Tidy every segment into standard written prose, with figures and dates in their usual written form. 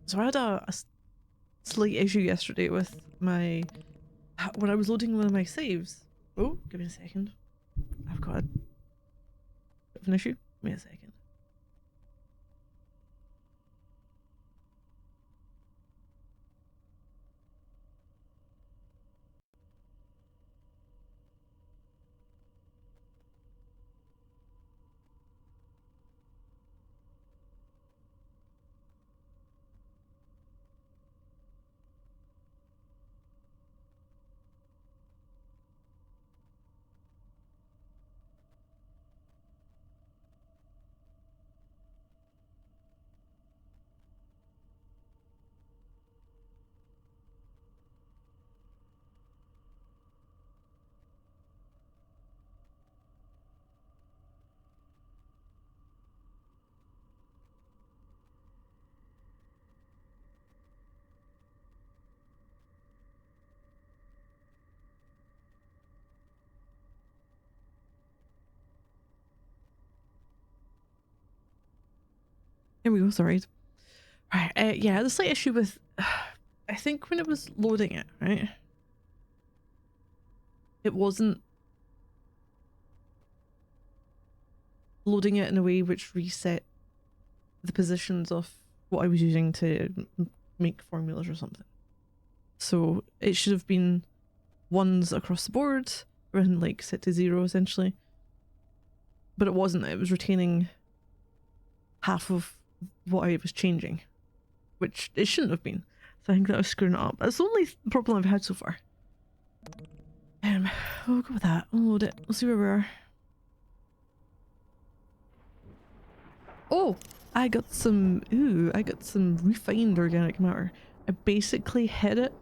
So I had a slight issue yesterday with my... when I was loading one of my saves. Oh, give me a second. I've got a bit of an issue. Give me a second. Here we go, sorry. Right, yeah, the slight issue with... I think when it was loading it, right? It wasn't loading it in a way which reset the positions of what I was using to make formulas or something. So it should have been ones across the board, and like set to 0 essentially. But it wasn't, it was retaining half of what I was changing, which it shouldn't have been. So I think that was screwing it up. That's the only problem I've had so far. We'll go with that. We'll load it. We'll see where we are. Oh, I got some refined organic matter. I basically hit it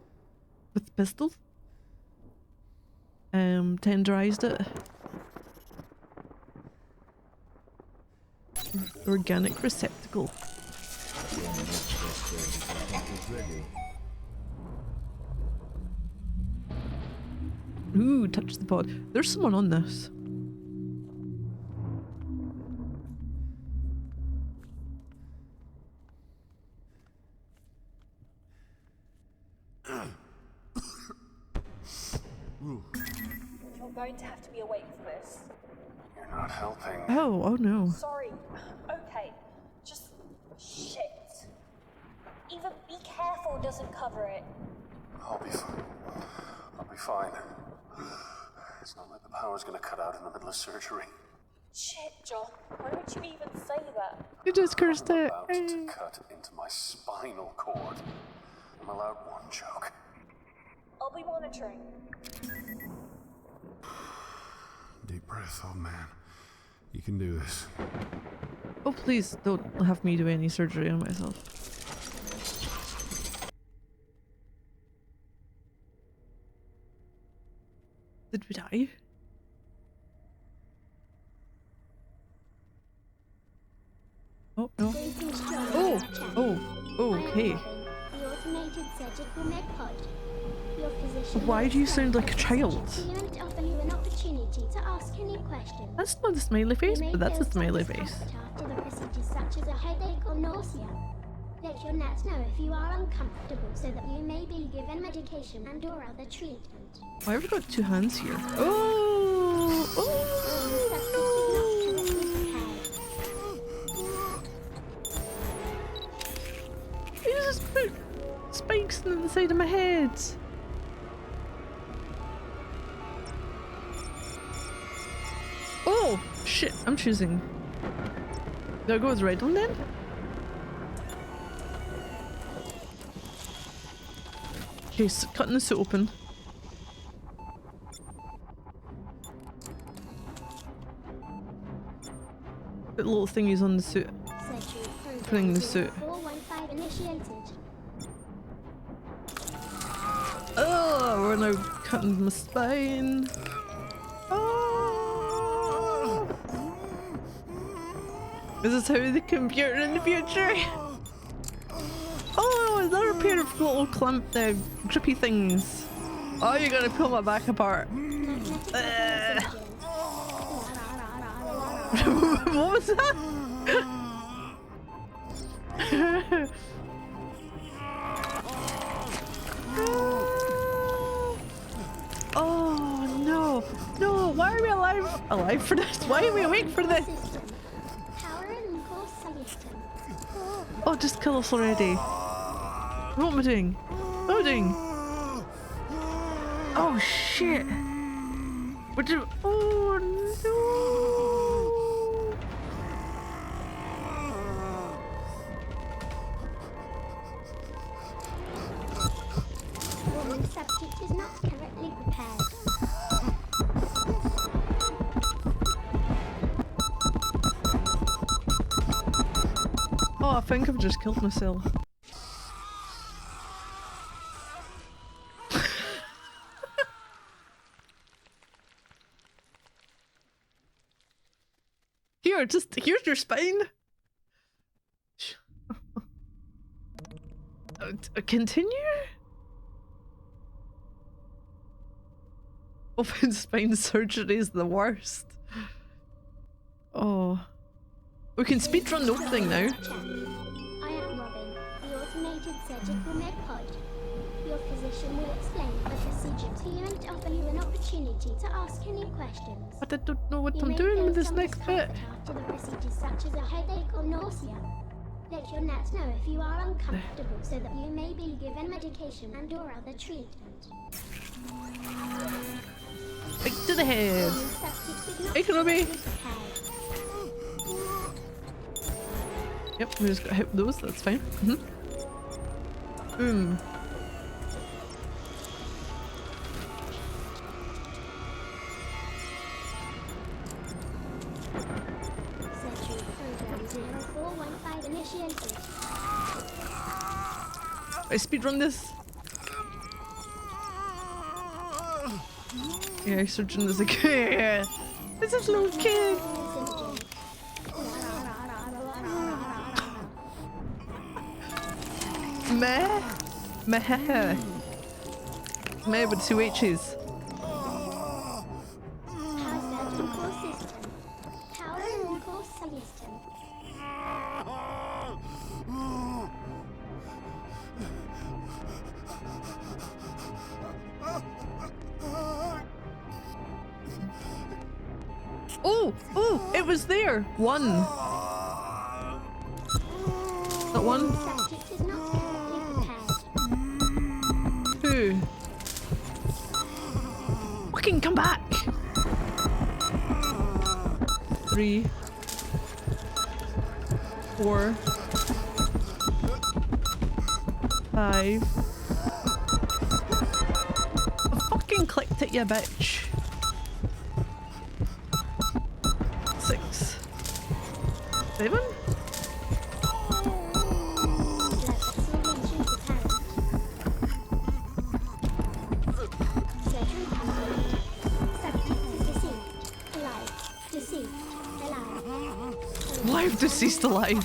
with the pistol. Tenderized it. Organic receptacle. Ooh, touch the pod. There's someone on this. You're going to have to be awake for this. You're not helping. Oh no. Sorry. Okay. Just shit. Even be careful doesn't cover it. I'll be fine. I'll be fine. It's not like the power's gonna cut out in the middle of surgery. Shit, John. Why would you even say that? You just cursed I'm it. about to cut into my spinal cord. I'm allowed one joke. I'll be monitoring. Deep breath, oh man. You can do this. Oh please, don't have me do any surgery on myself. Did we die? Oh no. Oh, okay. The automated surgical med pod. Your physician. Why do you sound like a child? We want to offer you an opportunity to ask any questions. That's not a smiley face, You may but that's a feel smiley face. satisfied after the procedure, such as a headache or nausea. Let your nurse know if you are uncomfortable, so that you may be given medication and/or other treatment. Why have we got two hands here? Oh! Oh! You just put spikes in the side of my head. Oh! Shit, I'm choosing. Do I go with the red one then? Okay, so cutting the suit open. Put little thingies on the suit. Putting the suit. 415 initiated. Oh, we're now cutting my spine. Oh. Is this how the computer in the future? Oh, another pair of little grippy things. Oh, you're gonna pull my back apart. What was that? alive for this? Why are we awake for this? System. Power and course system. Oh, just kill us already. What am I doing? What am I doing? Oh shit! What do? Oh no! Warning subject is not currently prepared. Oh, I think I've just killed myself. Here, just here's your spine. Continue? Open spine surgery is the worst. Oh. We can speedrun the opening now. Check. I am Robin, the automated surgical med pod. Your physician will explain the procedure to you and offer you an opportunity to ask any questions. But I don't know what You I'm may doing feel with this some next bit. discomfort after the procedure, such as a headache or nausea. Let your nurse know if you are uncomfortable so that you may be given medication and or other treatment. Right to the head. Warning subject is not Hey, Kenobi. prepared. Yep, we just got hit with those, that's fine. Boom. Surgery program 0415 initiated. I speedrun this. Yeah, surgeon is a kid. It's a little kid. Meh. Meh. Meh with two H's. Power surgeon core system. Power and core system. Oh! Oh! It was there! One. That one? Subject is not currently prepared. Two. Fucking come back! 3. 4. 5. I fucking clicked it, you bitch. 6. 7? Surgery complete. Subject is deceased. Alive. Deceased. Alive. Live deceased alive.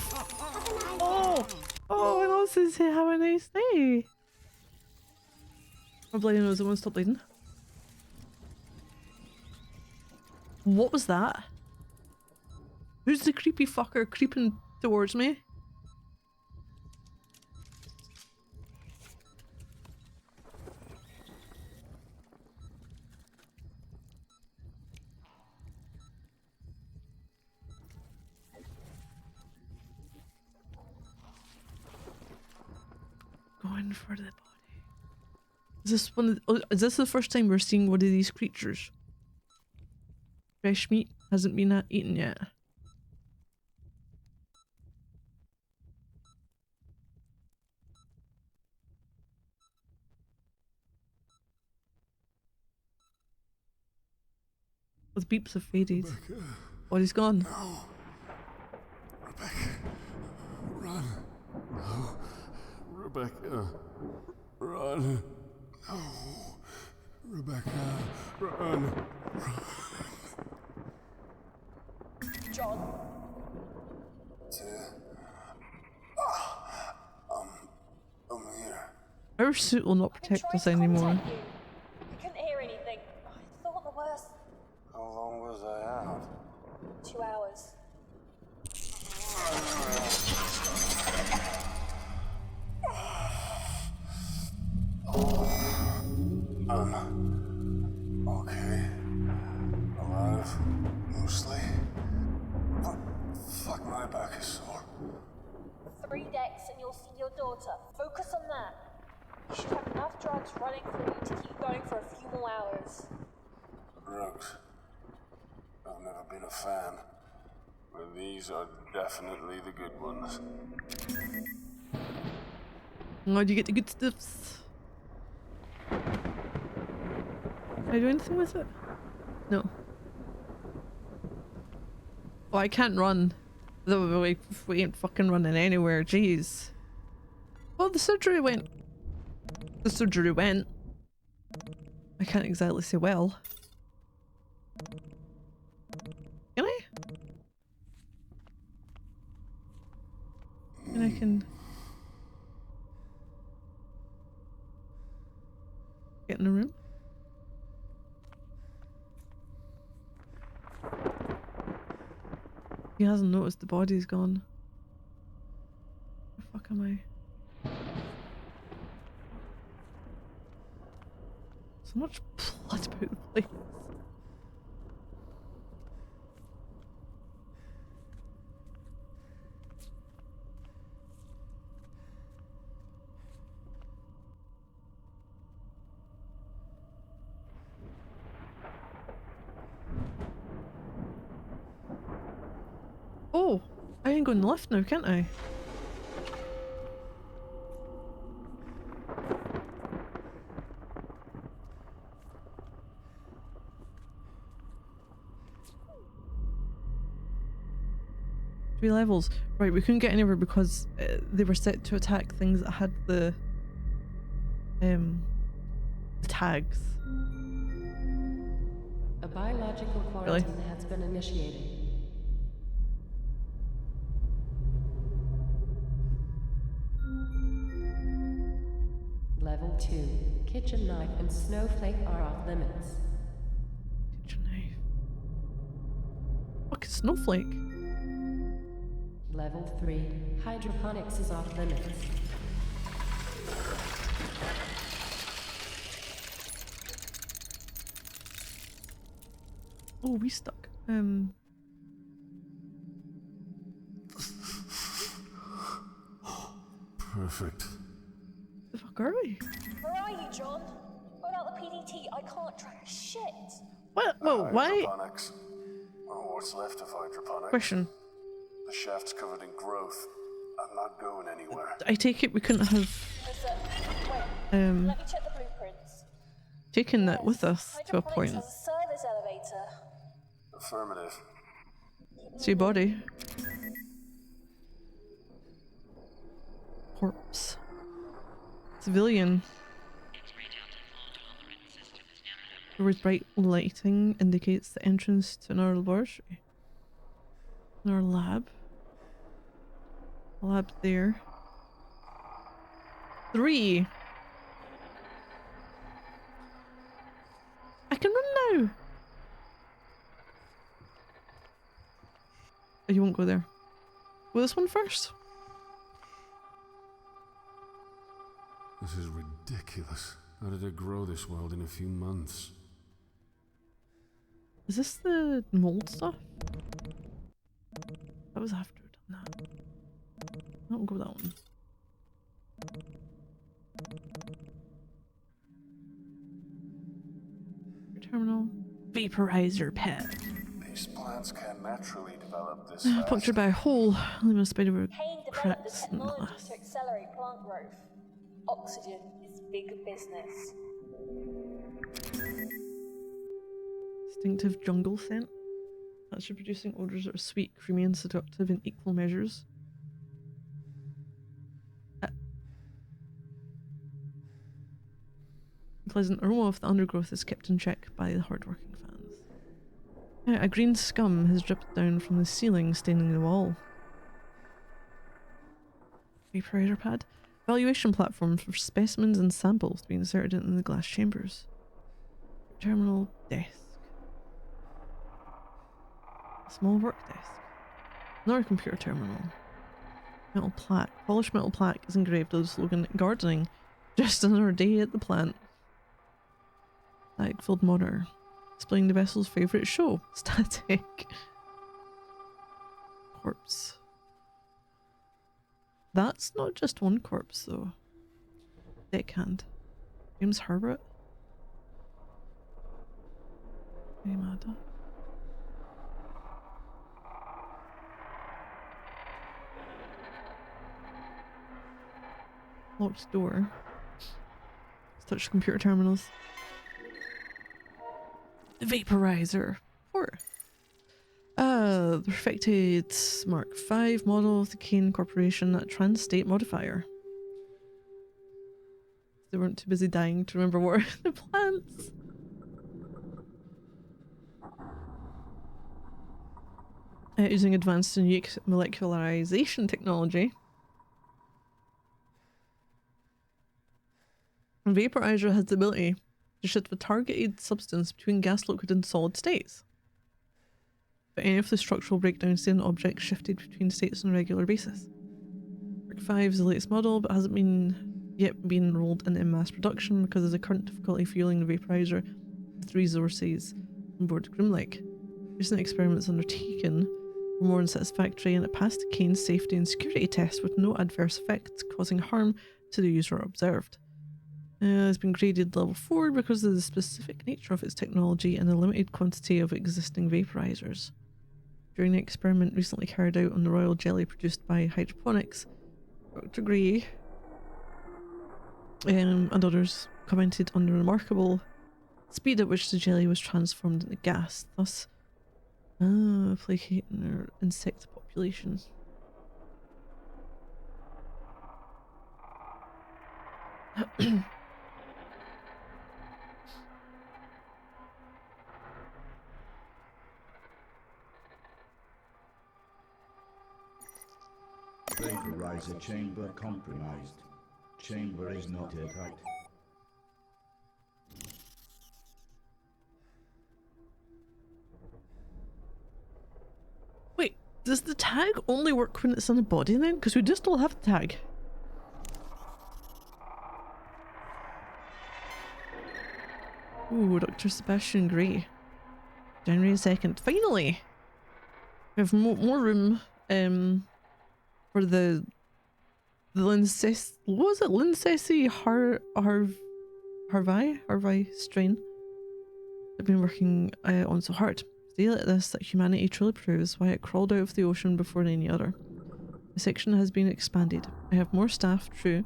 Oh! Oh, what else is he? Have a nice day. My bloody nose, it won't stop bleeding. What was that? Who's the creepy fucker creeping towards me? Going for the body. Is this one? Is this the first time we're seeing one of these creatures? Fresh meat hasn't been eaten yet. Those beeps have faded. Oh, he's gone. No. Rebecca. Run. No. Rebecca. Run. No. Rebecca. Run. John, I'm here. Our suit will not I've been protect trying us to anymore. contact you. I couldn't hear anything. I thought the worst. How long was I out? 2 hours. Okay. Alive. back is sore. 3 decks and you'll see your daughter. Focus on that. You should have enough drugs running through you to keep going for a few more hours. Drugs. I've never been a fan. But these are definitely the good ones. Oh, do you get the good stuffs? Can I do anything with it? No. Oh, I can't run. Though we ain't fucking running anywhere, jeez. Oh, the surgery went. The surgery went. I can't exactly say well. Can I? And I can get in the room. He hasn't noticed the body's gone. Where the fuck am I? So much blood about the place. Oh, I can go in the lift now, can't I? Three levels. Right, we couldn't get anywhere because they were set to attack things that had the tags. A biological quarantine has been initiated. Level 2. Kitchen knife and snowflake are off limits. Kitchen knife. Fucking snowflake. Level 3. Hydroponics is off limits. Oh, we stuck. Perfect. The fuck are we? Where are you, John? Without the PDT, I can't track shit. What? Whoa, why? Hydroponics. Or what's left of hydroponics. Question. The shaft's covered in growth. I'm not going anywhere. I take it we couldn't have Wait, let me check the blueprints. taken that with us to a Hydroponics point. has a service elevator. Affirmative. It's your body. Corpse. Civilian. The word bright lighting indicates the entrance to our laboratory. Our lab. Lab there. 3. I can run now. Oh, you won't go there. Go this one first. This is ridiculous. How did it grow this world in a few months? Is this the mold stuff? That was after I'd done that. I'll go that one. Terminal. Vaporizer pad. These plants can naturally develop this fast. Punctured by a hole. Leaving a spider with Kane developed the cracks in the technology glass. to accelerate plant growth. Oxygen is big business. Distinctive jungle scent. That's for producing odors that are sweet, creamy, and seductive in equal measures. The pleasant aroma of the undergrowth is kept in check by the hard-working fans. A green scum has dripped down from the ceiling, staining the wall. Vaporizer pad. Evaluation platform for specimens and samples to be inserted in the glass chambers. Terminal desk. Small work desk. Another computer terminal. Metal plaque. Polished metal plaque is engraved with the slogan "Gardening, just another day at the plant." Light-filled monitor. Displaying the vessel's favourite show, static. Corpse. That's not just one corpse, though. Deckhand. James Herbert. Yamada. Locked door. Let's touch the computer terminals. The vaporizer. Poor. The perfected Mark V model of the Kane Corporation Trans-State Modifier. They weren't too busy dying to remember what are the plants. Using advanced and unique molecularization technology. A vaporizer has the ability to shift a targeted substance between gas, liquid and solid states. But any of the structural breakdowns in an object shifted between states on a regular basis. Mark V is the latest model, but hasn't yet been enrolled in mass production because there's a current difficulty fueling the vaporizer with resources on board Grimlake. Recent experiments undertaken were more unsatisfactory, and it passed the Kane's safety and security test with no adverse effects causing harm to the user observed. It's been graded level 4 because of the specific nature of its technology and the limited quantity of existing vaporizers. During the experiment recently carried out on the royal jelly produced by hydroponics, Dr. Gray and others commented on the remarkable speed at which the jelly was transformed into gas, thus placating their insect population. Vaporizer chamber compromised. Chamber is not airtight. Wait, does the tag only work when it's on the body then? Because we do still have the tag. Ooh, Dr. Sebastian Gray. January 2nd. Finally! We have more room for the Lincest... What was it? Lincesti Harvey strain. I've been working on so hard. It's a day like this that humanity truly proves why it crawled out of the ocean before any other. The section has been expanded. I have more staff, true.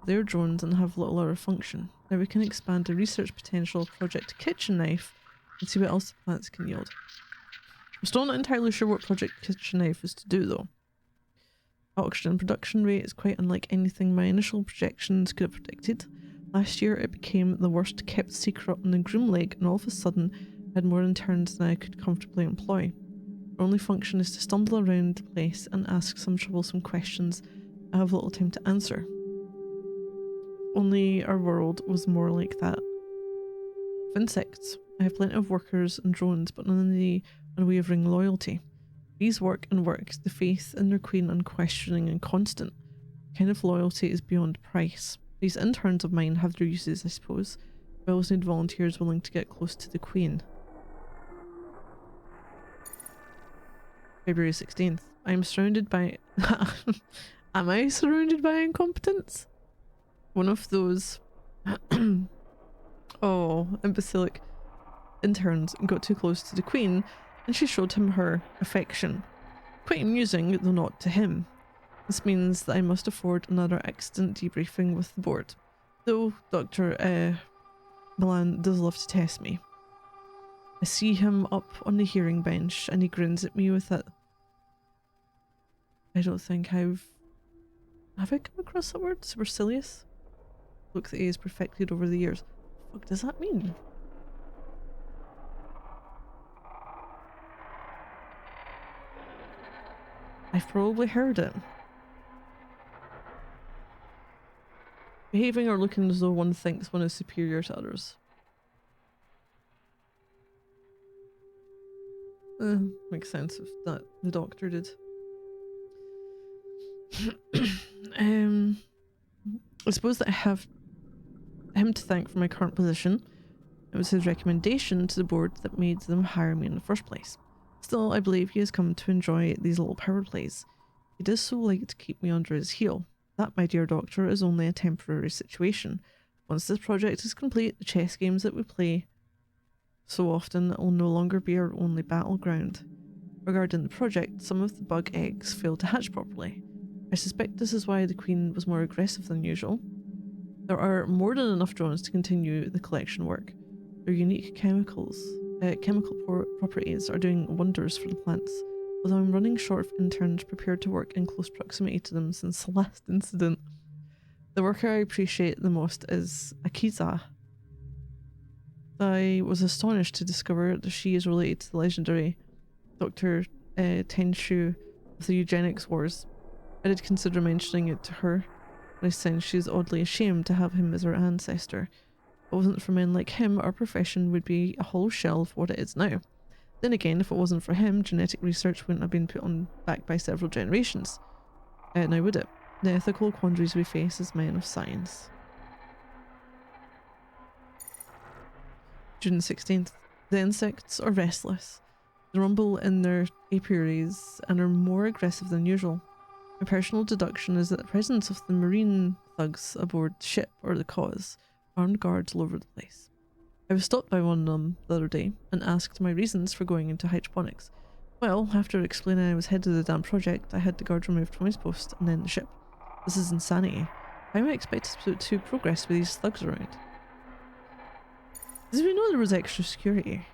They're drones and have little other function. Now we can expand the research potential of Project Kitchen Knife and see what else the plants can yield. I'm still not entirely sure what Project Kitchen Knife is to do though. Oxygen production rate is quite unlike anything my initial projections could have predicted. Last year it became the worst kept secret on the Groom Lake, and all of a sudden I had more interns than I could comfortably employ. Our only function is to stumble around the place and ask some troublesome questions I have little time to answer. Only our world was more like that. Of insects, I have plenty of workers and drones, but none of the unwavering loyalty. These work and work, the faith in their queen unquestioning and constant. The kind of loyalty is beyond price. These interns of mine have their uses, I suppose. I always need volunteers willing to get close to the queen. February 16th. I am surrounded by... Am I surrounded by incompetence? One of those... oh, imbecilic interns got too close to the queen and she showed him her affection. Quite amusing, though not to him. This means that I must afford another accident debriefing with the board. Though Dr. Milan does love to test me. I see him up on the hearing bench and he grins at me with it. I don't think Have I come across that word? Supercilious? Look that he has perfected over the years. What does that mean? I've probably heard it. Behaving or looking as though one thinks one is superior to others. Makes sense if that the doctor did. I suppose that I have him to thank for my current position. It was his recommendation to the board that made them hire me in the first place. Still, I believe he has come to enjoy these little power plays. He does so like to keep me under his heel. That, my dear doctor, is only a temporary situation. Once this project is complete, the chess games that we play so often will no longer be our only battleground. Regarding the project, some of the bug eggs failed to hatch properly. I suspect this is why the Queen was more aggressive than usual. There are more than enough drones to continue the collection work. Their unique chemical properties are doing wonders for the plants, although I'm running short of interns prepared to work in close proximity to them since the last incident. The worker I appreciate the most is Akiza. I was astonished to discover that she is related to the legendary Dr. Tenshu of the eugenics wars. I did consider mentioning it to her, and I sense she is oddly ashamed to have him as her ancestor. If it wasn't for men like him, our profession would be a hollow shell of what it is now. Then again, if it wasn't for him, genetic research wouldn't have been put on back by several generations. Now would it? The ethical quandaries we face as men of science. June 16th. The insects are restless. They rumble in their apiaries and are more aggressive than usual. My personal deduction is that the presence of the marine thugs aboard the ship are the cause. Armed guards all over the place. I was stopped by one of them the other day and asked my reasons for going into hydroponics. Well, after explaining I was head of the damn project, I had the guard removed from his post and then the ship. This is insanity. How am I expected to progress with these thugs around? Did we know there was extra security?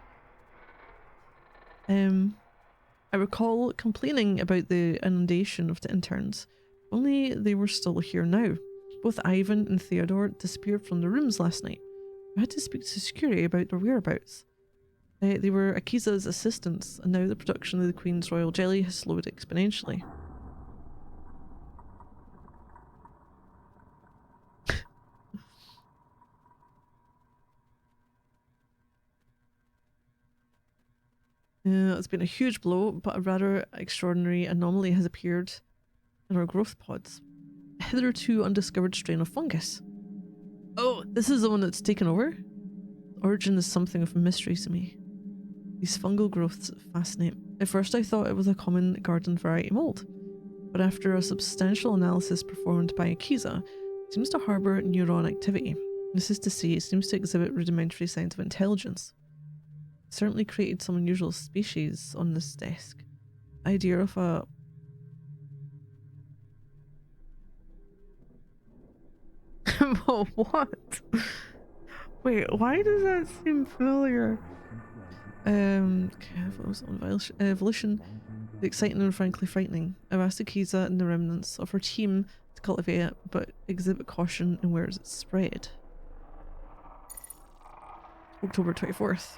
I recall complaining about the inundation of the interns, only they were still here now. Both Ivan and Theodore disappeared from the rooms last night. I had to speak to security about their whereabouts. They were Akiza's assistants, and now the production of the Queen's Royal Jelly has slowed exponentially. It's been a huge blow, but a rather extraordinary anomaly has appeared in our growth pods. A hitherto undiscovered strain of fungus. Oh, this is the one that's taken over? Origin is something of a mystery to me. These fungal growths fascinate. At first I thought it was a common garden variety mold, but after a substantial analysis performed by Akiza, it seems to harbour neuron activity. This is to say, it seems to exhibit rudimentary signs of intelligence. It certainly created some unusual species on this desk. Idea of a... What? Wait, why does that seem familiar? Evolution, the exciting and frankly frightening. I've asked Akiza and the remnants of her team to cultivate it, but exhibit caution in where it's spread. October 24th.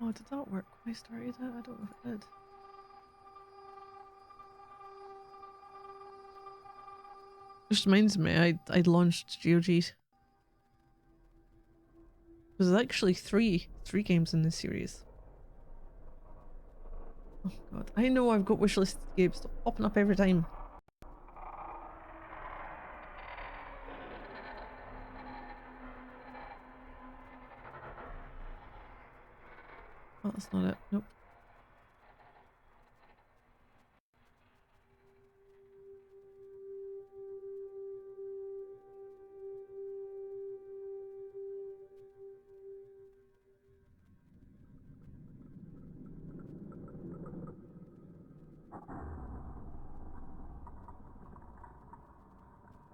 Oh, did that work when I started it? I don't know if it did. Just reminds me, I launched GOG. There's actually three games in this series. Oh god, I know I've got wishlist games popping up every time. Oh, that's not it. Nope.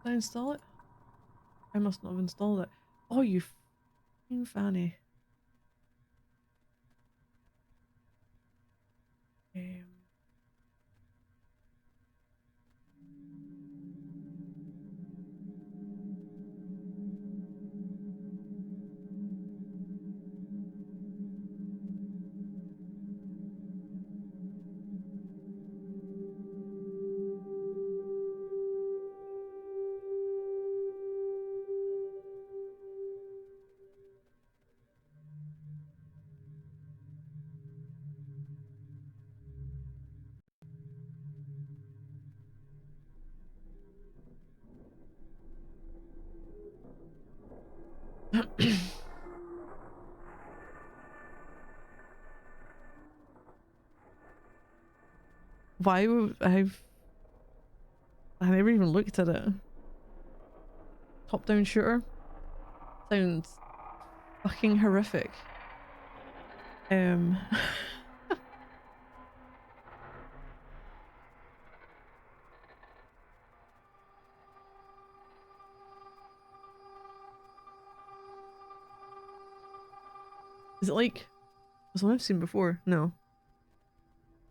Did I install it? I must not have installed it. Oh, you f***ing fanny. Why would I never even looked at it. Top-down shooter? Sounds fucking horrific. Is it like was one I've seen before? No.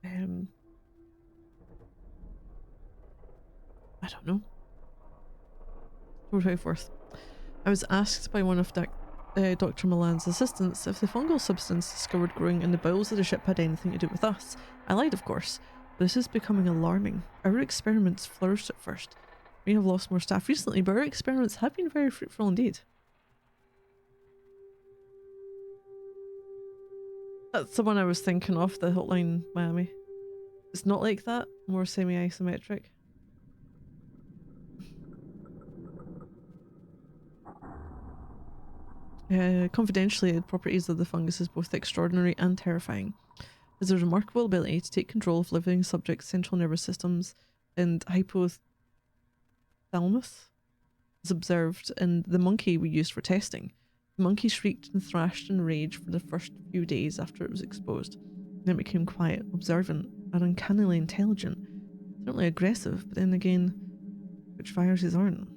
I don't know. October 24th. I was asked by one of Dr. Milan's assistants if the fungal substance discovered growing in the bowels of the ship had anything to do with us. I lied, of course. This is becoming alarming. Our experiments flourished at first. We have lost more staff recently, but our experiments have been very fruitful indeed. That's the one I was thinking of, the Hotline Miami. It's not like that, more semi-isometric. Confidentially, the properties of the fungus is both extraordinary and terrifying. It has a remarkable ability to take control of living subjects' central nervous systems and hypothalamus, as observed in the monkey we used for testing. The monkey shrieked and thrashed in rage for the first few days after it was exposed. Then it became quiet, observant, and uncannily intelligent. Certainly aggressive, but then again, which viruses aren't?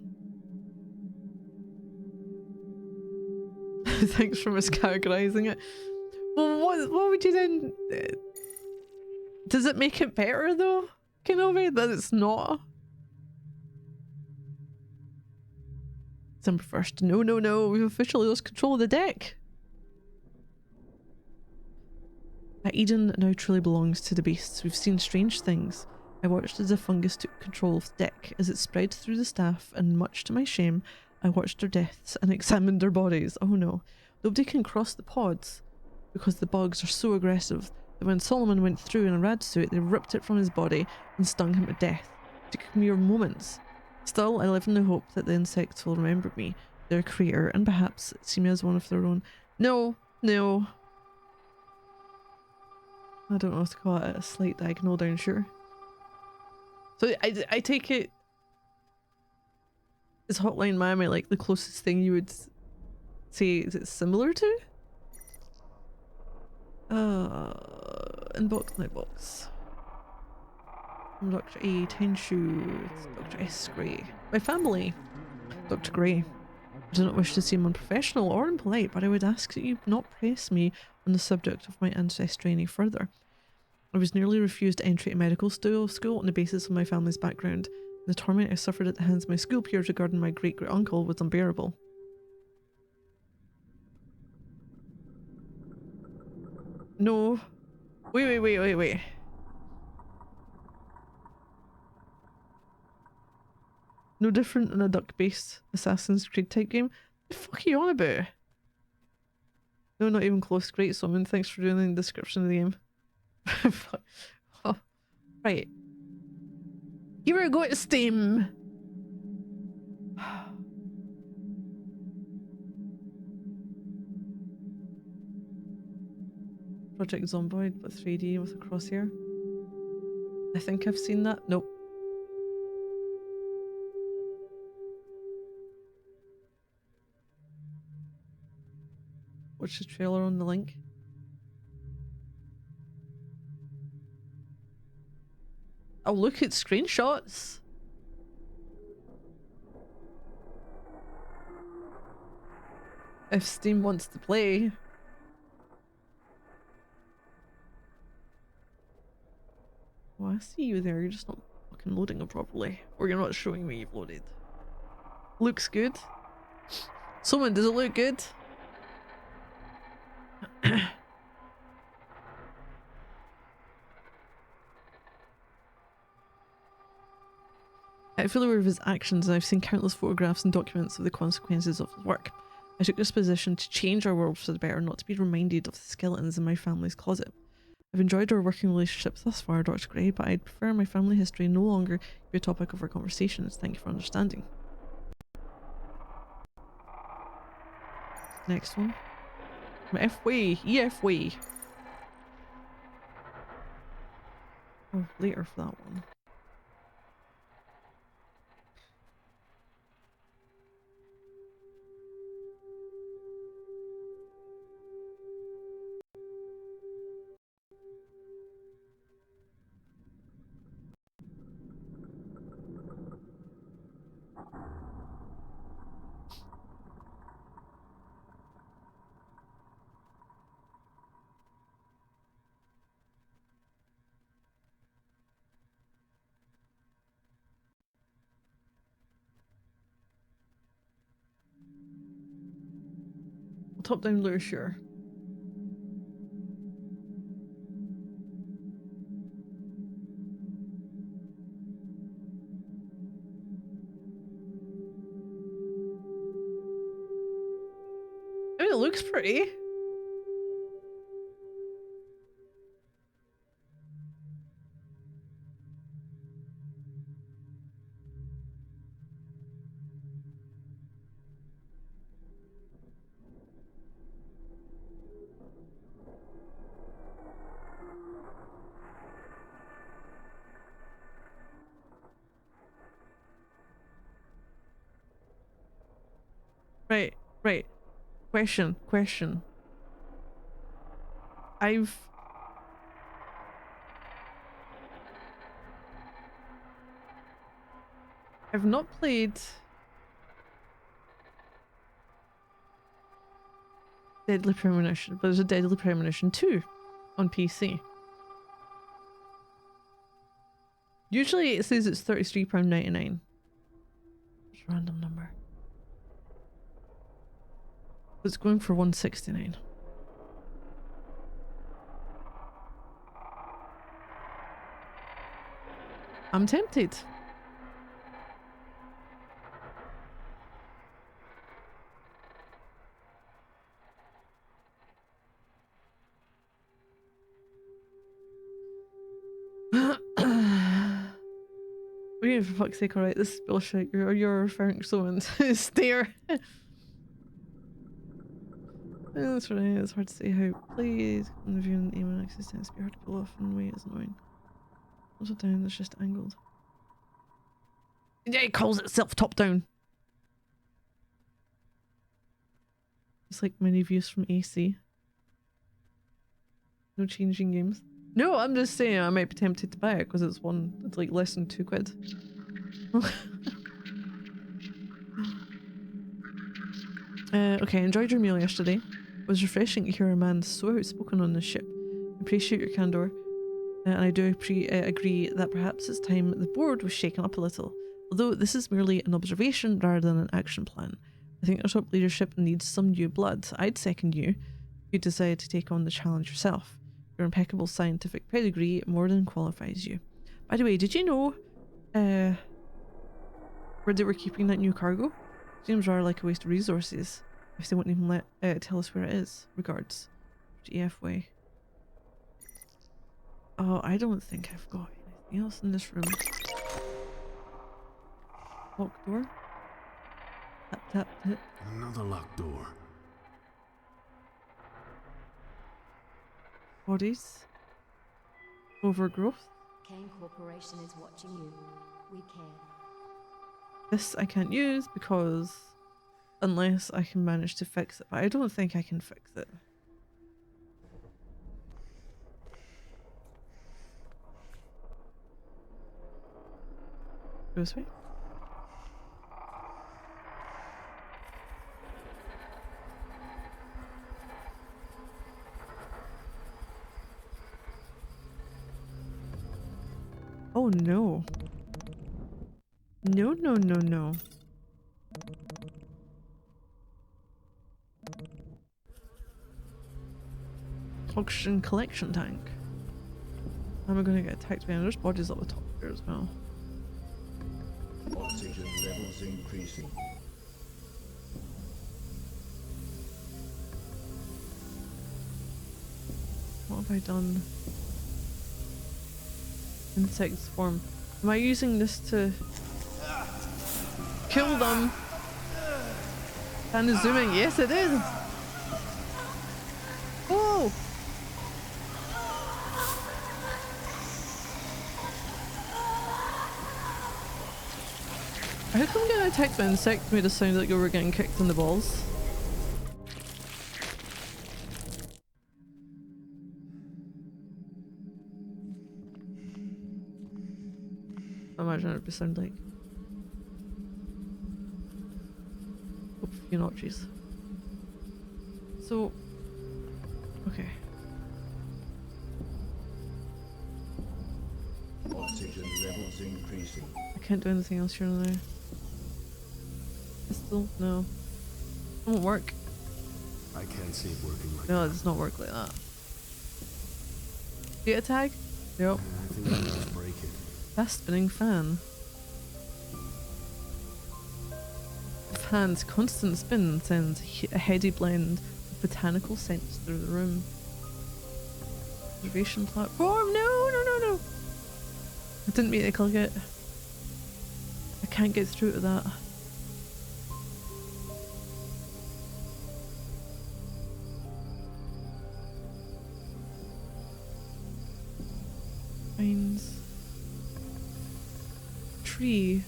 Thanks for miscategorizing it. Well, what would you then... Does it make it better though, Kenobi, that it's not? December 1st. No, we've officially lost control of the deck. Eden now truly belongs to the beasts. We've seen strange things. I watched as the fungus took control of the deck as it spread through the staff, and much to my shame, I watched their deaths and examined their bodies. Oh no. Nobody can cross the pods because the bugs are so aggressive that when Solomon went through in a rad suit, they ripped it from his body and stung him to death. It took mere moments. Still, I live in the hope that the insects will remember me, their creator, and perhaps see me as one of their own. No. I don't know what to call it, a slight diagonal down, sure. So I take it, is Hotline Miami like the closest thing you would say is it similar to? Inbox, nightbox. Dr. A, Tenshu, Dr. S. Gray. My family. Dr. Gray. I do not wish to seem unprofessional or impolite, but I would ask that you not press me on the subject of my ancestry any further. I was nearly refused entry to medical school on the basis of my family's background. The torment I suffered at the hands of my school peers regarding my great-great-uncle was unbearable. No. Wait. No different than a duck-based Assassin's Creed type game? The fuck are you on about? No, not even close. Great, Summon. Thanks for doing the description of the game. Oh, right. Here we go to Steam. Project Zomboid, but 3D with a crosshair. I think I've seen that. Nope. Watch the trailer on the link. I'll look at screenshots. If Steam wants to play. Oh, I see you there. You're just not fucking loading it properly. Or you're not showing me you've loaded. Looks good. Someone, does it look good? I feel aware of his actions, and I've seen countless photographs and documents of the consequences of his work. I took this position to change our world for the better, not to be reminded of the skeletons in my family's closet. I've enjoyed our working relationship thus far, Dr. Gray, but I'd prefer my family history no longer be a topic of our conversations. Thank you for understanding. Next one. F-way, EF-way. Oh, later for that one. Top down lure, sure. I mean, it looks pretty. Right, right. Question. I've not played Deadly Premonition, but there's a Deadly Premonition 2 on PC. Usually it says it's £33.99. Just a random number. It's going for £169. I'm tempted. Wait, for fuck's sake, alright, this is bullshit. You're referring to someone's stare. That's right, it's hard to say how it plays. When viewing aim and access tends to be hard to pull off, and the way it's annoying. Also down, it's just angled. Yeah, it calls itself top down. It's like many views from AC. No changing games. No, I'm just saying I might be tempted to buy it because it's like less than £2. Okay, enjoyed your meal yesterday. It was refreshing to hear a man so outspoken on this ship. Appreciate your candor. And I do agree that perhaps it's time the board was shaken up a little. Although this is merely an observation rather than an action plan. I think our top leadership needs some new blood. I'd second you if you decide to take on the challenge yourself. Your impeccable scientific pedigree more than qualifies you. By the way, did you know where they were keeping that new cargo? Seems rather like a waste of resources if they won't even tell us where it is. Regards. GF way. Oh, I don't think I've got anything else in this room. Locked door. Tap tap tap. Another locked door. Bodies. Overgrowth. Kane Corporation is watching you. We care. This I can't use because unless I can manage to fix it, but I don't think I can fix it. Go this way. Oh no. No. Oxygen collection tank. Am I gonna get attacked by there's bodies up the top here as well. Oxygen levels increasing. What have I done? Insect swarm. Am I using this to kill them? And zooming. Yes, it is. Oh! How come getting attacked by insect made it sound like you were getting kicked in the balls? I imagine it would sound like. Hope you're not, jeez. So, okay. Oxygen levels increasing. I can't do anything else here now. Pistol? No. It won't work. I can't see it working like No, that. it does not work like that. Data tag? Yep. I think I might break it. Fast spinning fan. The fan's constant spin sends a heady blend of botanical scents through the room. Observation platform? No, no, no, no! I didn't mean to click it. I can't get through to that. Finds. Tree.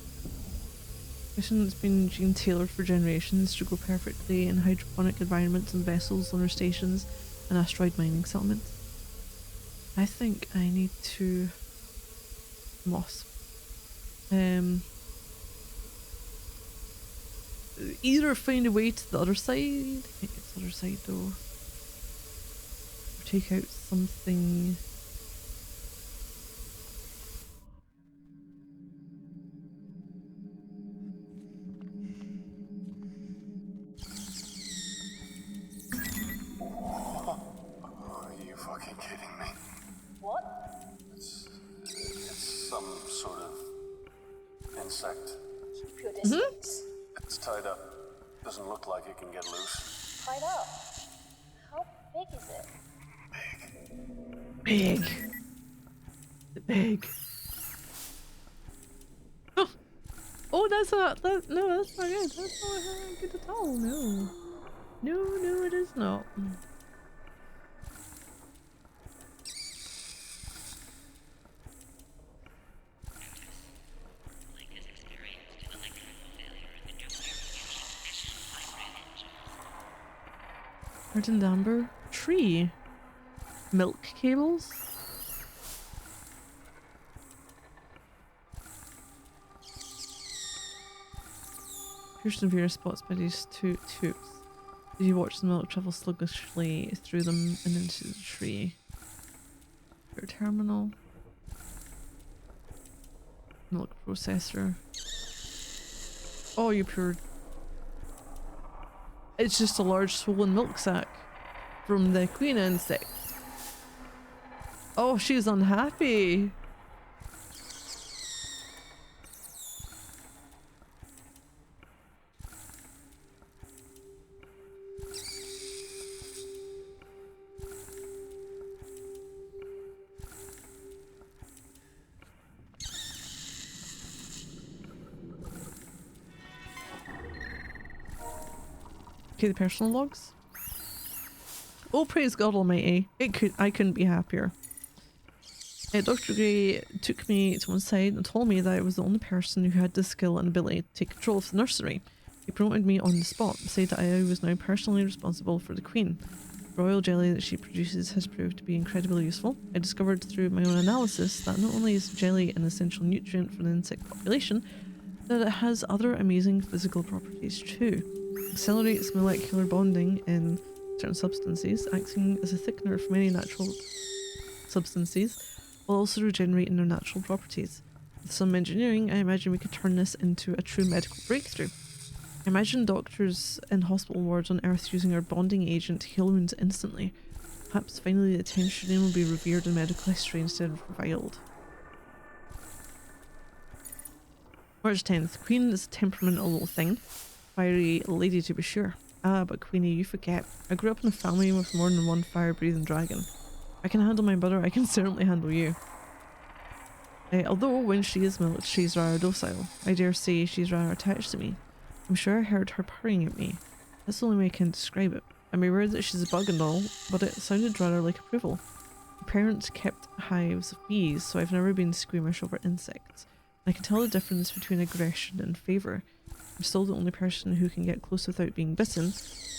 Mission that's been gene tailored for generations to grow perfectly in hydroponic environments and vessels, lunar stations, and asteroid mining settlements. I think I need to moss. Either find a way to the other side. I can't get to the other side though. Or take out something. Are you fucking kidding me? What? It's some sort of insect. Keep your distance. It's tied up. Doesn't look like it can get loose. Tied up. How big is it? Big. Big. Oh, oh, that's not. No, that's not good. That's not good at all. No, no, it is not. Hardened amber tree. Milk cables. Pierced in various spots by these two tubes. As you watch the milk travel sluggishly through them and into the tree. Your terminal. Milk processor. Oh, you pure. It's just a large swollen milk sac from the queen insect. Oh, she's unhappy. Okay, the personal logs. Oh, praise God Almighty! I couldn't be happier. Dr. Gray took me to one side and told me that I was the only person who had the skill and ability to take control of the nursery. He promoted me on the spot, said that I was now personally responsible for the queen. The royal jelly that she produces has proved to be incredibly useful. I discovered through my own analysis that not only is jelly an essential nutrient for the insect population, that it has other amazing physical properties too. Accelerates molecular bonding in certain substances, acting as a thickener for many natural substances, while also regenerating their natural properties. With some engineering, I imagine we could turn this into a true medical breakthrough. I imagine doctors in hospital wards on Earth using our bonding agent to heal wounds instantly. Perhaps finally the tension will be revered in medical history instead of reviled. March 10th. Queen is a temperamental little thing. Fiery lady to be sure. Ah, but Queenie, you forget. I grew up in a family with more than one fire-breathing dragon. I can handle my brother, I can certainly handle you. Although when she is milked, she's rather docile. I dare say she's rather attached to me. I'm sure I heard her purring at me. That's the only way I can describe it. I'm aware that she's a bug and all, but it sounded rather like approval. My parents kept hives of bees, so I've never been squeamish over insects. I can tell the difference between aggression and favour. I'm still the only person who can get close without being bitten,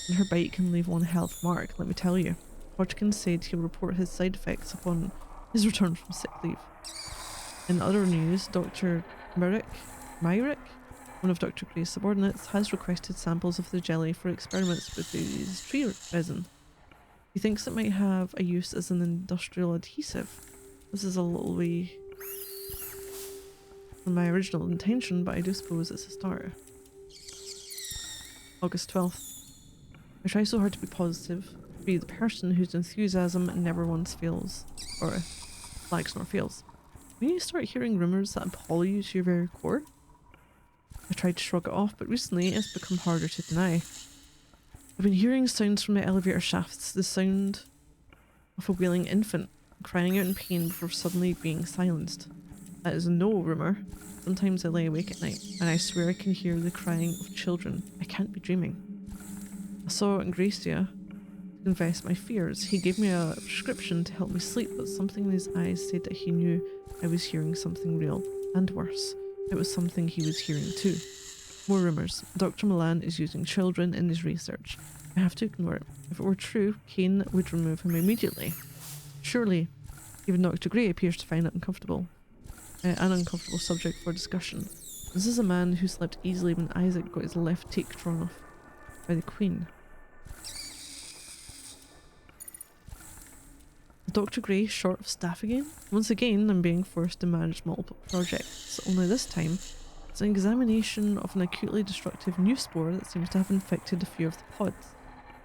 and her bite can leave one health mark, let me tell you. Hodgkins said he'll report his side effects upon his return from sick leave. In other news, Dr. Myrick, one of Dr. Gray's subordinates, has requested samples of the jelly for experiments with his tree resin. He thinks it might have a use as an industrial adhesive. This is a little way from my original intention, but I do suppose it's a start. August 12th. I try so hard to be positive, to be the person whose enthusiasm never once fails, or flags nor fails. When you start hearing rumours that appall you to your very core, I tried to shrug it off, but recently it's become harder to deny. I've been hearing sounds from the elevator shafts, the sound of a wailing infant, crying out in pain before suddenly being silenced. That is no rumour. Sometimes I lay awake at night, and I swear I can hear the crying of children. I can't be dreaming. I saw Ingracia to confess my fears. He gave me a prescription to help me sleep, but something in his eyes said that he knew I was hearing something real, and worse, it was something he was hearing too. More rumours. Dr. Milan is using children in his research. I have to ignore it. If it were true, Kane would remove him immediately. Surely, even Dr. Gray appears to find it uncomfortable. An uncomfortable subject for discussion. This is a man who slept easily when Isaac got his left cheek drawn off by the Queen. Dr. Gray short of staff again? Once again, I'm being forced to manage multiple projects, only this time it's an examination of an acutely destructive new spore that seems to have infected a few of the pods.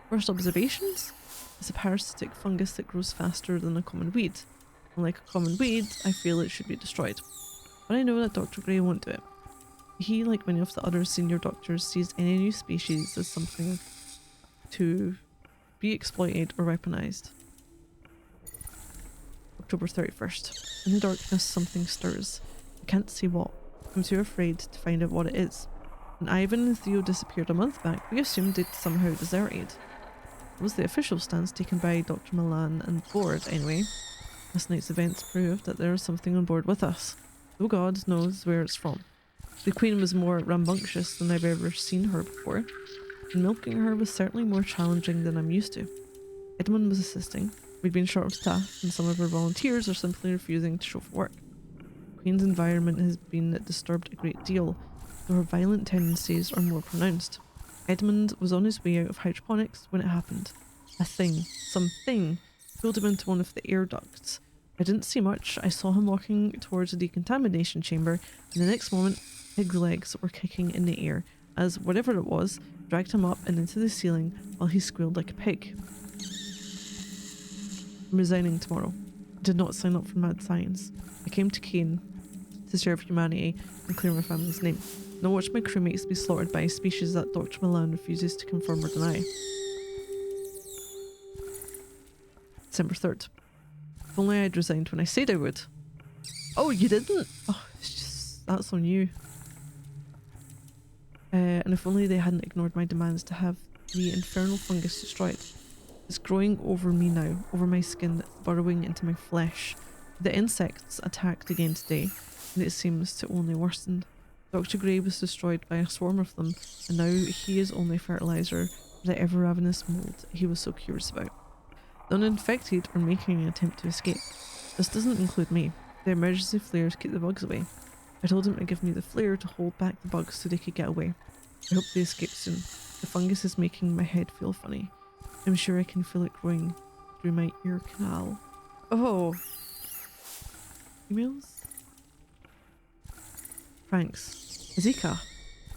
First observations? It's a parasitic fungus that grows faster than a common weed. Unlike a common weed, I feel it should be destroyed. But I know that Dr. Gray won't do it. He, like many of the other senior doctors, sees any new species as something to be exploited or weaponized. October 31st. In the darkness, something stirs. I can't see what. I'm too afraid to find out what it is. When Ivan and Theo disappeared a month back, we assumed they'd somehow deserted. It was the official stance taken by Dr. Milan and board, anyway. Last night's events proved that there is something on board with us. Though God knows where it's from. The Queen was more rambunctious than I've ever seen her before, and milking her was certainly more challenging than I'm used to. Edmund was assisting. We'd been short of staff, and some of our volunteers are simply refusing to show for work. The Queen's environment has been disturbed a great deal, though her violent tendencies are more pronounced. Edmund was on his way out of hydroponics when it happened. Something pulled him into one of the air ducts. I didn't see much. I saw him walking towards the decontamination chamber, and the next moment, pig legs were kicking in the air, as whatever it was dragged him up and into the ceiling while he squealed like a pig. I'm resigning tomorrow. I did not sign up for mad science. I came to Kane to serve humanity and clear my family's name. Not watch my crewmates be slaughtered by a species that Dr. Milan refuses to confirm or deny. December 3rd. If only I'd resigned when I said I would. Oh, you didn't? Oh, it's just, that's on you. And if only they hadn't ignored my demands to have the infernal fungus destroyed. It's growing over me now, over my skin, burrowing into my flesh. The insects attacked again today, and it seems to only worsen. Dr. Gray was destroyed by a swarm of them, and now he is only fertilizer for the ever-ravenous mold he was so curious about. The uninfected are making an attempt to escape. This doesn't include me. The emergency flares keep the bugs away. I told him to give me the flare to hold back the bugs so they could get away. I hope they escape soon. The fungus is making my head feel funny. I'm sure I can feel it growing through my ear canal. Oh! Emails? Pranks. Azika,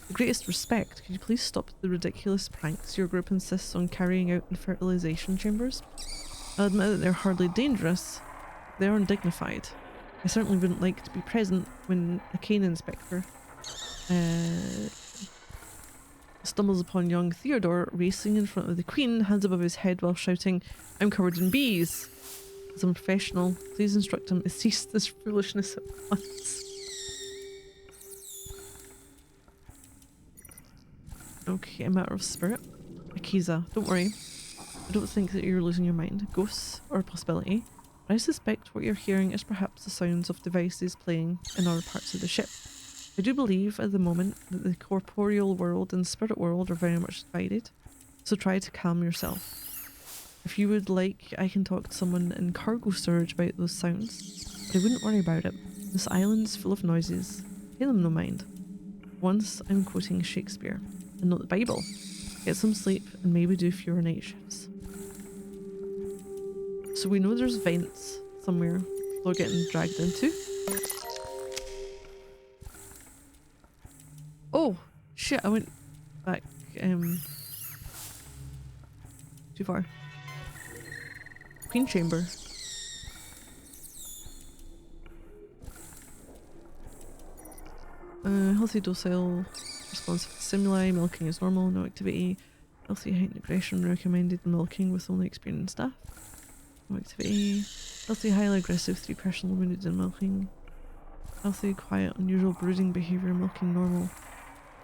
the greatest respect, could you please stop the ridiculous pranks your group insists on carrying out in fertilization chambers? I'll admit that they're hardly dangerous, they are undignified. I certainly wouldn't like to be present when a cane inspector stumbles upon young Theodore racing in front of the Queen, hands above his head while shouting, "I'm covered in bees!" As a professional, please instruct him to cease this foolishness at once. Okay, a matter of spirit. Akiza, don't worry. I don't think that you're losing your mind. Ghosts are a possibility, but I suspect what you're hearing is perhaps the sounds of devices playing in other parts of the ship. I do believe at the moment that the corporeal world and spirit world are very much divided, so try to calm yourself. If you would like, I can talk to someone in cargo storage about those sounds, but I wouldn't worry about it. This island's full of noises. Pay them no mind. Once I'm quoting Shakespeare, and not the Bible. Get some sleep and maybe do fewer night shifts. So we know there's vents somewhere people are getting dragged into. Oh, shit, I went back, too far. Queen chamber. Healthy docile, responsive to stimuli, milking is normal, no activity. Healthy heightened aggression, recommended milking with only experienced staff. No activity. Healthy highly aggressive, 3 personal wounded in milking. Healthy quiet unusual brooding behaviour, milking normal.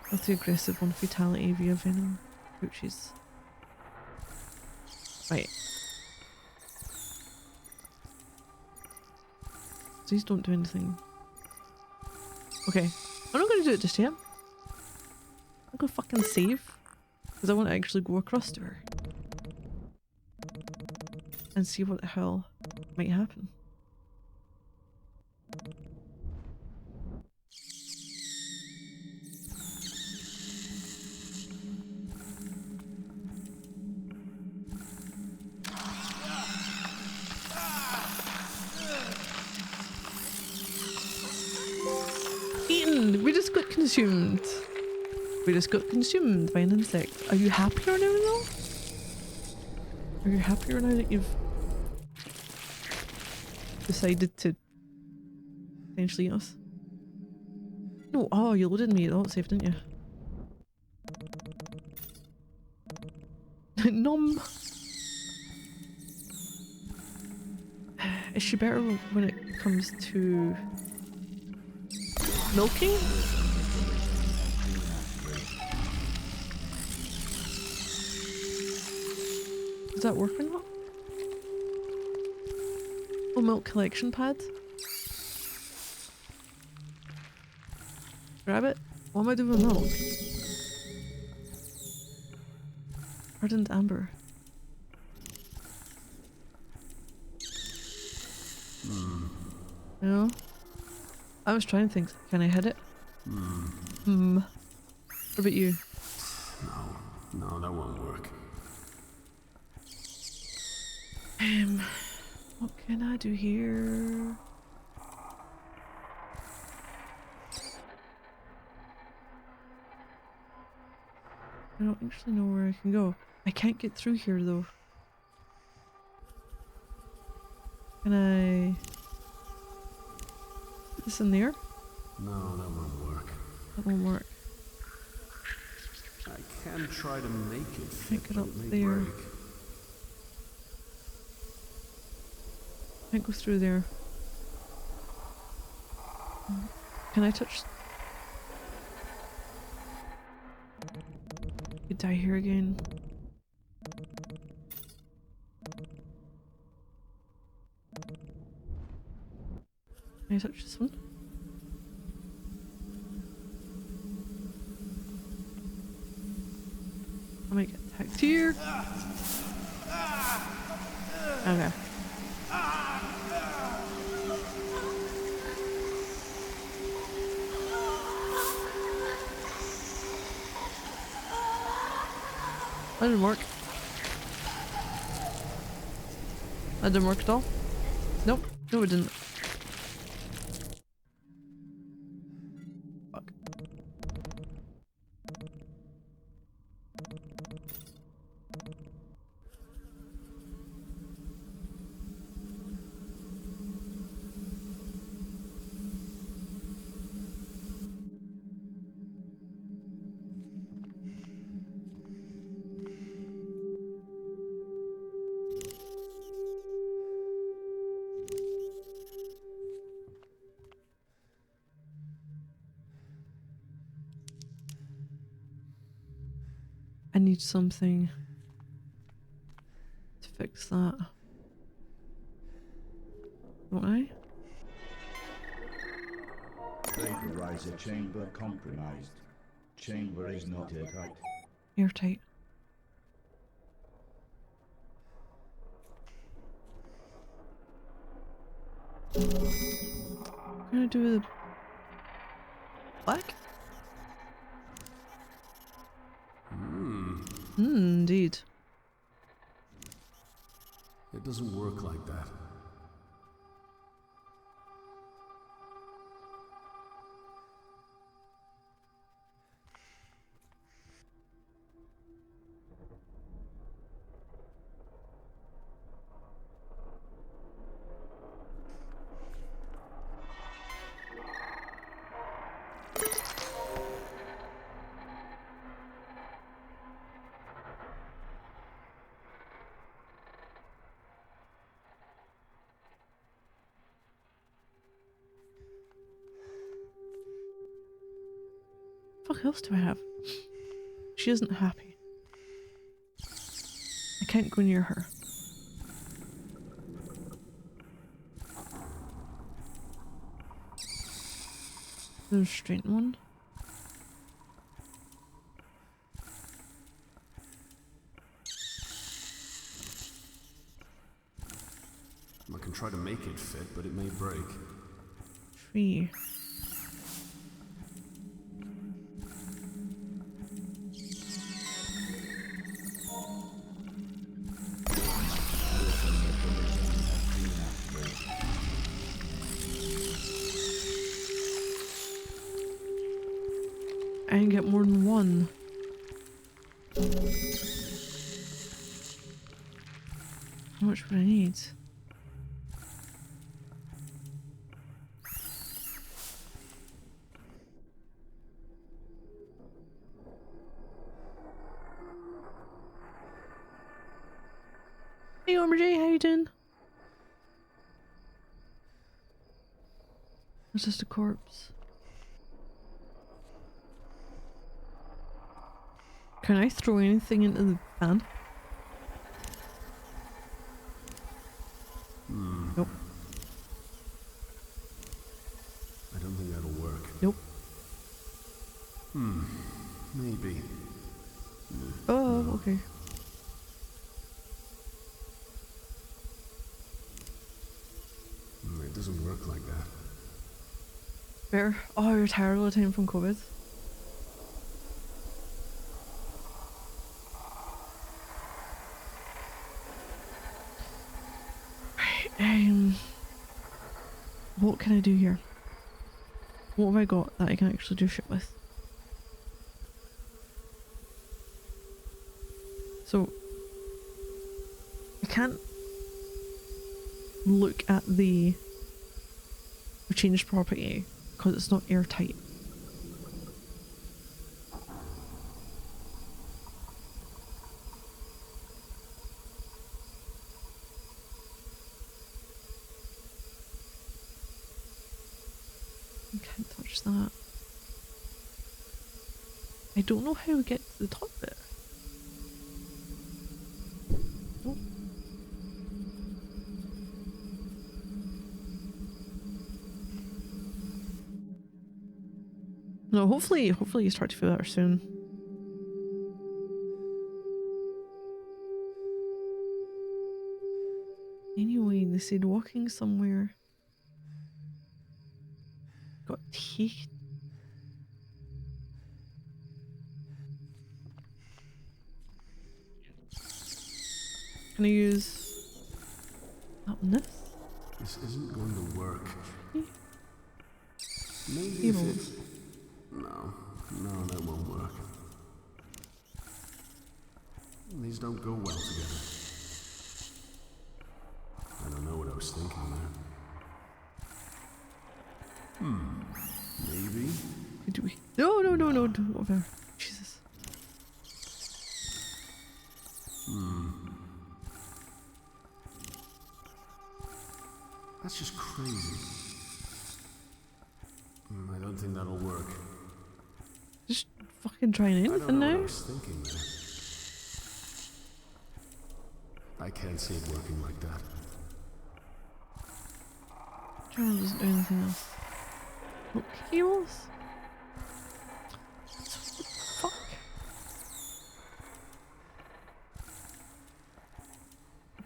Healthy aggressive, 1 fatality via venom. Pouches. Right. These don't do anything. Okay. I'm not going to do it just yet. I'm going to fucking save. Because I want to actually go across to her. And see what the hell might happen. Eaten! We just got consumed. We just got consumed by an insect. Are you happier now though? Are you happier now that you've decided to potentially eat us? No, oh, you loaded me. Oh, safe, didn't you? Nom. Is she better when it comes to milking? Does that work or not? Oh, milk collection pad. Grab it. What am I doing with milk? Hardened amber. No. I was trying to think. Can I hit it? What about you? No, that won't work. What can I do here? I don't actually know where I can go. I can't get through here though. Can I put this in there? No, that won't work. That won't work. I can try to make it fit, Can't get but up it may there. break. Can't go through there. Can I touch? You die here again. Can I touch this one? I might get attacked here. Okay. That didn't work. That didn't work at all. Nope. No, it didn't. Fuck. I need something to fix that. Don't I? Vaporized Is the chamber compromised? Chamber is not airtight. Airtight. What can I do with the black? Indeed. It doesn't work like that. What else do I have? She isn't happy. I can't go near her. There's a straight one. I can try to make it fit, but it may break. Tree. I can get more than one. How much would I need? Hey Omar J, how you doing? It's just a corpse. Can I throw anything into the van? Nope. I don't think that'll work. Nope. Maybe. Oh, okay. It doesn't work like that. Better. Oh, you're tired all the time from COVID. Right, what can I do here? What have I got that I can actually do shit with? So, I can't look at the changed property because it's not airtight. I can't touch that. I don't know how we get to the top bit. Oh. No, hopefully you start to feel better soon. Anyway, they said walking somewhere. Got teeth. Can I use that on this? This isn't going to work. Hmm. Maybe Evil. if it... No, that won't work. These don't go well together. I don't know what I was thinking there. Maybe? Do we? No, whatever. Jesus. That's just crazy. I don't think that'll work. Just fucking trying I don't anything know what I now. was thinking there. I can't see it working like that. Trying doesn't do anything else. Oh, cables?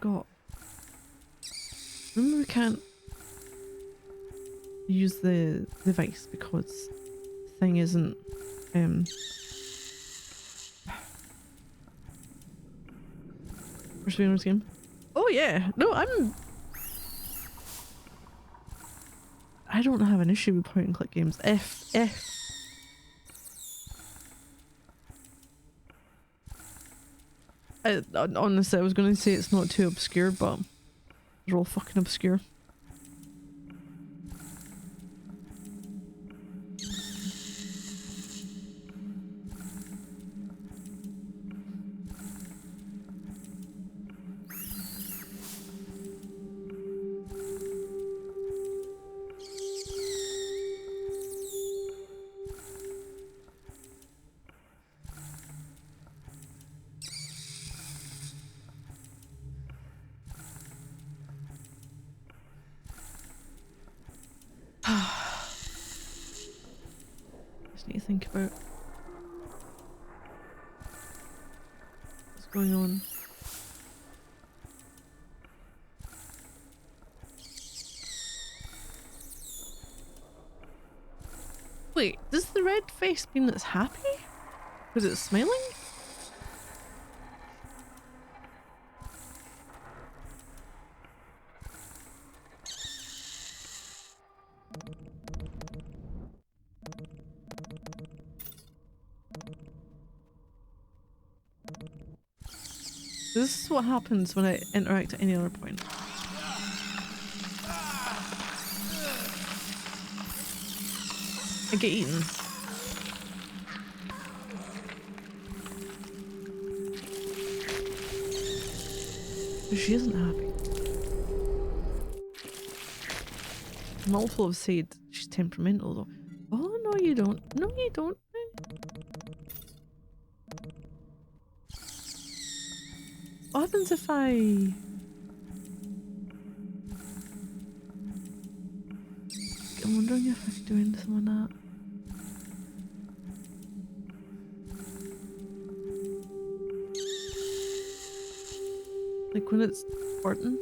forgot. Remember we can't use the device because the thing isn't Where's the game? Oh yeah, no, I don't have an issue with point and click games. Honestly, I was going to say it's not too obscure, but they're all fucking obscure. Just need to think about what's going on. Wait, does the red face mean it's happy? Was it smiling? This is what happens when I interact at any other point. I get eaten. She isn't happy. Multiple have said she's temperamental though. Oh no you don't. No you don't. What happens if I'm wondering if I could do anything with that. Like when it's farting.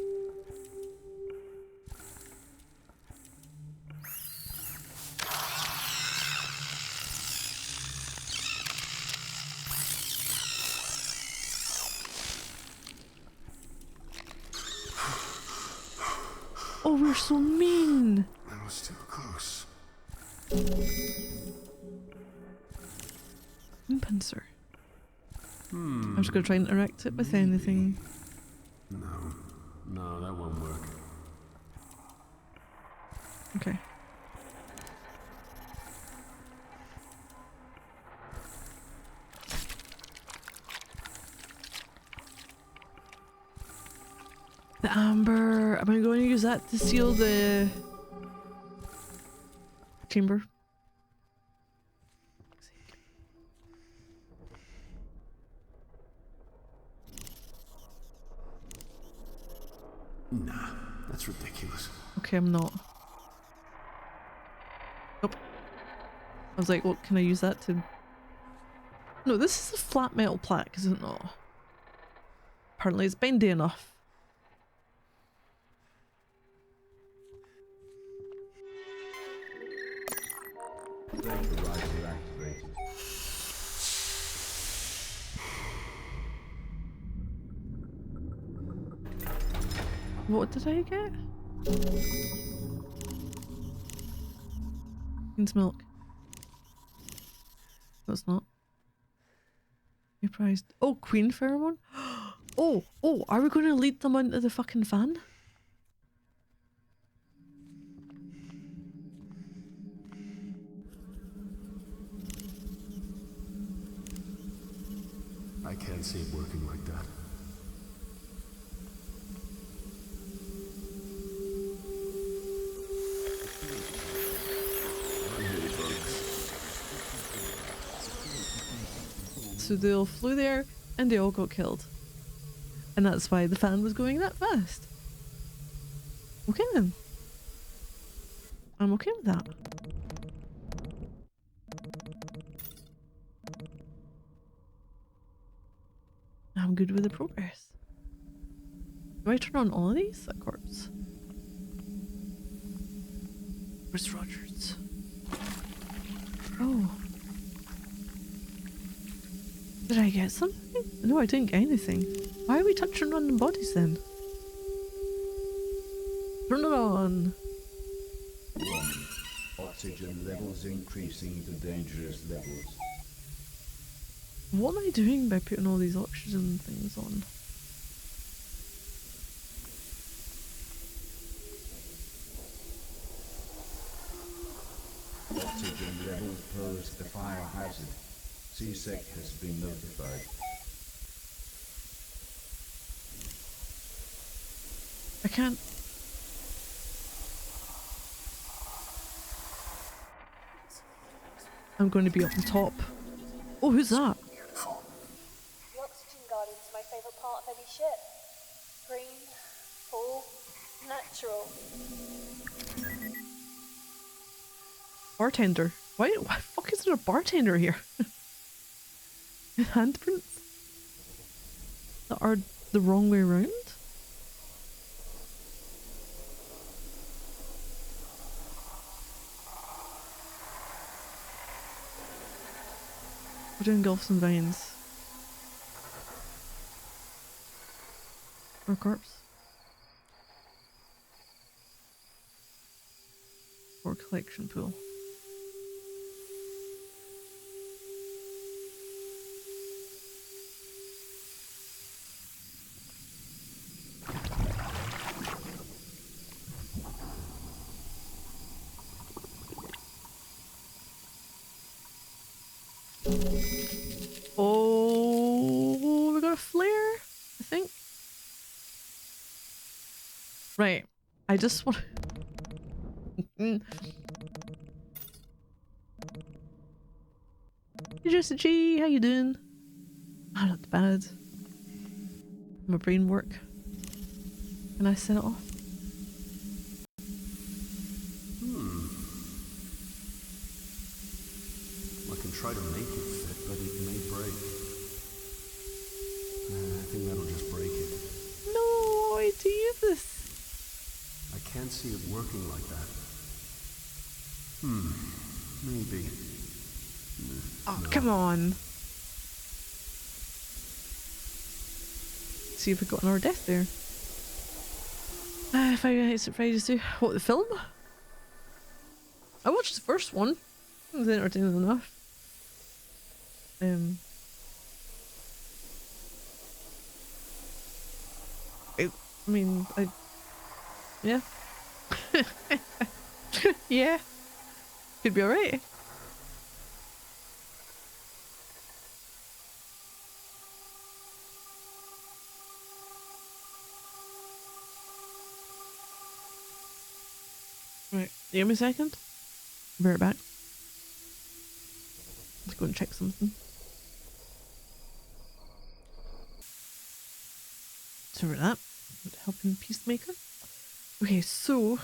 Oh, we're so mean. That was too close. Pincer. I'm just gonna try and interact it with anything. No, that won't work. Okay. The amber. Am I going to use that to seal the chamber? Nah, that's ridiculous. Okay, I'm not. Nope. I was like, well, can I use that to... No, this is a flat metal plaque, is it not? Apparently it's bendy enough. Vaporizer activated. What did I get? Queen's milk. No, it's not. Your prized. Oh, queen pheromone? Oh, are we going to lead them onto the fucking fan? I can't see it working like that. So they all flew there and they all got killed. And that's why the fan was going that fast. Okay then. I'm okay with that. I'm good with the progress. Do I turn on all of these? That corpse. Chris Rogers. Oh. Did I get something? No, I didn't get anything. Why are we touching random bodies then? Turn it on. Warning. Oxygen levels increasing to dangerous levels. What am I doing by putting all these oxygen things on? Oxygen levels pose a fire hazard. CSEC has been notified. I can't. I'm going to be up the top. Oh, who's that? Beautiful. The oxygen guardian's my favourite part of any ship. Green, full, natural. Bartender. Why the fuck is there a bartender here? Handprints that are the wrong way around? We're doing Gulfs and Vines. Or corpse. Or collection pool. Oh, we got a flare, I think. Right. I just want. Hey, Jesse G, how you doing? Ah, not bad. My brain work. Can I set it off? I can try to make it fit, but it may break. I think that'll just break it. No, why do you do this? I can't see it working like that. Maybe. Oh, No. come on. See if we got another death there. Five Nights at Freddy's 2. What, the film? I watched the first one. It was entertaining enough. I mean, yeah. Yeah. Could be alright. Right, give me a second. Be right back. Let's go and check something. Sorry for that. Helping Peacemaker. Okay, so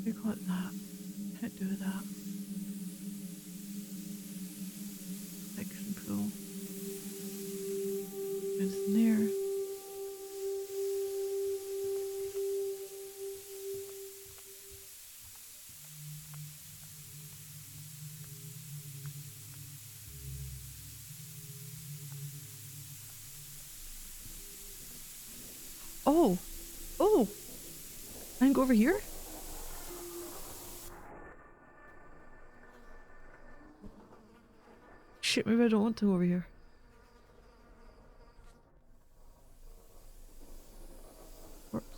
we got that. Can't do that. Section pool. It's there. Oh! Oh! I can go over here? Shit, maybe I don't want to go over here. Corpse.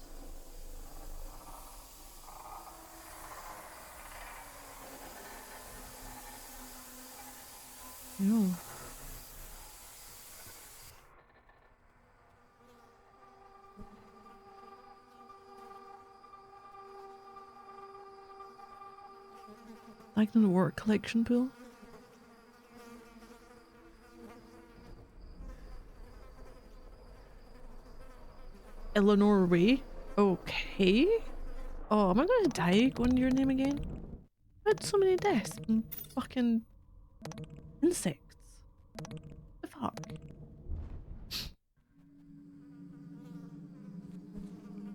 No. Like the work collection pool. Eleanor Ray. Okay. Oh, am I gonna die going to your name again? I had so many deaths. Fucking insects. The fuck?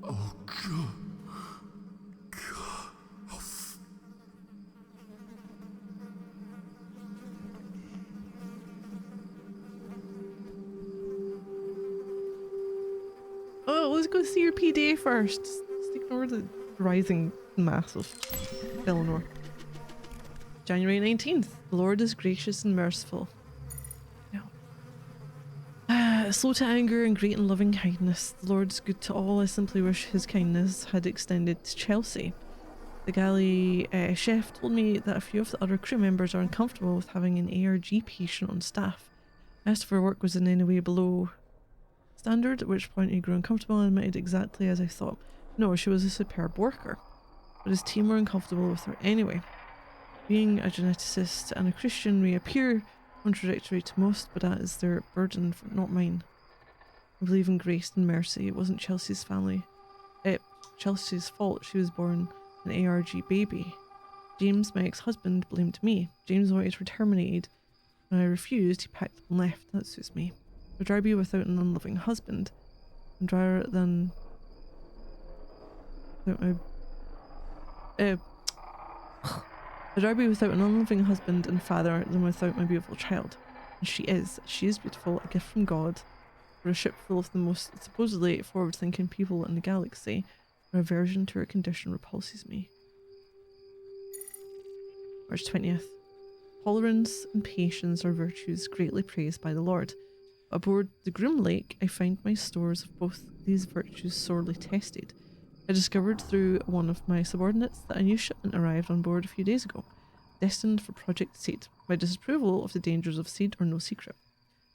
Oh, God. God. Oh, Oh, let's go see your PDA first. Just ignore the rising mass of Eleanor. January 19th. The Lord is gracious and merciful. Slow to anger and great in loving kindness. The Lord is good to all. I simply wish his kindness had extended to Chelsea. The galley chef told me that a few of the other crew members are uncomfortable with having an ARG patient on staff. I asked if her work was in any way below standard, at which point he grew uncomfortable and admitted exactly as I thought. No, she was a superb worker, but his team were uncomfortable with her anyway. Being a geneticist and a Christian may appear contradictory to most, but that is their burden, not mine. I believe in grace and mercy. It wasn't Chelsea's fault she was born an ARG baby. James, my ex-husband, blamed me. James wanted her terminated. When I refused, he packed up and left. That suits me. Would I be without an unloving husband? And rather than without my I'd rather be without an unloving husband and father than without my beautiful child. And she is. She is beautiful, a gift from God. For a ship full of the most supposedly forward-thinking people in the galaxy, her aversion to her condition repulses me. March 20th. Tolerance and patience are virtues greatly praised by the Lord. Aboard the Groom Lake, I find my stores of both these virtues sorely tested. I discovered through one of my subordinates that a new shipment arrived on board a few days ago, destined for Project Seed. My disapproval of the dangers of Seed are no secret.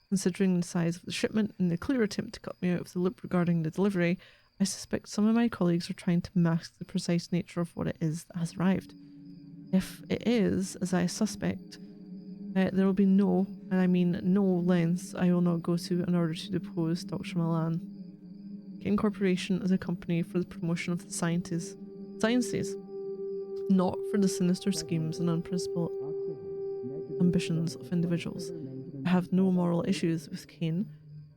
Considering the size of the shipment and the clear attempt to cut me out of the loop regarding the delivery, I suspect some of my colleagues are trying to mask the precise nature of what it is that has arrived. If it is, as I suspect, there will be no, and I mean no, lengths I will not go to in order to depose Dr. Milan. Kane Corporation is a company for the promotion of the sciences, not for the sinister schemes and unprincipled ambitions of individuals. I have no moral issues with Kane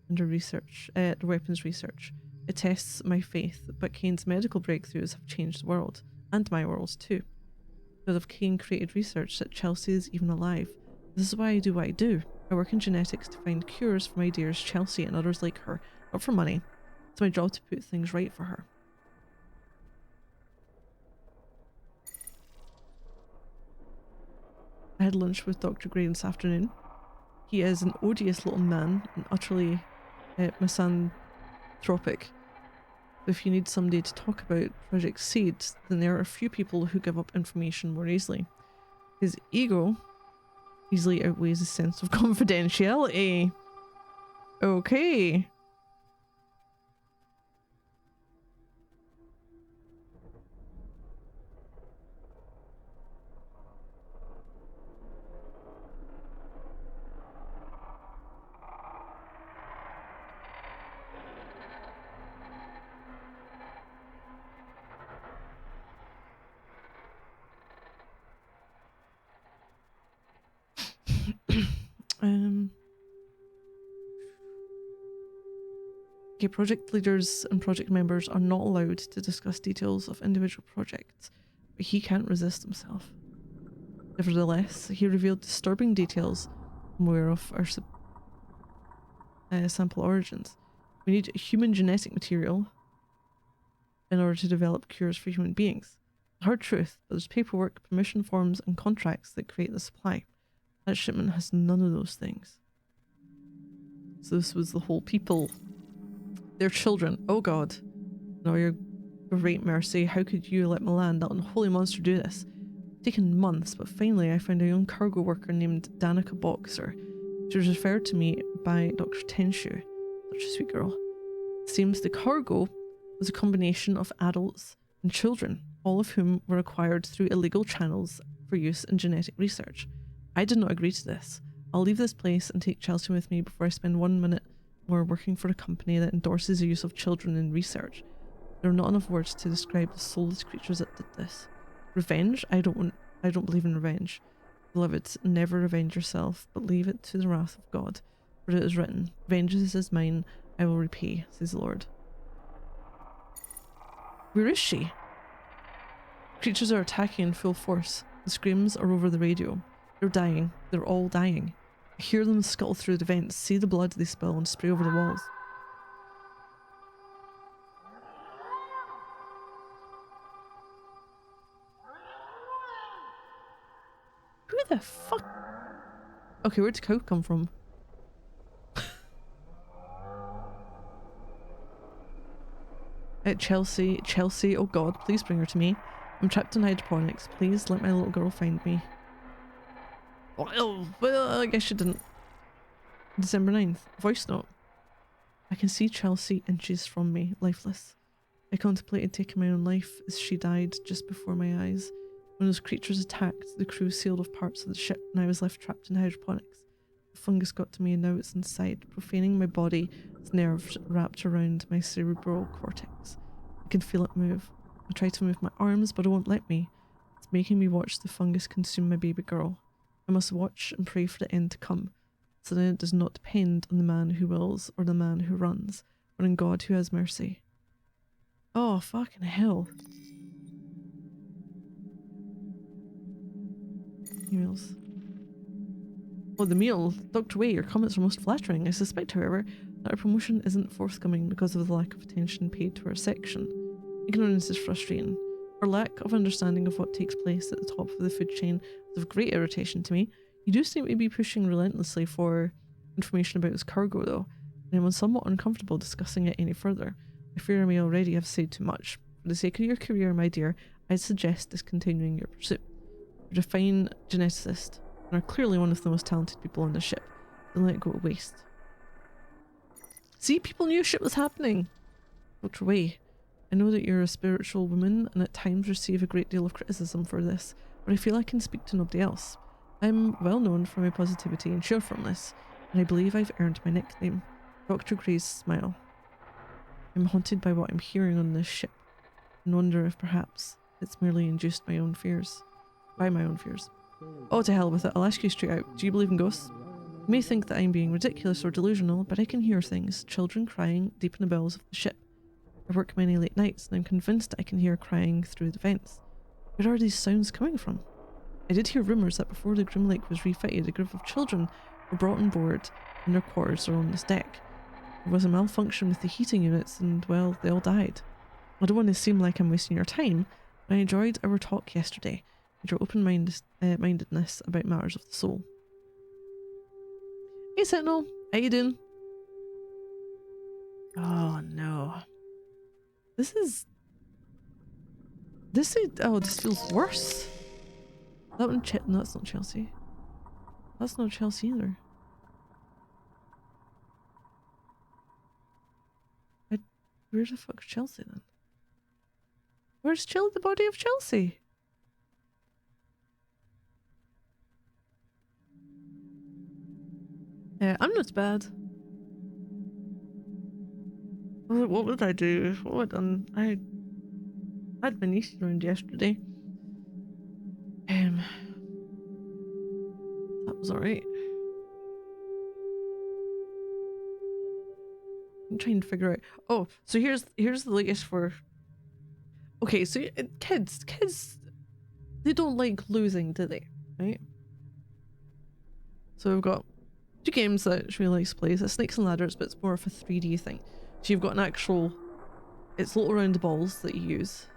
and her research, the weapons research. It tests my faith, but Kane's medical breakthroughs have changed the world, and my world too. Because of Kane created research that Chelsea is even alive. This is why I do what I do. I work in genetics to find cures for my dearest Chelsea and others like her, not for money. It's my job to put things right for her. I had lunch with Dr. Gray this afternoon. He is an odious little man and utterly misanthropic. If you need somebody to talk about Project Seed, then there are a few people who give up information more easily. His ego easily outweighs his sense of confidentiality. Okay. Okay, project leaders and project members are not allowed to discuss details of individual projects, but he can't resist himself. Nevertheless, he revealed disturbing details I'm aware of our sample origins. We need human genetic material in order to develop cures for human beings. The hard truth, but there's paperwork, permission forms, and contracts that create the supply. That shipment has none of those things. So this was the whole people. Their children. Oh God. No, your great mercy. How could you let Milan, that unholy monster, do this? It's taken months, but finally I found a young cargo worker named Danica Boxer. She was referred to me by Dr. Tenshu. Such a sweet girl. It seems the cargo was a combination of adults and children, all of whom were acquired through illegal channels for use in genetic research. I did not agree to this. I'll leave this place and take Chelsea with me before I spend 1 minute more working for a company that endorses the use of children in research. There are not enough words to describe the soulless creatures that did this. Revenge? I don't believe in revenge. Beloved, never revenge yourself, but leave it to the wrath of God. For it is written, vengeance is mine, I will repay, says the Lord. Where is she? Creatures are attacking in full force. The screams are over the radio. They're dying. They're all dying. I hear them scuttle through the vents, see the blood they spill and spray over the walls. Who the fuck? Okay, where'd the cow come from? Chelsea, oh god, please bring her to me. I'm trapped in hydroponics. Please let my little girl find me. Well, I guess you didn't. December 9th. Voice note. I can see Chelsea inches from me, lifeless. I contemplated taking my own life as she died just before my eyes. When those creatures attacked, the crew sealed off parts of the ship and I was left trapped in hydroponics. The fungus got to me and now it's inside, profaning my body, its nerves wrapped around my cerebral cortex. I can feel it move. I try to move my arms, but it won't let me. It's making me watch the fungus consume my baby girl. I must watch and pray for the end to come, so then it does not depend on the man who wills or the man who runs, but on God who has mercy. Oh, fucking hell. Emails. Oh, the meal. Dr. Way, your comments are most flattering. I suspect, however, that our promotion isn't forthcoming because of the lack of attention paid to our section. Ignorance is frustrating. Our lack of understanding of what takes place at the top of the food chain is of great irritation to me. You do seem to be pushing relentlessly for information about this cargo, though, and I'm somewhat uncomfortable discussing it any further. I fear I may already have said too much. For the sake of your career, my dear, I'd suggest discontinuing your pursuit. You're a fine geneticist, and are clearly one of the most talented people on the ship. Don't let it go to waste. See, people knew shit was happening! Dr. Way, I know that you're a spiritual woman and at times receive a great deal of criticism for this, but I feel I can speak to nobody else. I'm well known for my positivity and cheerfulness, and I believe I've earned my nickname, Dr. Gray's Smile. I'm haunted by what I'm hearing on this ship, and wonder if perhaps it's merely induced by my own fears. Oh, to hell with it, I'll ask you straight out, do you believe in ghosts? You may think that I'm being ridiculous or delusional, but I can hear things, children crying deep in the bowels of the ship. I work many late nights, and I'm convinced I can hear crying through the vents. Where are these sounds coming from? I did hear rumours that before the Grim Lake was refitted, a group of children were brought on board and their quarters are on this deck. There was a malfunction with the heating units and, well, they all died. I don't want to seem like I'm wasting your time, but I enjoyed our talk yesterday and your open-mindedness about matters of the soul. Hey Sentinel, how you doing? Oh no. This feels worse. That one, no, that's not Chelsea. That's not Chelsea either. Where the fuck's Chelsea then? Where's the body of Chelsea? I'm not bad. What would I do? What would I done? I had my niece around yesterday. That was alright. I'm trying to figure out. Oh, so here's the latest for. Okay, so kids, they don't like losing, do they? Right. So we've got two games that she really likes to play. It's Snakes and Ladders, but it's more of a 3D thing. So you've got an actual. It's little round balls that you use,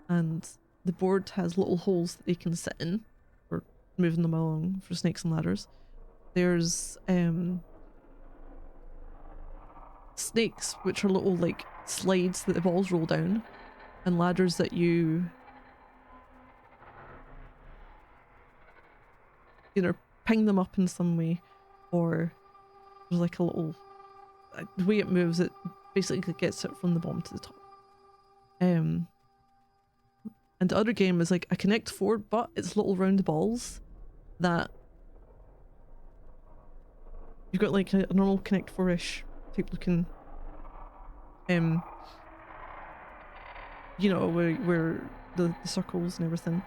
and the board has little holes that they can sit in, or moving them along for Snakes and Ladders. There's snakes, which are little like slides that the balls roll down, and ladders that you either ping them up in some way, or there's like a little the way it moves, it basically gets it from the bottom to the top. And the other game is like a Connect 4, but it's little round balls that you've got like a normal Connect 4-ish type looking you know, where the circles and everything.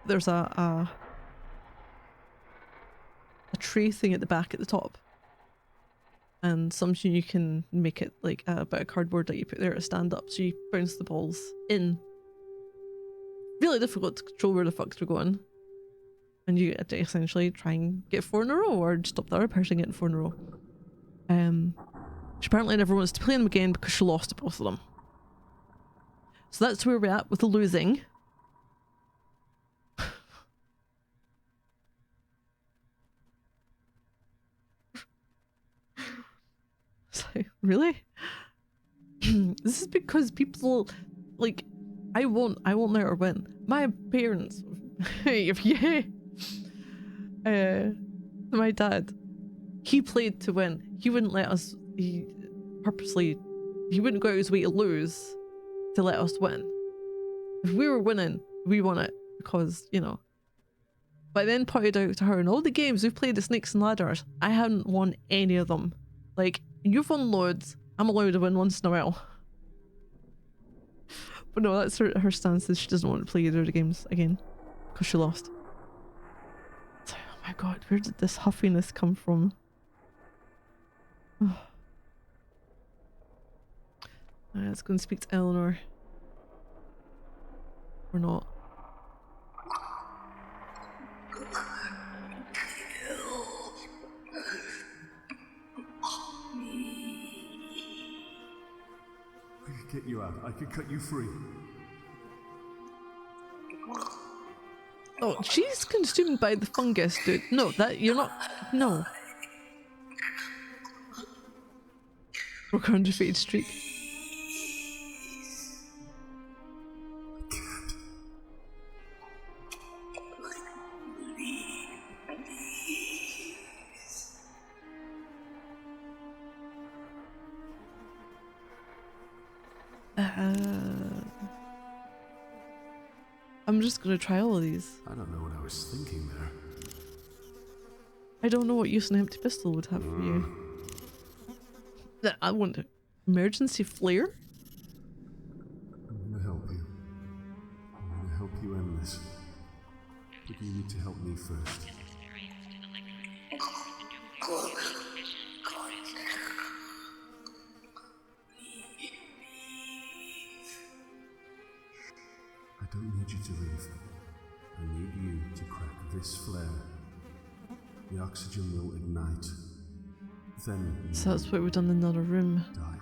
There's a a tray thing at the back at the top. And sometimes you can make it like a bit of cardboard that you put there to stand up, so you bounce the balls in. Really difficult to control where the fuck they're going. And you get to essentially try and get 4 in a row, or stop the other person getting 4 in a row. She apparently never wants to play them again because she lost both of them. So that's where we're at with the losing. It's like, really? This is because people, like, I won't let her win. My parents, my dad, he played to win. He wouldn't let us, he wouldn't go out his way to lose to let us win. If we were winning, we won it because, you know. But I then pointed out to her, in all the games we've played the Snakes and Ladders, I hadn't won any of them. Like, you've won loads, I'm allowed to win once in a while. But no, that's her stance, is she doesn't want to play either of the games again because she lost. Oh my god, where did this huffiness come from? Alright, let's go and speak to Eleanor. Or not. I could get you out. I could cut you free. Oh, she's consumed by the fungus, dude. No, that you're not. No. We're on defeated streak. I'm just gonna try all of these. I don't know what I was thinking there. I don't know what use an empty pistol would have for you. I want an emergency flare? I'm gonna help you. I'm gonna help you end this. But you need to help me first. I don't need you to leave. I need you to crack this flare. The oxygen will ignite. Then you So that's what we've done in another room. die.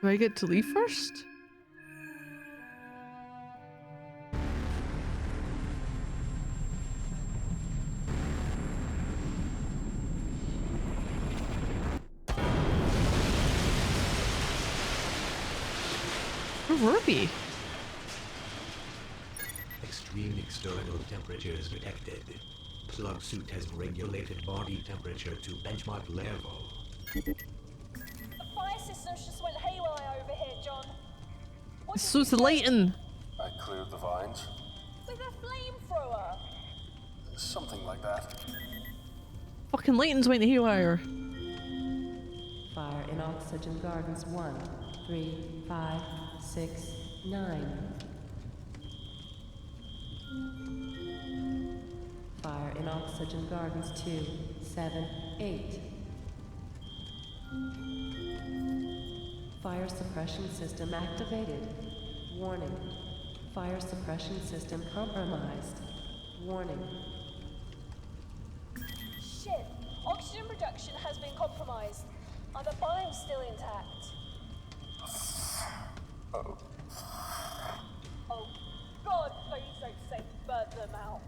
Do I get to leave first? Where were we? Extreme external temperatures detected. Plug suit has regulated body temperature to benchmark level. The fire systems just went haywire over here, John. What It's did you so say? lighting. I cleared the vines. With a flamethrower. Something like that. Fucking lighting's went haywire. Fire in Oxygen Gardens 1, 3, 5, 6, 9. Fire in Oxygen Gardens 2, 7, 8. Fire suppression system activated. Warning. Fire suppression system compromised. Warning. Shit. Oxygen production has been compromised. Are the biomes still intact? Oh, God, please don't say burn them out.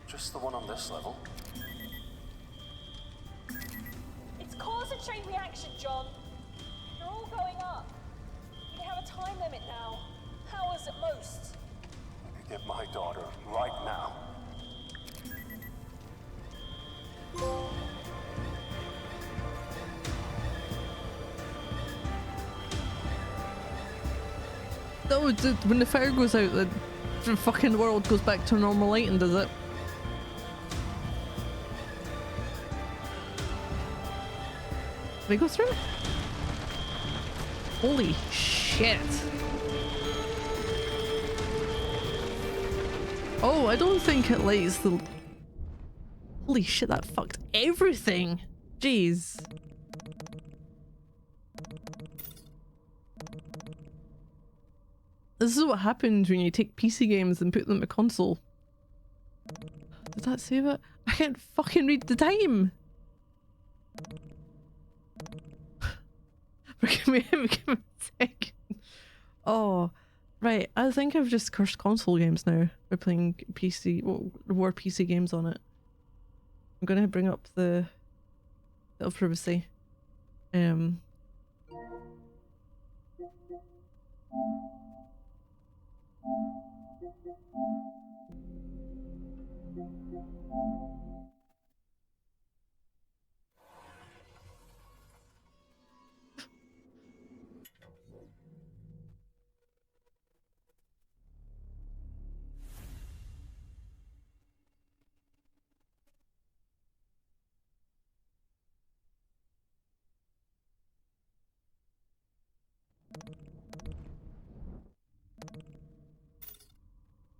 Just the one on this level. It's caused a chain reaction, John. They're all going up. We have a time limit now. Hours at most. Get my daughter right now. Oh, when the fire goes out, the fucking world goes back to normal lighting, does it? They go through? Holy shit. Oh, I don't think it lights the... Holy shit, that fucked everything. Jeez. This is what happens when you take PC games and put them to console. Did that save it? I can't fucking read the time! Give me a second. Oh, right. I think I've just cursed console games now by playing PC, well, more PC games on it. I'm gonna bring up the bit of privacy.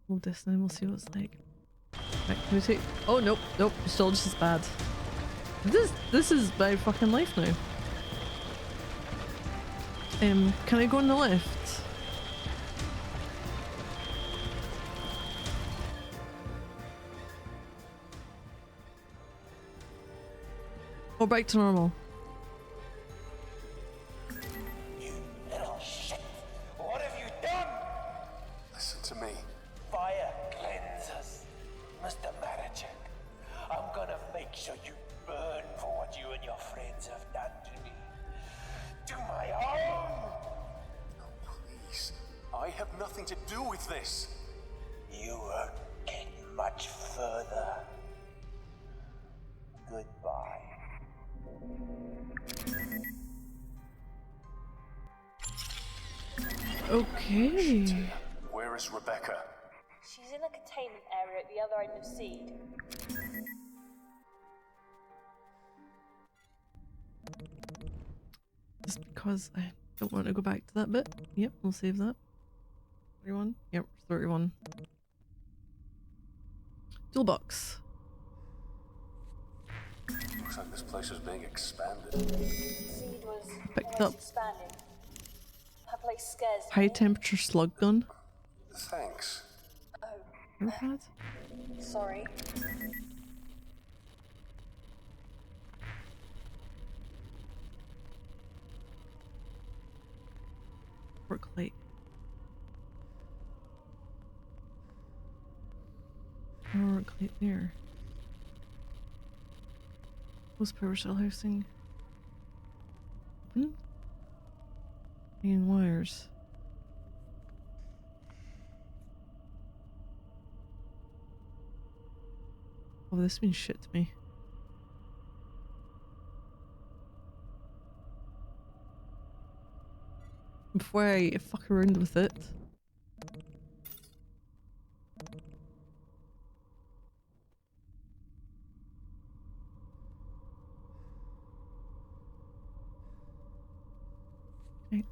Hold this and then we'll see what it's like. Right, can we take... Oh, nope, nope, still just as bad. This is my fucking life now. Can I go on the left? Or back to normal? You little shit! What have you done? Listen to me. Fire cleanses. Mr. Marichek, I'm gonna make sure you burn for what you and your friends have done to me. To my own! No, please. I have nothing to do with this. You won't get much further. Goodbye. Okay. Where is Rebecca? She's in the containment area at the other end of Seed. Just because I don't want to go back to that bit. Yep, we'll save that. 31? Yep, 31. Toolbox. Looks like this place is being expanded. Seed was Picked always up. expanding. That place scares High me. temperature slug gun. Thanks. Oh, Notepad? sorry. Work light. Work light there. Post power cell housing. Open? Hanging wires. Oh, this means shit to me. Before I fuck around with it. Okay.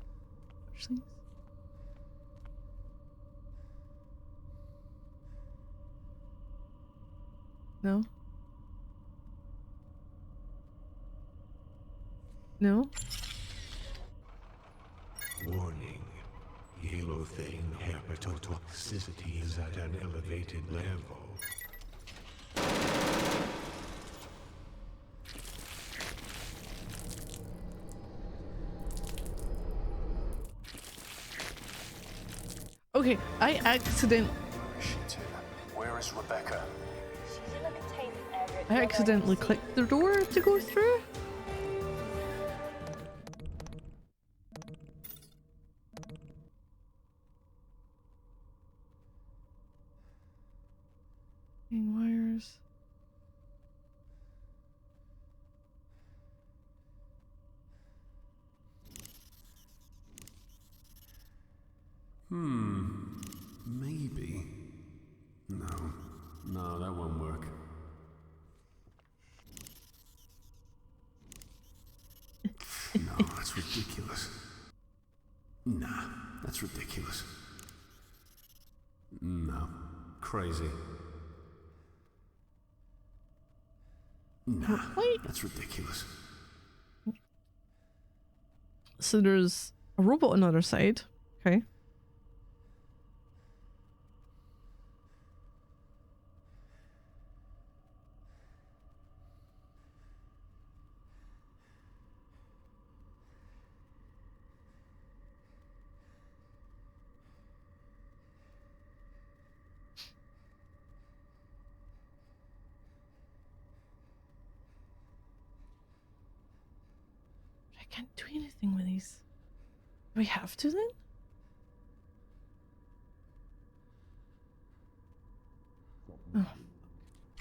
Push things. No? No? Warning. Halothane herpetotoxicity is at an elevated level. Okay, I accident. Where is Rebecca? She's in the containment area at the other I end of accidentally Seed. clicked the door to go through. Hanging wires. Maybe. No, that won't work. No, that's ridiculous. Nah, that's ridiculous. No, crazy. Nah, Wait. that's ridiculous. So there's a robot on the other side. Okay. I can't do anything with these. Do we have to then? Oh.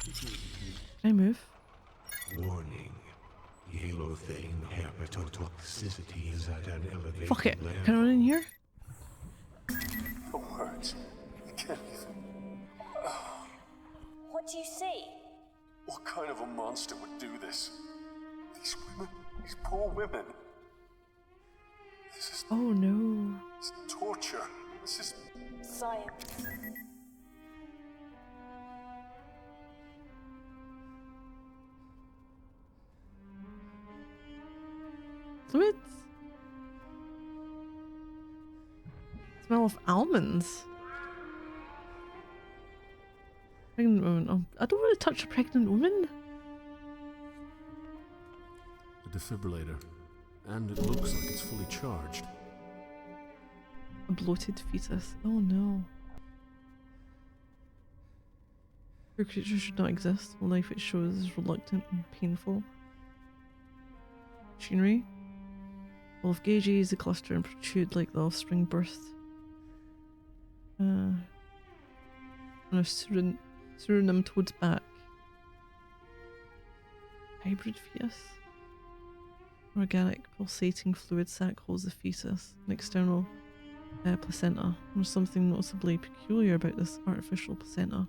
Can I move? Warning. Halothane hepatotoxicity is at an elevated Fuck it. level. Can I run in here? No words. I can't even. What do you see? What kind of a monster would do this? These women, these poor women. This is Oh no. torture. This is. Science. Fluids? Smell of almonds. Pregnant woman. Oh, I don't want to touch a pregnant woman. A defibrillator. And it looks like it's fully charged. A bloated fetus. Oh no. Your creature should not exist. The life it shows is reluctant and painful. Machinery. Full of gauges, the cluster and protrude like the offspring birth. On a Suriname toad's back. Hybrid fetus. Organic pulsating fluid sac holds the fetus. An external placenta. There's something noticeably peculiar about this artificial placenta.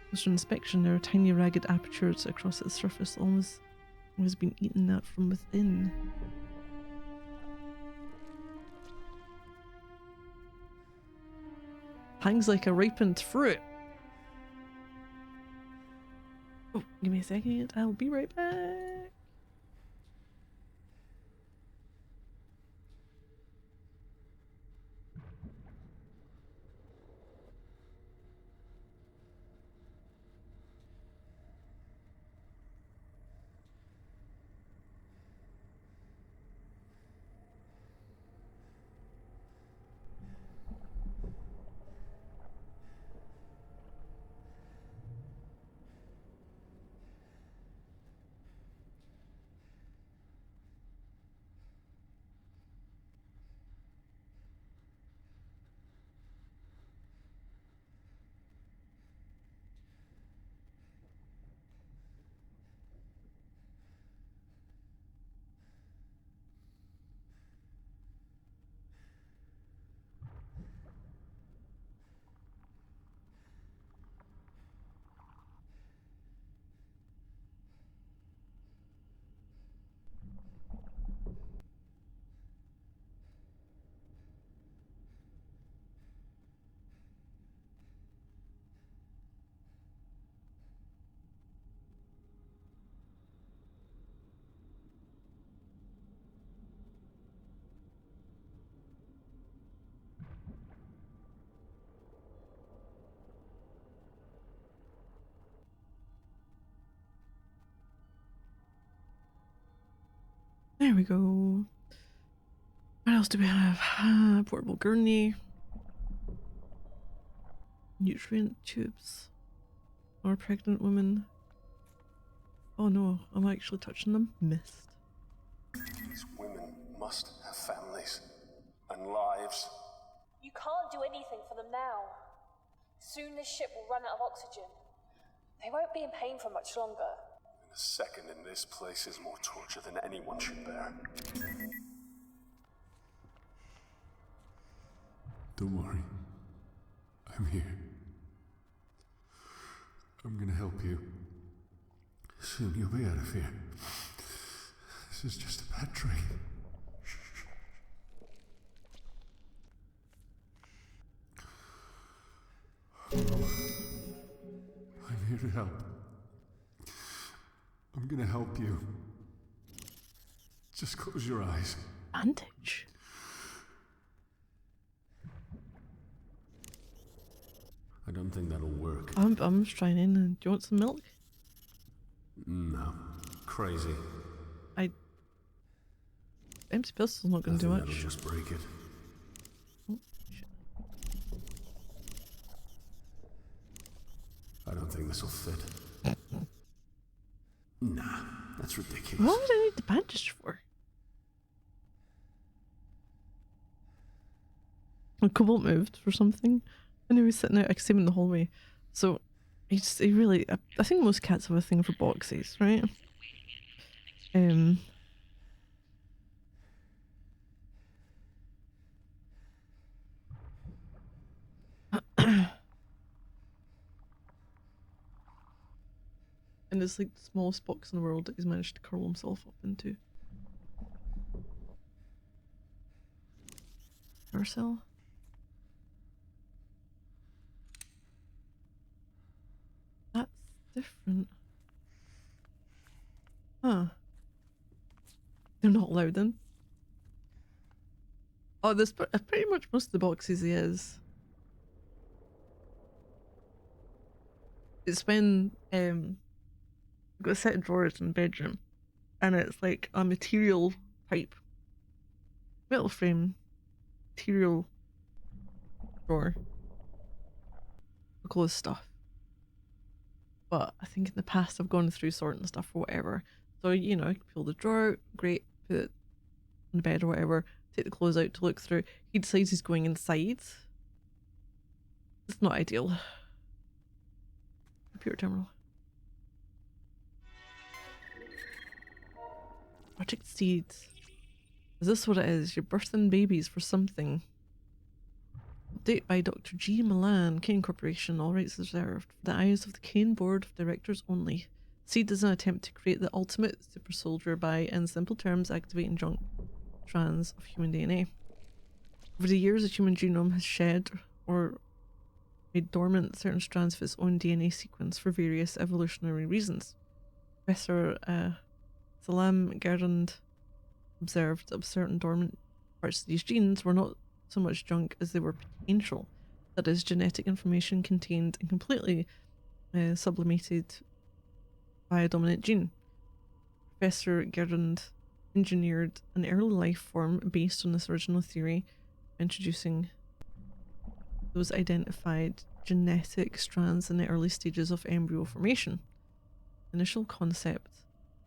Closer inspection, there are tiny ragged apertures across its surface, almost it has been eaten out from within. Hangs like a ripened fruit. Oh, give me a second. I'll be right back. There we go. What else do we have? Portable gurney. Nutrient tubes. Or pregnant women. Oh no, I'm actually touching them. Missed. These women must have families and lives. You can't do anything for them now. Soon this ship will run out of oxygen. They won't be in pain for much longer. And a second in this place is more torture than anyone should bear. Don't worry. I'm here. I'm gonna help you. Soon you'll be out of here. This is just a bad dream. I'm here to help. I'm gonna help you. Just close your eyes. Bandage. I don't think that'll work. I'm just trying in. Do you want some milk? No. Crazy. Empty pistol's not going to do That'll much. just break it. Oh, shit. I don't think this will fit. Nah, that's ridiculous. What would I need the bandage for? A Cobalt moved or something, and he was sitting out. I could see him in the hallway. So he really. I think most cats have a thing for boxes, right? And it's like the smallest box in the world that he's managed to curl himself up into. Carousel. That's different. Huh. They're not allowed in. Oh, this pretty much most of the boxes he is. It's when I've got a set of drawers in the bedroom, and it's like a material pipe, metal frame, material drawer for clothes stuff. But I think in the past I've gone through sorting stuff or whatever. So, you know, I can pull the drawer out, great, put it on the bed or whatever, take the clothes out to look through. He decides he's going inside. It's not ideal. Computer terminal. Project Seeds. Is this what it is? You're birthing babies for something. Update by Dr. G. Milan, Kane Corporation, all rights reserved. For the eyes of the Kane Board of Directors only. Seed is an attempt to create the ultimate super soldier by, in simple terms, activating junk strands of human DNA. Over the years, the human genome has shed or made dormant certain strands of its own DNA sequence for various evolutionary reasons. Professor Salam Gerland observed that certain dormant parts of these genes were not so much junk as they were potential. That is, genetic information contained and completely sublimated by a dominant gene. Professor Gerland engineered an early life form based on this original theory, introducing those identified genetic strands in the early stages of embryo formation. The initial concept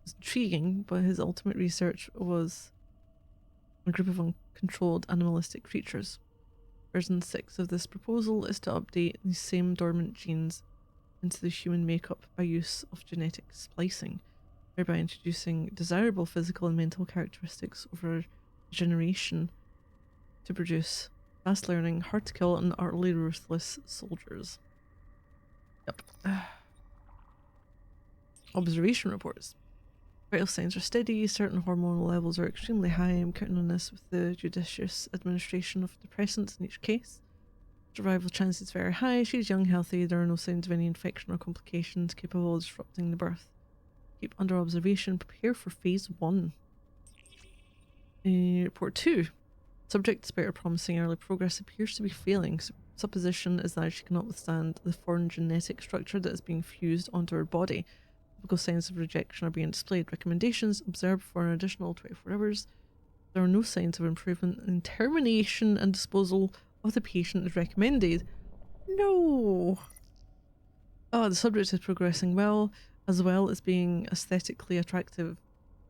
was intriguing, but his ultimate research was a group of uncontrolled animalistic creatures. Version 6 of this proposal is to update these same dormant genes into the human makeup by use of genetic splicing, thereby introducing desirable physical and mental characteristics over a generation to produce fast learning, hard to kill, and utterly ruthless soldiers. Yep. Observation reports. Vital signs are steady, certain hormonal levels are extremely high. I'm counting on this with the judicious administration of depressants in each case. Survival chances very high. She's young, healthy. There are no signs of any infection or complications capable of disrupting the birth. Keep under observation. Prepare for phase 1. Report 2. Subject, despite her promising early progress, appears to be failing. Supposition is that she cannot withstand the foreign genetic structure that is being fused onto her body. Typical signs of rejection are being displayed. Recommendations: observe for an additional 24 hours. There are no signs of improvement, and termination and disposal of the patient is recommended. No! Oh, the subject is progressing well as being aesthetically attractive.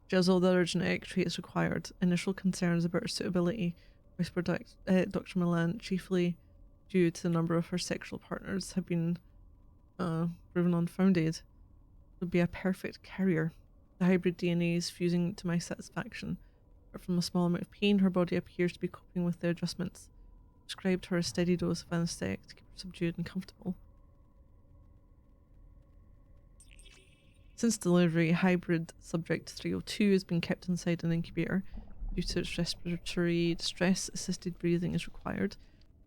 She has all the other genetic traits required. Initial concerns about her suitability, whispered Dr. Milan, chiefly due to the number of her sexual partners, have been proven unfounded. Would be a perfect carrier. The hybrid DNA is fusing to my satisfaction. But from a small amount of pain, her body appears to be coping with the adjustments. Prescribed her a steady dose of anesthetic to keep her subdued and comfortable. Since delivery, hybrid subject 302 has been kept inside an incubator. Due to its respiratory distress, assisted breathing is required.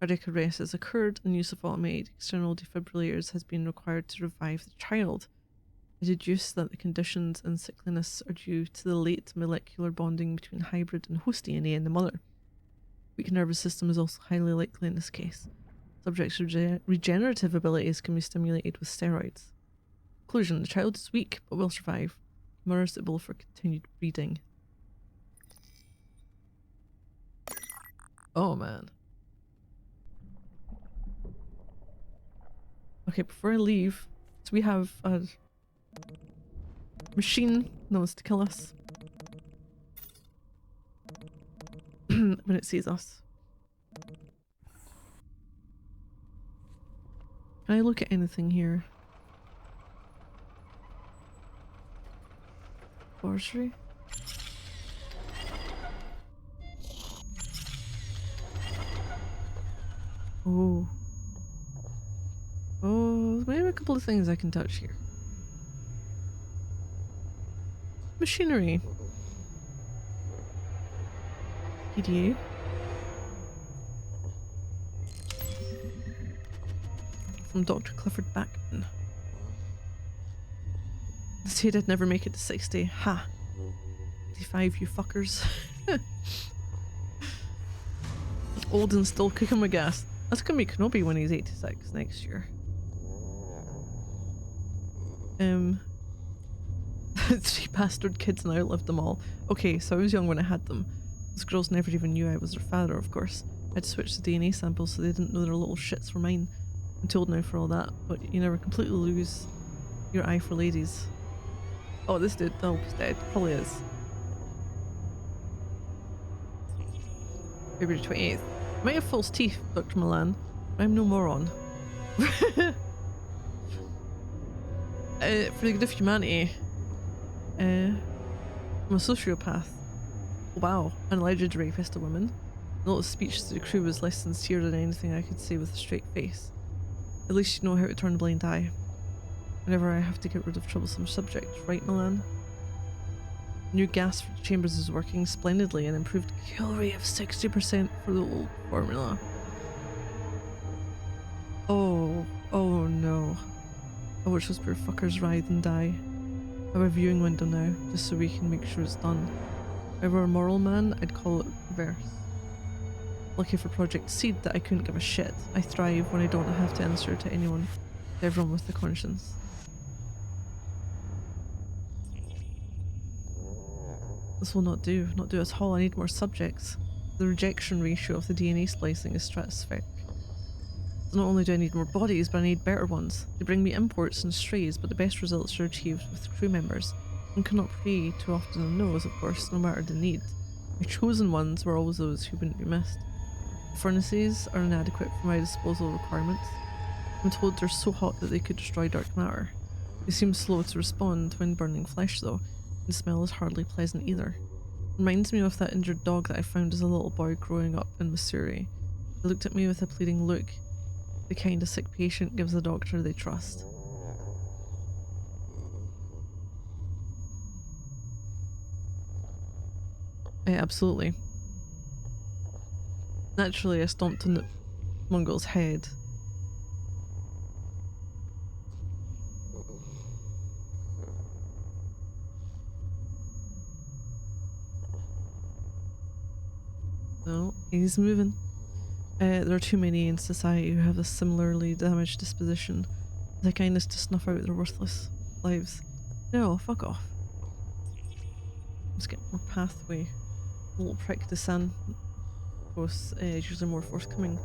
Cardiac arrest has occurred and use of automated external defibrillators has been required to revive the child. I deduce that the conditions and sickliness are due to the late molecular bonding between hybrid and host DNA in the mother. Weak nervous system is also highly likely in this case. Subject's regenerative abilities can be stimulated with steroids. Conclusion: the child is weak but will survive. Mother is suitable for continued breeding. Oh man. Okay, before I leave, so we have a machine that wants to kill us when it sees us. Can I look at anything here? Forestry? Oh. Oh, maybe a couple of things I can touch here. Machinery. PDA. From Dr. Clifford Backman. They said I'd never make it to 60. Ha! 55, you fuckers. Old and still cooking with gas. That's gonna be Kenobi when he's 86 next year. Three bastard kids and I outlived them all. Okay, so I was young when I had them. Those girls never even knew I was their father, of course. I had to switch the DNA samples so they didn't know their little shits were mine. I'm told now for all that, but you never completely lose your eye for ladies. Oh, this dude, oh, he's dead. Probably is. February 28th. I might have false teeth, Dr. Milan, but I'm no moron. For the good of humanity, I'm a sociopath. Wow, an alleged rapist of women. The little speech to the crew was less sincere than anything I could say with a straight face. At least you know how to turn a blind eye whenever I have to get rid of troublesome subjects, right, Milan? New gas chambers is working splendidly and improved kill rate of 60% for the old formula. Oh no. I watch those poor fuckers writhe and die. I have a viewing window now, just so we can make sure it's done. If I were a moral man, I'd call it reverse. Lucky for Project Seed that I couldn't give a shit. I thrive when I don't have to answer to anyone. To everyone with a conscience. This will not do at all. I need more subjects. The rejection ratio of the DNA splicing is stratospheric. So not only do I need more bodies, but I need better ones. They bring me imports and strays, but the best results are achieved with crew members. One cannot prey too often on no's, of course, no matter the need. My chosen ones were always those who wouldn't be missed. The furnaces are inadequate for my disposal requirements. I'm told they're so hot that they could destroy dark matter. They seem slow to respond when burning flesh though, and the smell is hardly pleasant either. Reminds me of that injured dog that I found as a little boy growing up in Missouri. He looked at me with a pleading look, the kind a sick patient gives the doctor they trust. Absolutely. Naturally, I stomped on the Mongol's head. No, he's moving. There are too many in society who have a similarly damaged disposition, the kindness to snuff out their worthless lives. No, fuck off. Let's get more pathway. A little prick to sun. Of course, is usually more forthcoming.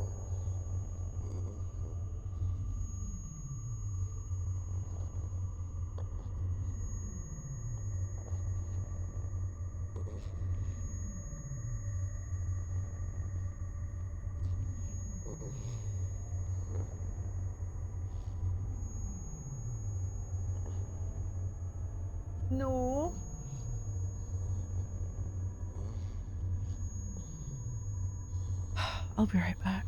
No. I'll be right back.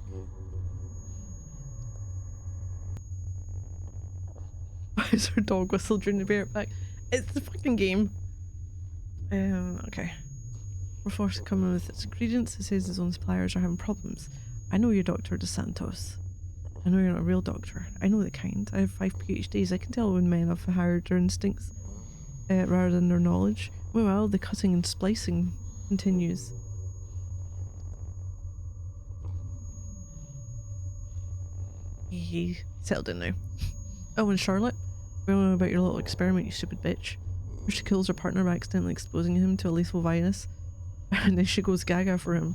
Why is her dog whistle during the bear back? It's the fucking game. Okay. We're forced to come in with its ingredients. It says his own suppliers are having problems. I know you're Dr. DeSantos. I know you're not a real doctor. I know the kind. I have 5 PhDs. I can tell when men have hired their instincts rather than their knowledge. Meanwhile, the cutting and splicing continues. He settled in now. Oh, and Charlotte? We don't know about your little experiment, you stupid bitch. Where she kills her partner by accidentally exposing him to a lethal virus. And then she goes gaga for him.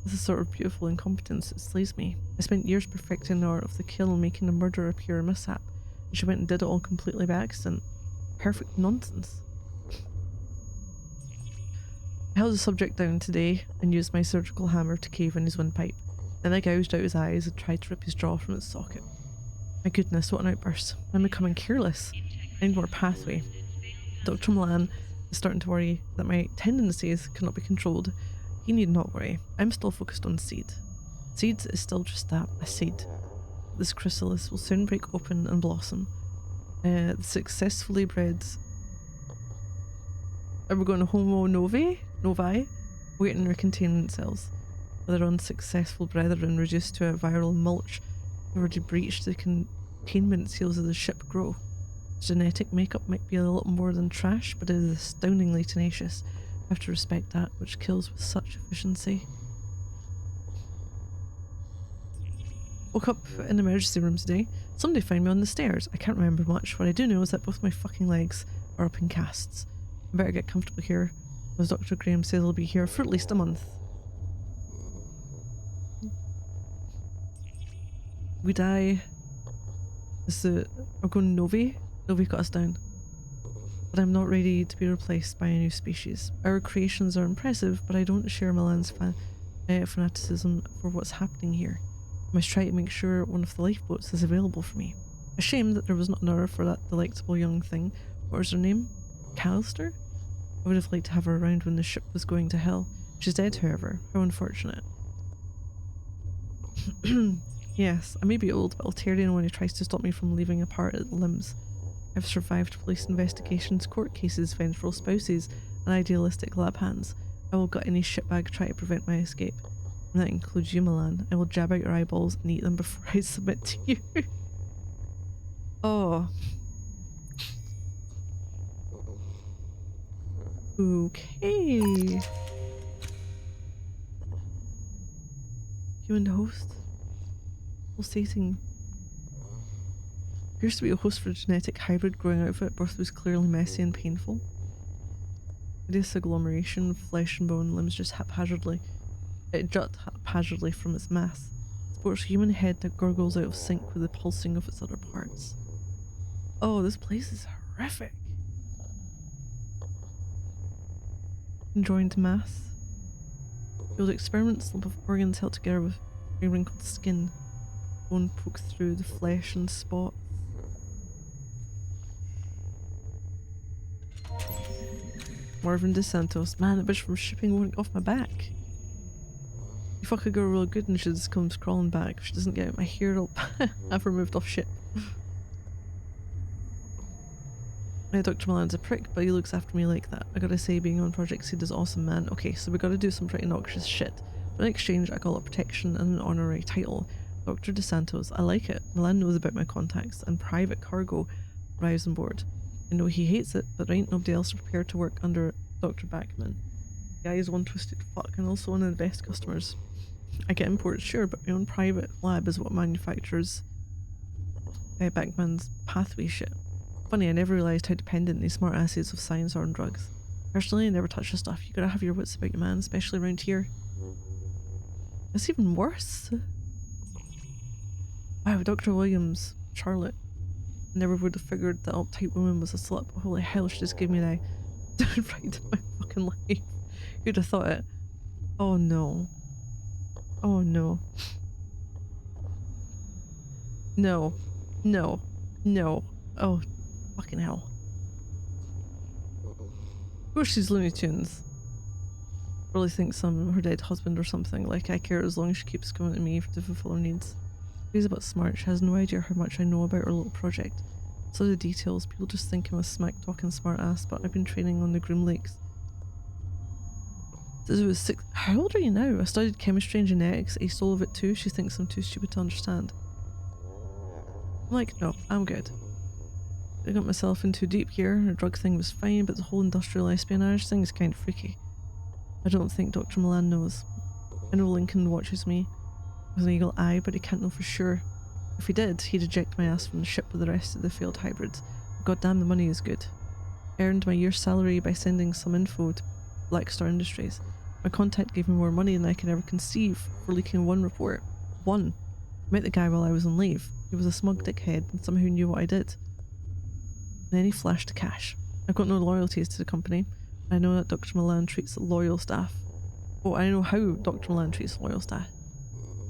This is sort of beautiful incompetence. It slays me. I spent years perfecting the art of the kill and making a murder appear a mishap. And she went and did it all completely by accident. Perfect nonsense. I held the subject down today and used my surgical hammer to cave in his windpipe. Then I gouged out his eyes and tried to rip his jaw from its socket. My goodness, what an outburst. I'm becoming careless. I need more pathway. Dr. Milan is starting to worry that my tendencies cannot be controlled. He need not worry. I'm still focused on seed. Seed is still just that, a seed. This chrysalis will soon break open and blossom. The successfully bred... Are we going to Homo novi? Wait in their containment cells. Their unsuccessful brethren reduced to a viral mulch have already breached the containment seals of the ship grow. Genetic makeup might be a little more than trash, but it is astoundingly tenacious. I have to respect that, which kills with such efficiency. Woke up in the emergency room today. Somebody found me on the stairs. I can't remember much. What I do know is that both my fucking legs are up in casts. I better get comfortable here, as Dr. Graham says I'll be here for at least a month. We die. We're going Novi. Novi got us down. But I'm not ready to be replaced by a new species. Our creations are impressive, but I don't share Milan's fanaticism for what's happening here. I must try to make sure one of the lifeboats is available for me. A shame that there was not another for that delectable young thing. What was her name? Callister? I would have liked to have her around when the ship was going to hell. She's dead, however. How unfortunate. Yes, I may be old, but I'll tear anyone who tries to stop me from leaving apart at the limbs. I've survived police investigations, court cases, vengeful spouses, and idealistic lab hands. I will gut any shitbag try to prevent my escape. And that includes you, Milan. I will jab out your eyeballs and eat them before I submit to you. Oh. Okay. Human host. Pulsating. Appears to be a host for a genetic hybrid growing out of it. Birth was clearly messy and painful. Hideous agglomeration of flesh and bone, limbs just haphazardly. It jut haphazardly from its mass. Sports a human head that gurgles out of sync with the pulsing of its other parts. Oh, this place is horrific. Conjoined mass. Field experiment, slump of organs held together with very wrinkled skin. Bone poked through the flesh and spots. Marvin DeSantos. Man, that bitch from shipping went off my back. You fuck a girl real good and she just comes crawling back. If she doesn't get my hair up, I've removed off ship. Dr. Milan's a prick, but he looks after me like that. I gotta say, being on Project Seed is awesome, man. Okay, so we gotta do some pretty noxious shit. But in exchange, I call it protection and an honorary title. Dr. DeSantos. I like it. Milan knows about my contacts and private cargo arrives on board. I know he hates it, but there ain't nobody else prepared to work under Dr. Backman. The guy is one twisted fuck and also one of the best customers. I get imported, sure, but my own private lab is what manufactures Backman's pathway shit. Funny, I never realised how dependent these smart asses of science are on drugs. Personally, I never touch the stuff. You gotta have your wits about you, man, especially around here. It's even worse. Wow, Dr. Williams, Charlotte. Never would have figured that uptight woman was a slut, but holy hell, she just gave me that right in my fucking life. Who'd have thought it? Oh no. Oh no. No. No. No. Oh, fucking hell. Of course she's Looney Tunes. Really thinks I'm her dead husband or something. Like, I care as long as she keeps coming to me to fulfill her needs. She's about smart. She has no idea how much I know about her little project. So the details, people just think I'm a smack talking smart ass, but I've been training on the Grim Lakes Since I was 6. How old are you now? I studied chemistry and genetics. A soul of it too. She thinks I'm too stupid to understand. I'm like, no, I'm good. I got myself in too deep here. The drug thing was fine, but the whole industrial espionage thing is kind of freaky. I don't think Dr. Milan knows. I know Lincoln watches me with an eagle eye, but he can't know for sure. If he did, he'd eject my ass from the ship with the rest of the failed hybrids. God damn, the money is good. I earned my year's salary by sending some info to Black Star Industries. My contact gave me more money than I could ever conceive for leaking one report. One. I met the guy while I was on leave. He was a smug dickhead and somehow knew what I did. Then he flashed the cash. I've got no loyalties to the company. I know that Dr. Milan treats loyal staff. Oh, I know how Dr. Milan treats loyal staff.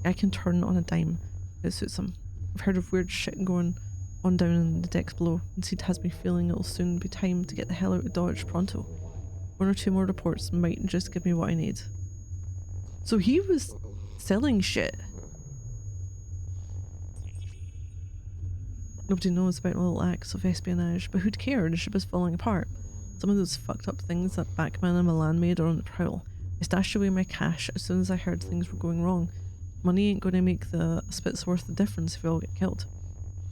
I can turn on a dime. It suits him. I've heard of weird shit going on down in the decks below, and Seed has me feeling it'll soon be time to get the hell out of Dodge pronto. 1 or 2 more reports might just give me what I need. So he was selling shit. Nobody knows about my little acts of espionage, but who'd care? The ship is falling apart. Some of those fucked up things that Bachman and Milan made are on the prowl. I stashed away my cash as soon as I heard things were going wrong. Money ain't gonna make the spits worth the difference if we all get killed.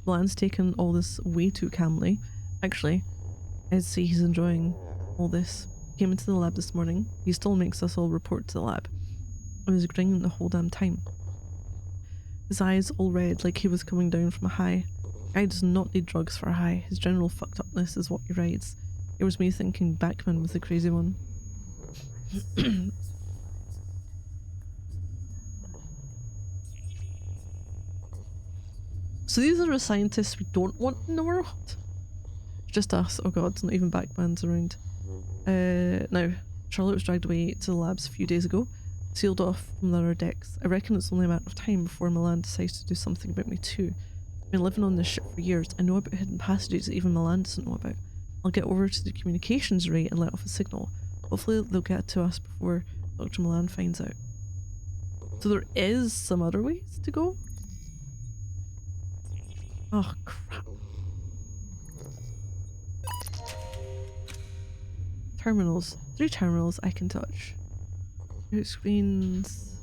Milan's taken all this way too calmly. Actually, I'd say he's enjoying all this. He came into the lab this morning. He still makes us all report to the lab. I was grinning the whole damn time. His eyes all red like he was coming down from a high. Guy does not need drugs for a high. His general fucked upness is what he rides. It was me thinking Bachman was the crazy one. So these are the scientists we don't want in the world? Just us. Oh god, not even Bachman's around. Now, Charlotte was dragged away to the labs a few days ago, sealed off from the other decks. I reckon it's only a matter of time before Milan decides to do something about me too. I've been living on this ship for years. I know about hidden passages that even Milan doesn't know about. I'll get over to the communications array and let off a signal. Hopefully they'll get to us before Dr. Milan finds out. So there is some other ways to go? Oh crap. Terminals. 3 terminals I can touch. Root screens.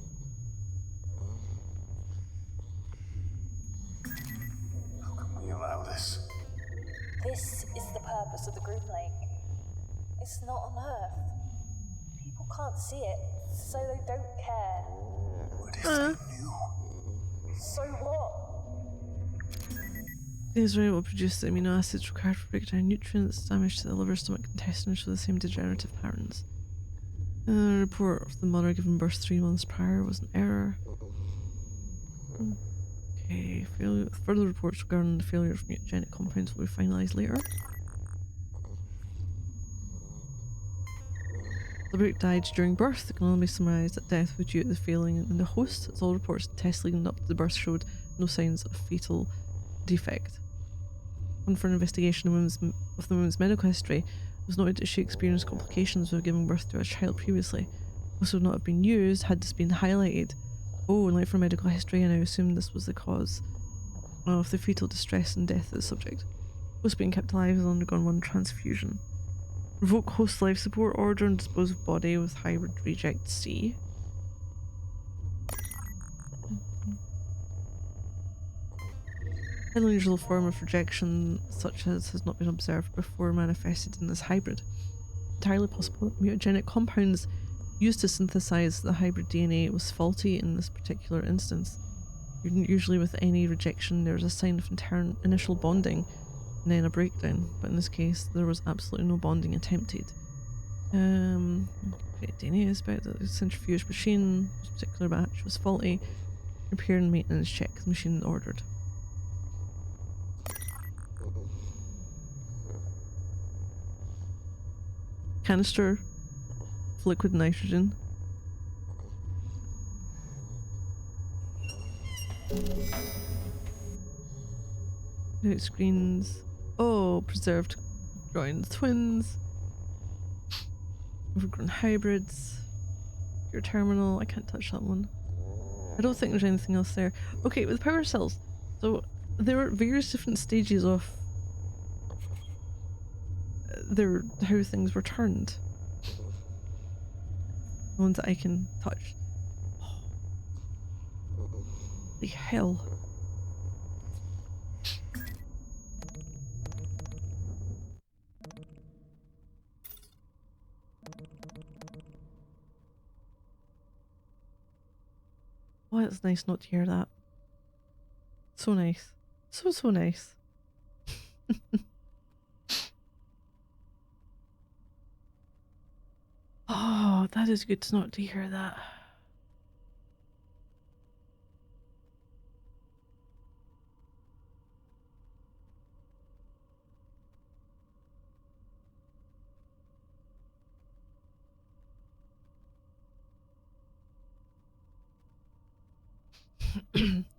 How can we allow this? This is the purpose of the group link. It's not on Earth. People can't see it, so they don't care. What if they knew? So what? These are able to produce the amino acids required for breakdown nutrients. Damage to the liver, stomach, intestines for the same degenerative patterns. A report of the mother giving birth 3 months prior was an error. Okay, further reports regarding the failure of mutagenic compounds will be finalised later. The break died during birth. It can only be summarised that death was due to the failing in the host, as all reports and tests leading up to the birth showed no signs of fetal defect. On for an investigation of the woman's medical history, it was noted that she experienced complications with giving birth to a child previously. This would not have been used had this been highlighted. Oh, and like for medical history, and I assumed this was the cause of the fetal distress and death of the subject. Host being kept alive has undergone 1 transfusion. Revoke host life support order and dispose of body with hybrid reject C. An unusual form of rejection such as has not been observed before manifested in this hybrid. Entirely possible that mutagenic compounds used to synthesize the hybrid DNA was faulty in this particular instance. Usually with any rejection there's a sign of initial bonding and then a breakdown, but in this case there was absolutely no bonding attempted. DNA is about the centrifuge machine. This particular batch was faulty. Repair and maintenance check. The machine ordered. Canister of liquid nitrogen. Note screens. Oh, preserved joined twins. Overgrown hybrids. Your terminal. I can't touch that one. I don't think there's anything else there. Okay, with power cells. So there are various different stages of how things were turned. The ones that I can touch. The hell. Oh, it's nice not to hear that. So nice. So nice. Oh, that is good not to hear that.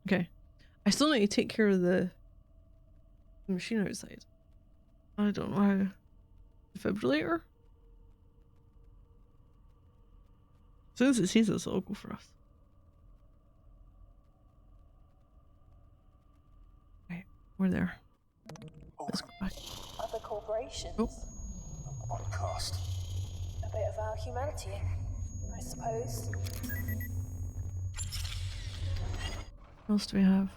Okay. I still need to take care of the machine outside. I don't know how. Defibrillator? As soon as it sees us, it'll go for us. Right, we're there. Let's go back. Other corporations. Oh. What cost? A bit of our humanity, I suppose. What else do we have?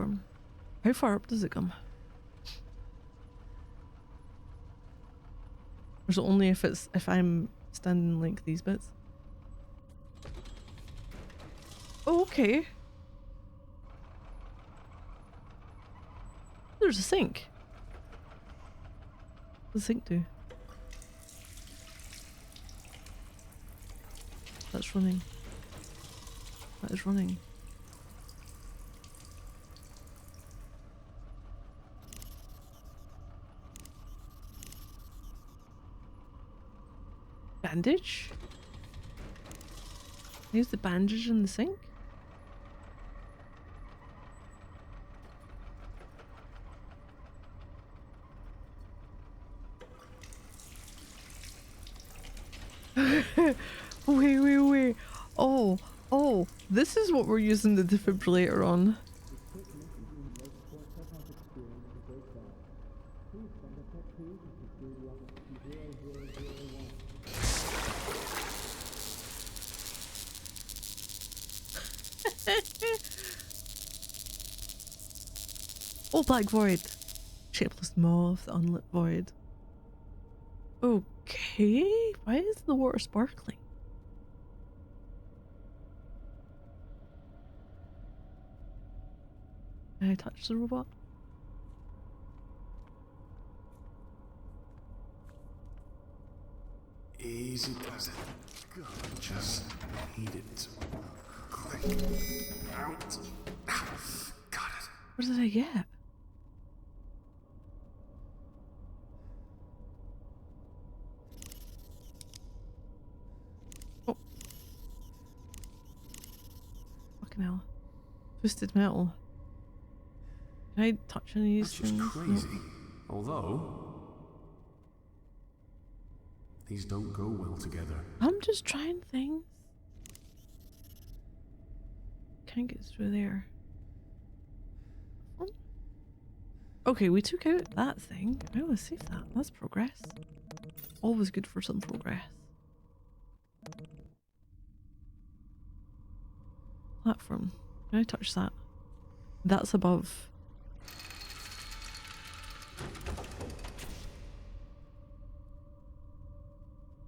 Platform. How far up does it come? Or is it only if I'm standing like these bits? Oh, okay. There's a sink. What does the sink do? That's running. That is running. Bandage? Use the bandage in the sink? Wait. Oh, this is what we're using the defibrillator on. Oh, black void. Shapeless moth, unlit void. Okay, why is the water sparkling? Can I touch the robot? Easy does it. God, just need it to click out. Got it. What did I get? Oh. Fucking hell. Twisted metal. Can I touch any of these That's just things? crazy. No. Although these don't go well together. I'm just trying things. Can't get through there. Okay, we took out that thing. I want to save that. That's progress. Always good for some progress. Platform. Can I touch that? That's above.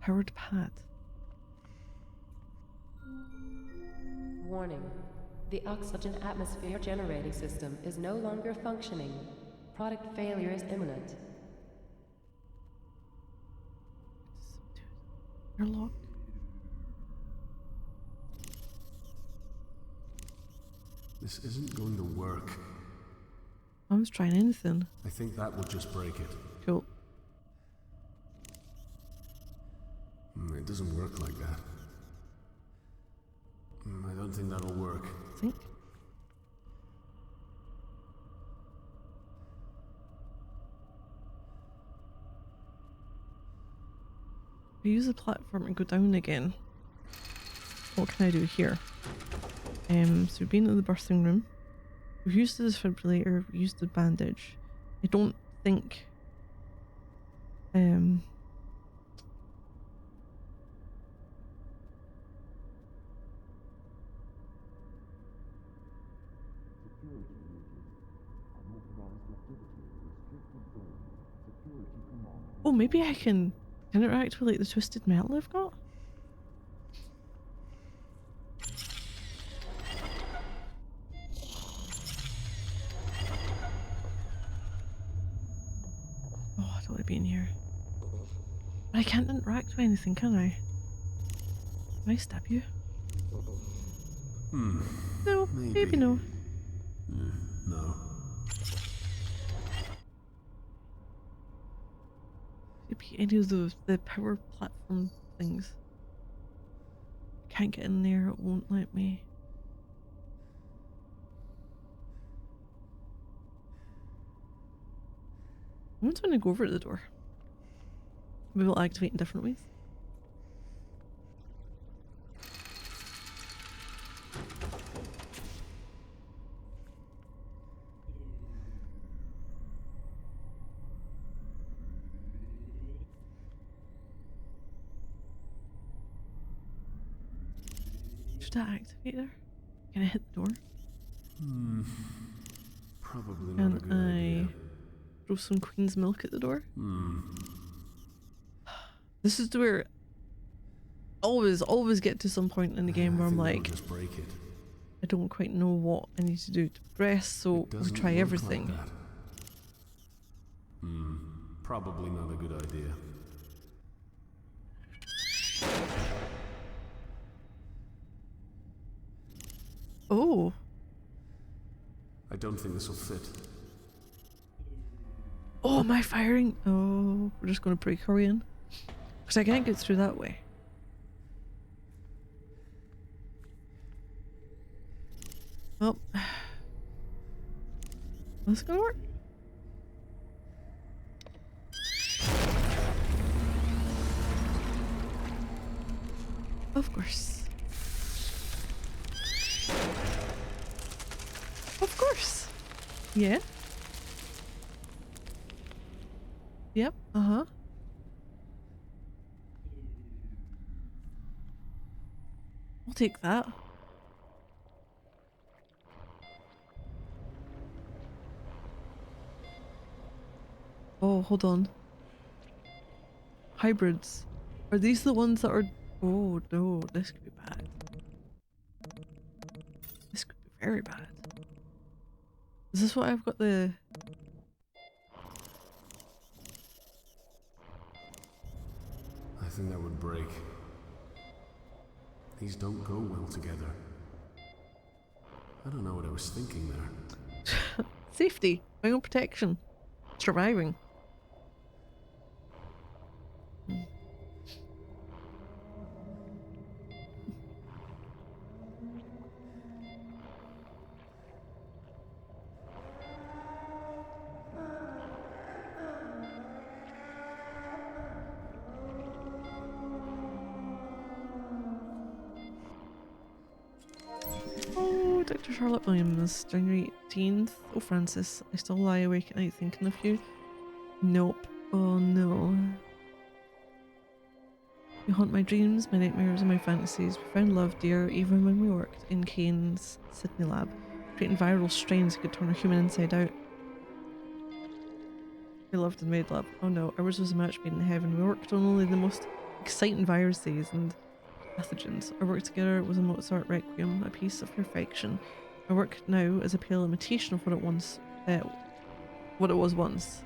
Powered pad. Warning. The oxygen atmosphere generating system is no longer functioning. Product failure is imminent. Airlock. This isn't going to work. I was trying anything. I think that would just break it. Cool. It doesn't work like that. I don't think that'll work. Think. I use the platform and go down again. What can I do here? So we've been to the birthing room. We've used the defibrillator, we used the bandage. I don't think oh, maybe I can interact with like the twisted metal I've got? Oh, I don't want to be in here. But I can't interact with anything, can I? Can I stab you? No, maybe no. No. Maybe any of the power platform things. Can't get in there, it won't let me. I'm just gonna go over to the door. Maybe it'll activate in different ways. Should I activate there? Can I hit the door? Probably Can not a good I idea. throw some queen's milk at the door? This is where always get to some point in the game where I'm like, just break it. I don't quite know what I need to do to progress, so we Doesn't try look everything. like that. Probably not a good idea. Oh, I don't think this will fit. oh, am I firing? Oh, we're just gonna break our way in. Because I can't get through that way. Well, that's gonna work. Of course. Of course. Yeah. Yep. Uh-huh. I'll take that. Oh, hold on. Hybrids. Are these the ones that are... Oh no, this could be bad. This could be very bad. Is this what I've got the... I think that would break. These don't go well together. I don't know what I was thinking there. Safety. My own protection. Surviving. Oh, Dr. Charlotte Williams, January 18th. Oh, Francis, I still lie awake at night thinking of you. Nope. Oh no. You haunt my dreams, my nightmares, and my fantasies. We found love, dear, even when we worked in Kane's Sydney lab, creating viral strains that could turn a human inside out. We loved and made love. Oh no, ours was a match made in heaven. We worked on only the most exciting viruses and pathogens. Our work together was a Mozart requiem, a piece of perfection. Our work now is a pale imitation of what it was once.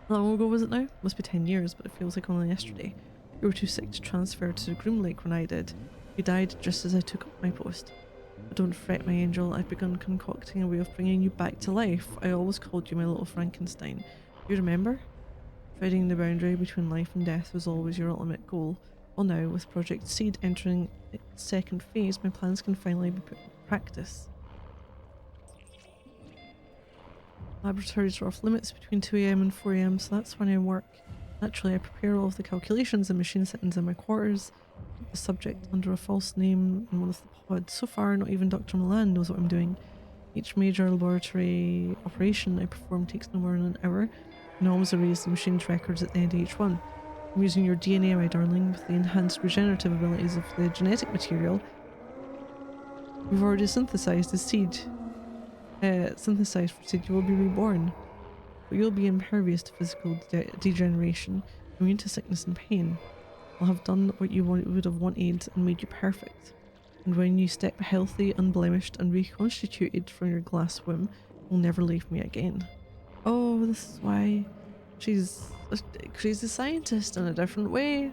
How long ago was it now? Must be 10 years, but it feels like only yesterday. You were too sick to transfer to Groom Lake when I did. You died just as I took up my post. But don't fret, my angel. I've begun concocting a way of bringing you back to life. I always called you my little Frankenstein. You remember? Treading the boundary between life and death was always your ultimate goal. Well now, with Project Seed entering its second phase, my plans can finally be put into practice. Laboratories are off limits between 2 AM and 4 AM, so that's when I work. Naturally, I prepare all of the calculations and machine settings in my quarters. Keep the subject under a false name in one of the pods. So far, not even Dr. Milan knows what I'm doing. Each major laboratory operation I perform takes no more than an hour, and I always erase the machine's records at the end of each one. I'm using your DNA, my darling, with the enhanced regenerative abilities of the genetic material. We've already synthesized the seed. Synthesized for seed, you will be reborn. But you'll be impervious to physical degeneration, immune to sickness and pain. I'll have done what you would have wanted and made you perfect. And when you step healthy, unblemished, and reconstituted from your glass womb, you'll never leave me again. Oh, this is why she's a crazy scientist in a different way.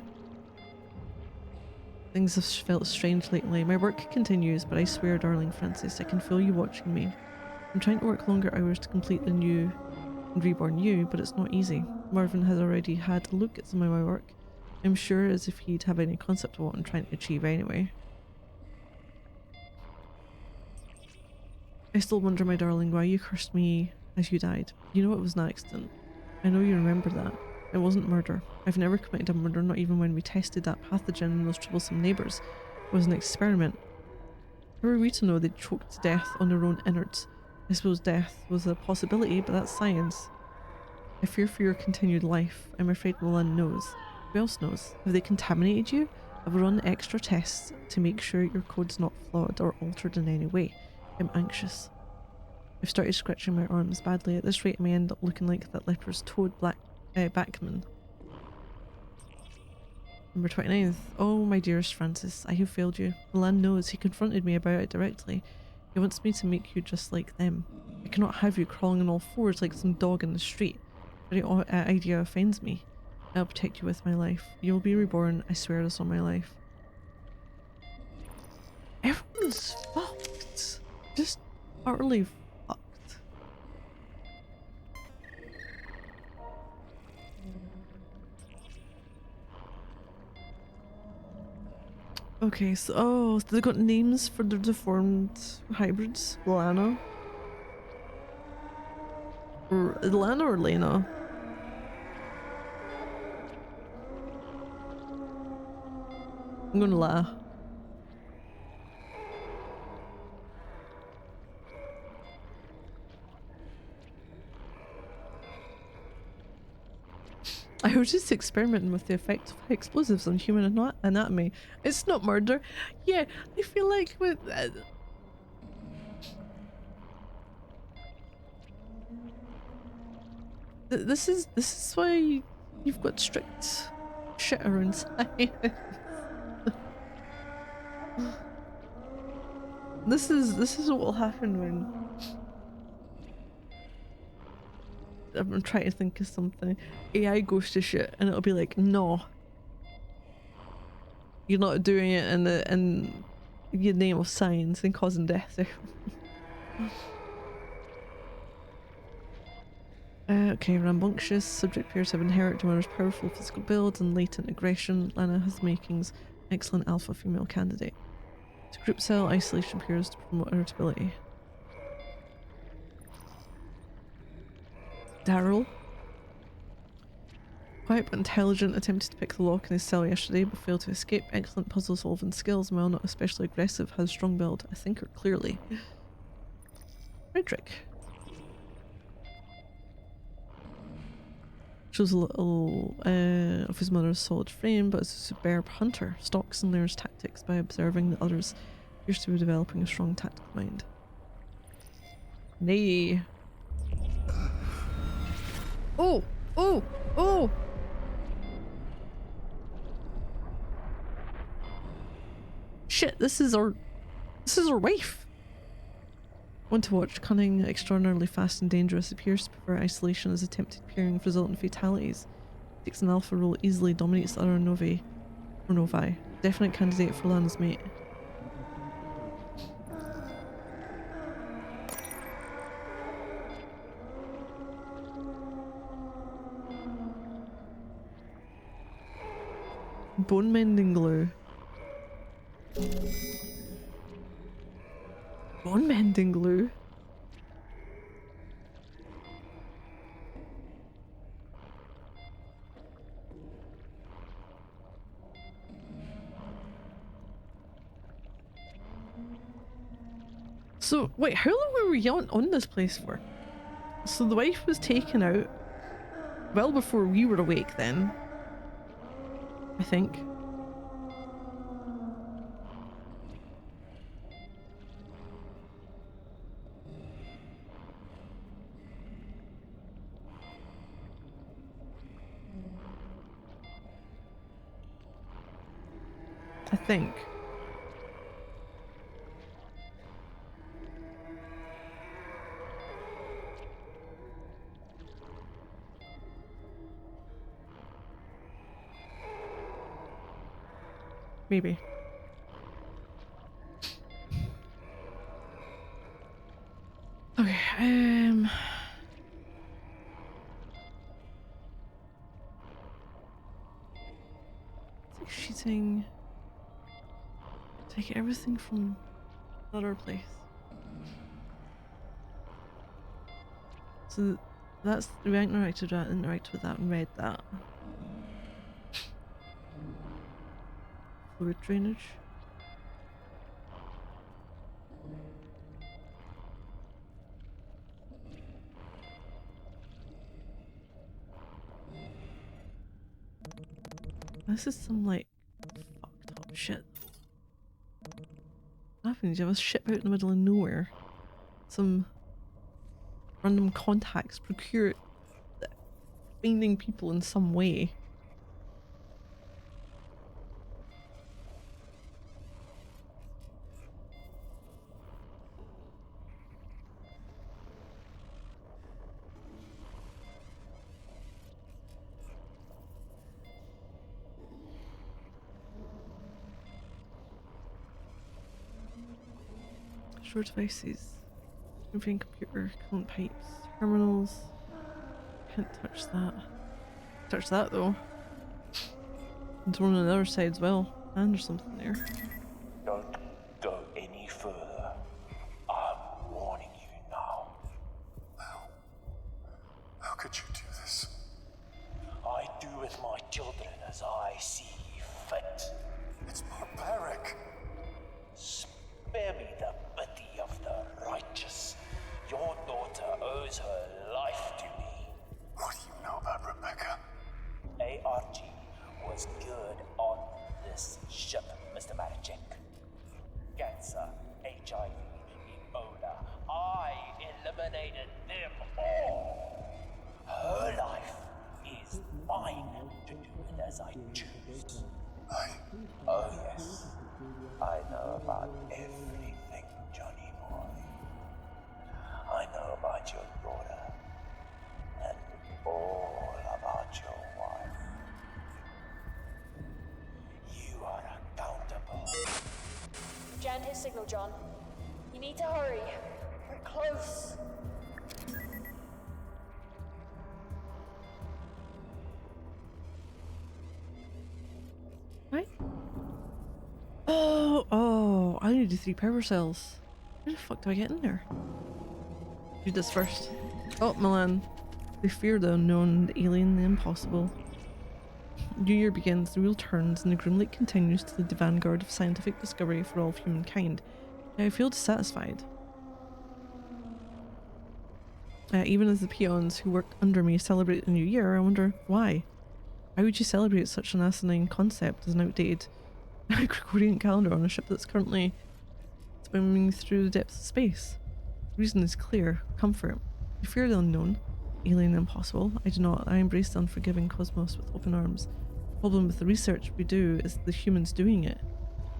Things have felt strange lately. My work continues, but I swear, darling Francis, I can feel you watching me. I'm trying to work longer hours to complete the new and reborn you, but it's not easy. Marvin has already had a look at some of my work. I'm sure as if he'd have any concept of what I'm trying to achieve anyway. I still wonder, my darling, why you cursed me as you died. You know it was an accident. I know you remember that. It wasn't murder. I've never committed a murder, not even when we tested that pathogen in those troublesome neighbours. It was an experiment. How were we to know they'd choked to death on their own innards? I suppose death was a possibility, but that's science. I fear for your continued life. I'm afraid Milan knows. Who else knows? Have they contaminated you? I've run extra tests to make sure your code's not flawed or altered in any way. I'm anxious. I've started scratching my arms badly. At this rate, I may end up looking like that leper's toad Backman. Number 29th. Oh, my dearest Francis, I have failed you. Milan knows. He confronted me about it directly. He wants me to make you just like them. I cannot have you crawling on all fours like some dog in the street. The very idea offends me. I'll protect you with my life. You will be reborn. I swear this on my life. Everyone's fucked. Just utterly fucked. Okay, so they got names for their deformed hybrids. Lana. Or Lana or Lena? I'm gonna lie. I was just experimenting with the effect of explosives on human anatomy. It's not murder. Yeah, I feel like with this is why you've got strict shit around science. This is what will happen when I'm trying to think of something. AI goes to shit and it'll be like, no, you're not doing it in the name of science and causing death. Okay, rambunctious. Subject appears to have inherited one of his powerful physical build and latent aggression. Lana has makings. Excellent alpha female candidate. To group cell, isolation appears to promote irritability. Daryl. Quiet but intelligent, attempted to pick the lock in his cell yesterday but failed to escape. Excellent puzzle solving skills, while not especially aggressive, has strong build. A thinker, clearly. Frederick. Shows a little of his mother's solid frame, but is a superb hunter. Stalks and learns tactics by observing the others. Appears to be developing a strong tactical mind. Nay. Oh! Oh! Oh! Shit, this is our wife! One to watch. Cunning, extraordinarily fast and dangerous. Appears to prefer isolation as attempted peering with resultant fatalities. Takes an alpha role, easily dominates the other novae. Or novi. Definite candidate for Lana's mate. Bone mending glue. Bone mending glue? So, wait, how long were we on this place for? So the wife was taken out well before we were awake then, I think. I think. Maybe. Okay, it's like shooting. Take everything from another place. So that's, we interacted with that and read that. Fluid drainage. This is some like fucked up shit. What happens? You have a ship out in the middle of nowhere. Some random contacts procure finding people in some way. Short devices, moving computer, coolant pipes, terminals. Can't touch that. Touch that though. There's one on the other side as well. And there's something there. Don't go any further. I'm warning you now. How could you do this? I do with my children as I see fit. It's barbaric. Spare me the pity of the righteous. Your daughter owes her life to me. What do you know about Rebecca? ARG was good on this ship, Mr. Marichek. Cancer, HIV, Ebola. I eliminated them all. Her life is mine to do it as I choose. Oh yes, I know about everything, Johnny boy. I know about your daughter, and all about your wife. You are accountable. Jammed his signal, John. You need to hurry. We're close. Right? Oh, I need the 3 power cells. How the fuck do I get in there? Do this first. Oh, Milan. They fear the unknown, the alien, the impossible. New Year begins, the wheel turns, and the Grim Lake continues to lead the vanguard of scientific discovery for all of humankind. Yet I feel dissatisfied. Even as the peons who worked under me celebrate the new year, I wonder why. Why would you celebrate such an asinine concept as an outdated Gregorian calendar on a ship that's currently swimming through the depths of space? The reason is clear. Comfort. I fear the unknown. Alien and impossible. I do not. I embrace the unforgiving cosmos with open arms. The problem with the research we do is the humans doing it,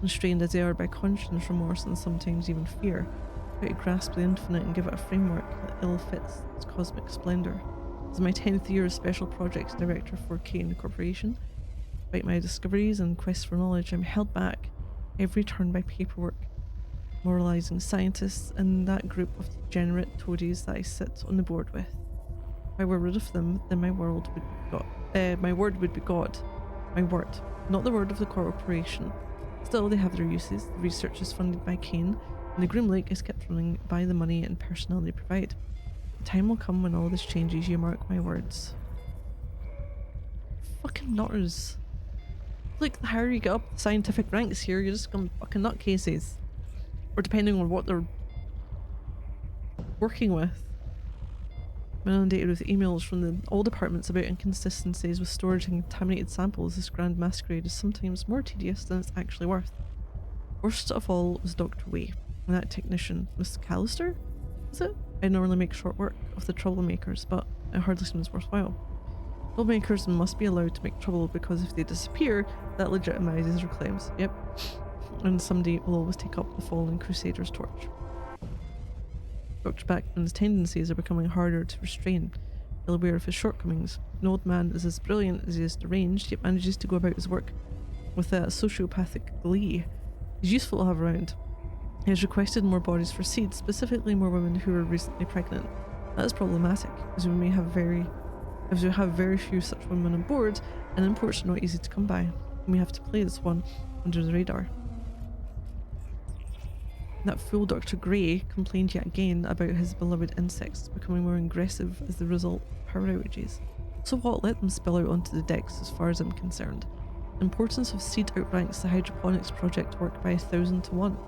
constrained as they are by conscience, remorse, and sometimes even fear, try to grasp the infinite and give it a framework that ill fits its cosmic splendor. This is my 10th year as Special Projects Director for Kane Corporation. Despite my discoveries and quest for knowledge, I'm held back every turn by paperwork, moralizing scientists, and that group of degenerate toadies that I sit on the board with. If I were rid of them, then my word would be God. My word would be God. My word, not the word of the corporation. Still, they have their uses. The research is funded by Kane, and the Grim Lake is kept running by the money and personnel they provide. The time will come when all this changes, you mark my words. Fucking nutters. Like, the higher you get up the scientific ranks here, you're just going fucking nutcases. Or depending on what their working with. I'm inundated with emails from all departments about inconsistencies with storage and contaminated samples. This grand masquerade is sometimes more tedious than it's actually worth. Worst of all was Dr. Way, and that technician, Miss Callister, was it? I normally make short work of the troublemakers, but it hardly seems worthwhile. Troublemakers must be allowed to make trouble because if they disappear, that legitimizes their claims. Yep. And somebody will always take up the fallen crusader's torch. Dr. Backman's tendencies are becoming harder to restrain. Well aware of his shortcomings, an old man is as brilliant as he is deranged, yet manages to go about his work with a sociopathic glee. He's useful to have around. He has requested more bodies for seeds, specifically more women who were recently pregnant. That is problematic, as we have very few such women on board, and imports are not easy to come by, and we have to play this one under the radar. That fool Dr. Gray complained yet again about his beloved insects becoming more aggressive as the result of power outages. So what? Let them spill out onto the decks as far as I'm concerned. The importance of seed outranks the hydroponics project work by 1,000 to 1.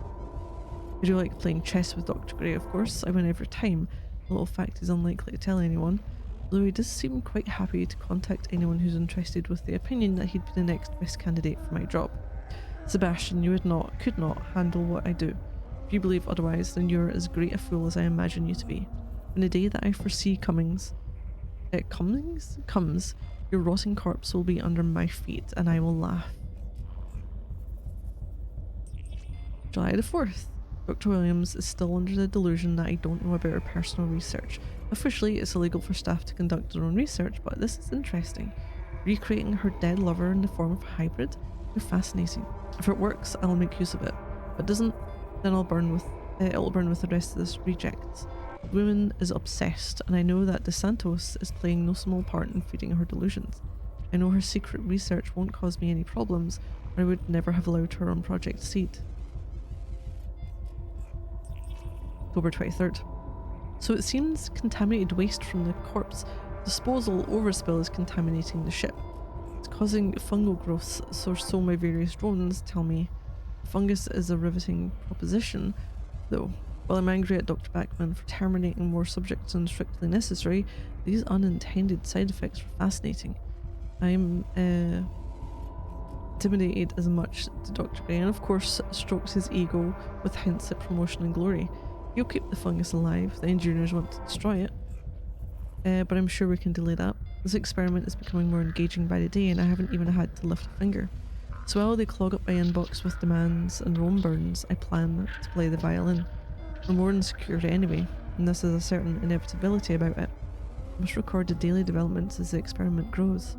I do like playing chess with Dr. Gray, of course. I win every time. A little fact he's unlikely to tell anyone, though he does seem quite happy to contact anyone who's interested with the opinion that he'd be the next best candidate for my job. Sebastian, you could not handle what I do. If you believe otherwise, then you're as great a fool as I imagine you to be. When the day that I foresee comes, your rotting corpse will be under my feet, and I will laugh. July the 4th. Dr. Williams is still under the delusion that I don't know about her personal research. Officially, it's illegal for staff to conduct their own research, but this is interesting. Recreating her dead lover in the form of a hybrid? How fascinating. If it works, I'll make use of it. If it doesn't, then it'll burn with the rest of this rejects. The woman is obsessed, and I know that DeSantos is playing no small part in feeding her delusions. I know her secret research won't cause me any problems, or I would never have allowed her on Project Seed. October 23rd. So it seems contaminated waste from the corpse disposal overspill is contaminating the ship. It's causing fungal growths, so my various drones tell me. Fungus is a riveting proposition, though. While I'm angry at Dr. Backman for terminating more subjects than strictly necessary, these unintended side effects are fascinating. I'm intimidated as much to Dr. Gray, and of course strokes his ego with hints at promotion and glory. He'll keep the fungus alive, the engineers want to destroy it. But I'm sure we can delay that. This experiment is becoming more engaging by the day, and I haven't even had to lift a finger. So while they clog up my inbox with demands and Rome burns, I plan to play the violin. We're more insecure anyway, and this has a certain inevitability about it. I must record the daily developments as the experiment grows.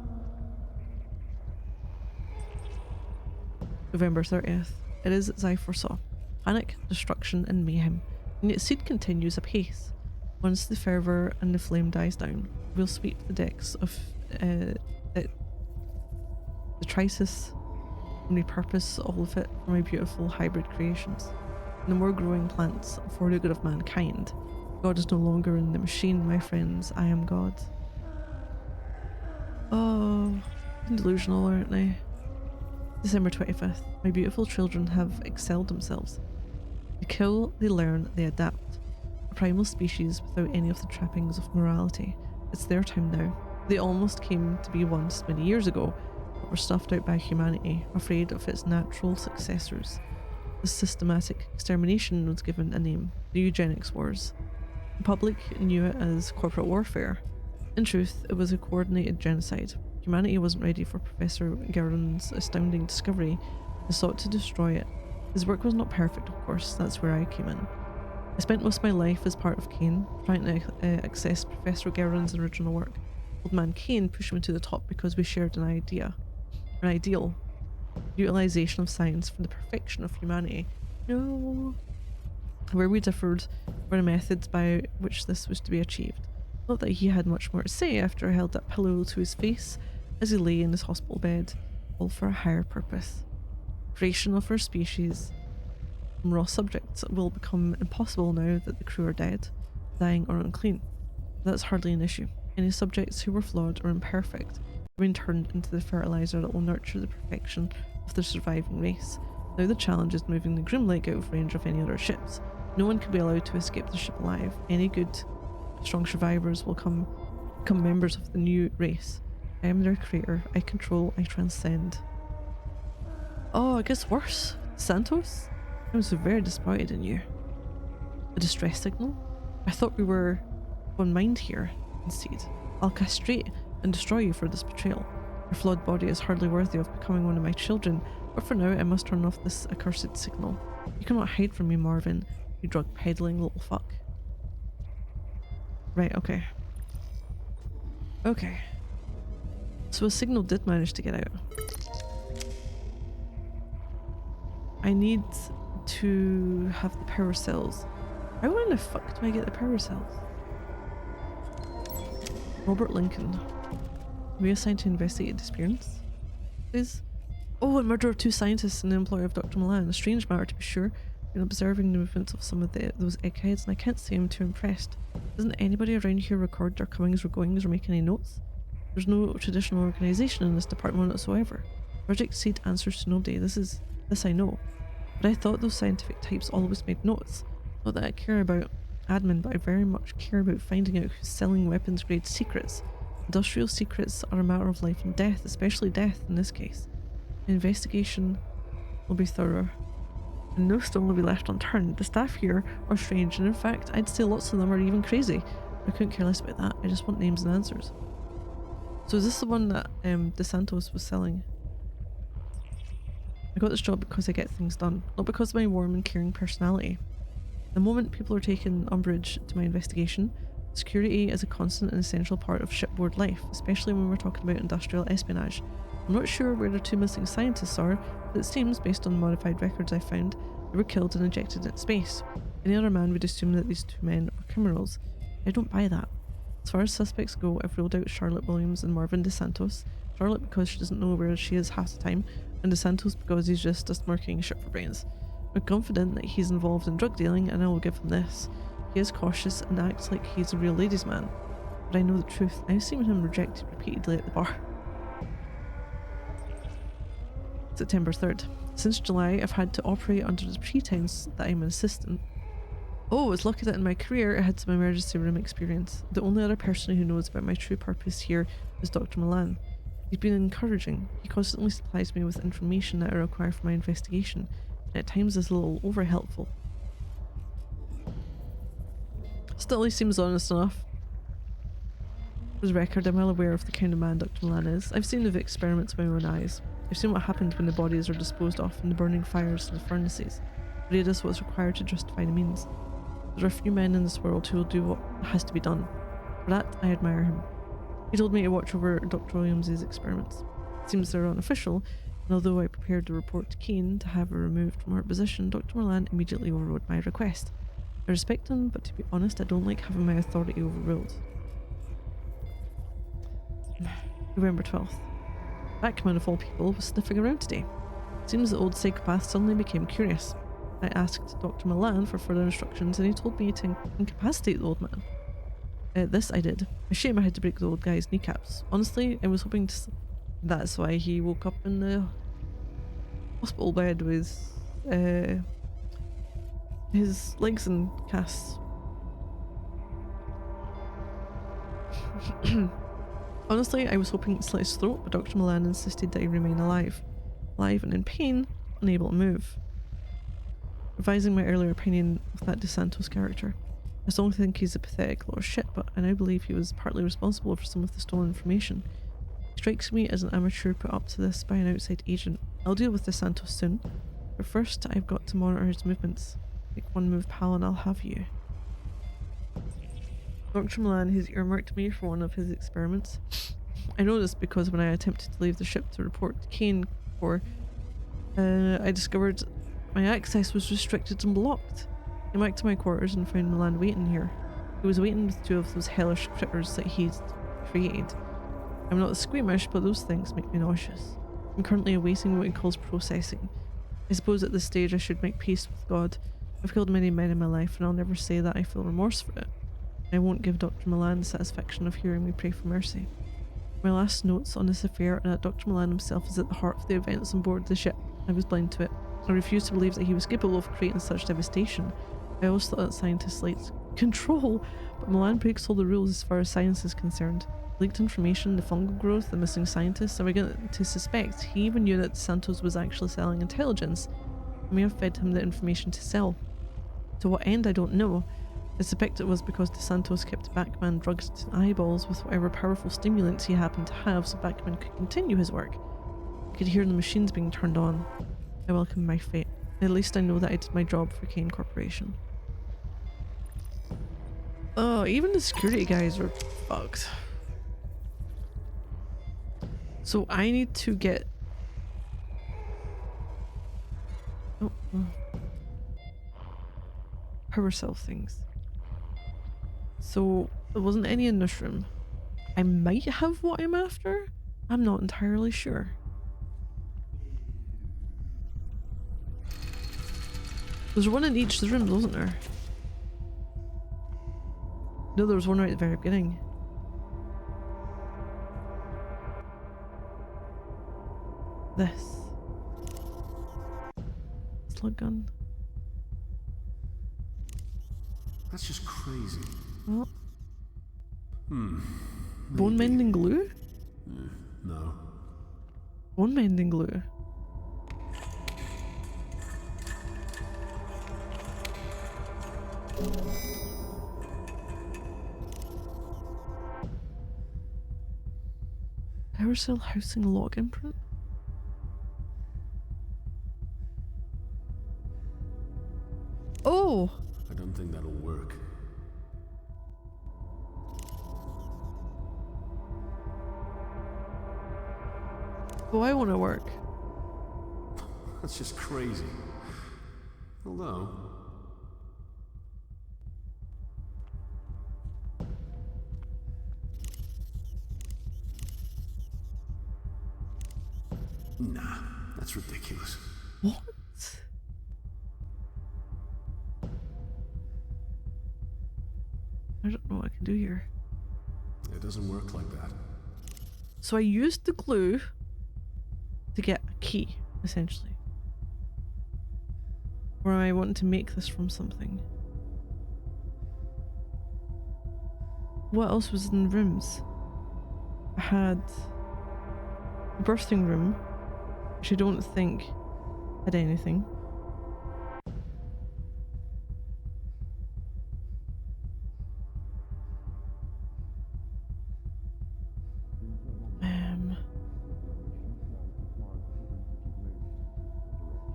November 30th. It is as I foresaw. Panic, destruction and mayhem. And yet Seed continues apace. Once the fervour and the flame dies down, we'll sweep the decks of the Stasis and repurpose all of it for my beautiful hybrid creations. No more growing plants for the good of mankind. God is no longer in the machine, my friends. I am God. Oh, I'm delusional, aren't they? December 25th. My beautiful children have excelled themselves. They kill, they learn, they adapt. A primal species without any of the trappings of morality. It's their time now. They almost came to be once many years ago, but were stuffed out by humanity, afraid of its natural successors. The systematic extermination was given a name, the Eugenics Wars. The public knew it as corporate warfare. In truth, it was a coordinated genocide. Humanity wasn't ready for Professor Guerin's astounding discovery and sought to destroy it. His work was not perfect, of course, that's where I came in. I spent most of my life as part of Kane, trying to access Professor Guerin's original work. Old man Kane pushed me to the top because we shared an ideal. Utilization of science for the perfection of humanity. No. Where we differed were the methods by which this was to be achieved. Not that he had much more to say after I held that pillow to his face as he lay in his hospital bed, all for a higher purpose. Creation of our species from raw subjects will become impossible now that the crew are dead, dying or unclean. That's hardly an issue. Any subjects who were flawed or imperfect have been turned into the fertilizer that will nurture the perfection of the surviving race. Now the challenge is moving the Grim Lake out of range of any other ships. No one can be allowed to escape the ship alive. Any good, strong survivors will become members of the new race. I am their creator. I control. I transcend. Oh, it gets worse. Santos? I'm so very disappointed in you. A distress signal? I thought we were one mind here. Instead, I'll castrate and destroy you for this betrayal. Your flawed body is hardly worthy of becoming one of my children, but for now I must turn off this accursed signal. You cannot hide from me, Marvin, you drug-peddling little fuck. Right, okay. Okay. So a signal did manage to get out. I need to have the power cells. How in the fuck do I get the power cells? Robert Lincoln. Reassigned to investigate disappearance? Please? Oh, and murder of 2 scientists in the employ of Dr. Milan. A strange matter to be sure. Been observing the movements of some of those eggheads, and I can't say I'm too impressed. Doesn't anybody around here record their comings or goings or make any notes? There's no traditional organisation in this department whatsoever. Project Seed answers to nobody. This I know. But I thought those scientific types always made notes. Not that I care about admin, but I very much care about finding out who's selling weapons grade secrets. Industrial secrets are a matter of life and death, especially death in this case. The investigation will be thorough, and no stone will be left unturned. The staff here are strange, and in fact, I'd say lots of them are even crazy. I couldn't care less about that. I just want names and answers. So is this the one that DeSantos was selling? I got this job because I get things done, not because of my warm and caring personality. The moment people are taking umbrage to my investigation, security is a constant and essential part of shipboard life, especially when we're talking about industrial espionage. I'm not sure where the 2 missing scientists are, but it seems, based on the modified records I found, they were killed and ejected into space. Any other man would assume that these 2 men are criminals. I don't buy that. As far as suspects go, I've ruled out Charlotte Williams and Marvin DeSantos. Charlotte because she doesn't know where she is half the time, and DeSantos because he's just a smirking shit for brains. I'm confident that he's involved in drug dealing, and I will give him this. He is cautious and acts like he's a real ladies' man. But I know the truth. I've seen him rejected repeatedly at the bar. September 3rd. Since July, I've had to operate under the pretense that I'm an assistant. Oh, it's lucky that in my career I had some emergency room experience. The only other person who knows about my true purpose here is Dr. Milan. He's been encouraging. He constantly supplies me with information that I require for my investigation, and at times is a little over-helpful. Still, he seems honest enough. For the record, I'm well aware of the kind of man Dr. Milan is. I've seen the experiments with my own eyes. I've seen what happened when the bodies are disposed of in the burning fires and the furnaces. But he does what's required to justify the means. There are few men in this world who will do what has to be done. For that, I admire him. He told me to watch over Dr. Williams' experiments. It seems they're unofficial, and although I prepared to report to Kane to have her removed from her position, Dr. Milan immediately overrode my request. I respect him, but to be honest, I don't like having my authority overruled. November 12th. Backman, of all people, was sniffing around today. Seems the old psychopath suddenly became curious. I asked Dr. Milan for further instructions, and he told me to incapacitate the old man. This I did. A shame I had to break the old guy's kneecaps. Honestly, I was hoping to... That's why he woke up in the hospital bed with his legs in casts. Honestly, I was hoping to slit his throat, but Dr. Milan insisted that he remain alive. Alive and in pain, unable to move. Revising my earlier opinion of that DeSantos character. I still think he's a pathetic little shit, but I now believe he was partly responsible for some of the stolen information. He strikes me as an amateur put up to this by an outside agent. I'll deal with DeSantos soon, but first I've got to monitor his movements. Make one move, pal, and I'll have you. Dr. Milan has earmarked me for one of his experiments. I know this because when I attempted to leave the ship to report to Kane I discovered my access was restricted and blocked. I came back to my quarters and found Milan waiting here. He was waiting with 2 of those hellish critters that he'd created. I'm not squeamish, but those things make me nauseous. I'm currently awaiting what he calls processing. I suppose at this stage I should make peace with God. I've killed many men in my life, and I'll never say that I feel remorse for it. I won't give Dr. Milan the satisfaction of hearing me pray for mercy. My last notes on this affair are that Dr. Milan himself is at the heart of the events on board the ship. I was blind to it. I refuse to believe that he was capable of creating such devastation. I always thought that scientists liked control, but Milan breaks all the rules as far as science is concerned. Leaked information, the fungal growth, the missing scientists, I began to suspect he even knew that Santos was actually selling intelligence. I may have fed him the information to sell. To what end, I don't know. I suspect it was because DeSantos kept Backman drugged to eyeballs with whatever powerful stimulants he happened to have so Backman could continue his work. I could hear the machines being turned on. I welcome my fate. At least I know that I did my job for Kane Corporation. Oh, even the security guys are fucked. So I need to get... Oh, oh. Power cell things. So there wasn't any in this room. I might have what I'm after. I'm not entirely sure. There's one in each of the rooms, wasn't there? No, there was one right at the very beginning. This. Slug gun. That's just crazy. What? Bone mending glue? No. Bone mending glue. Power cell housing log imprint? Oh! I don't think that'll work. Oh, I want to work. That's just crazy. Although... Nah, that's ridiculous. What? I don't know what I can do here. It doesn't work like that. So I used the glue to get a key, essentially. Or I want to make this from something. What else was in the rooms? I had a birthing room, which I don't think had anything.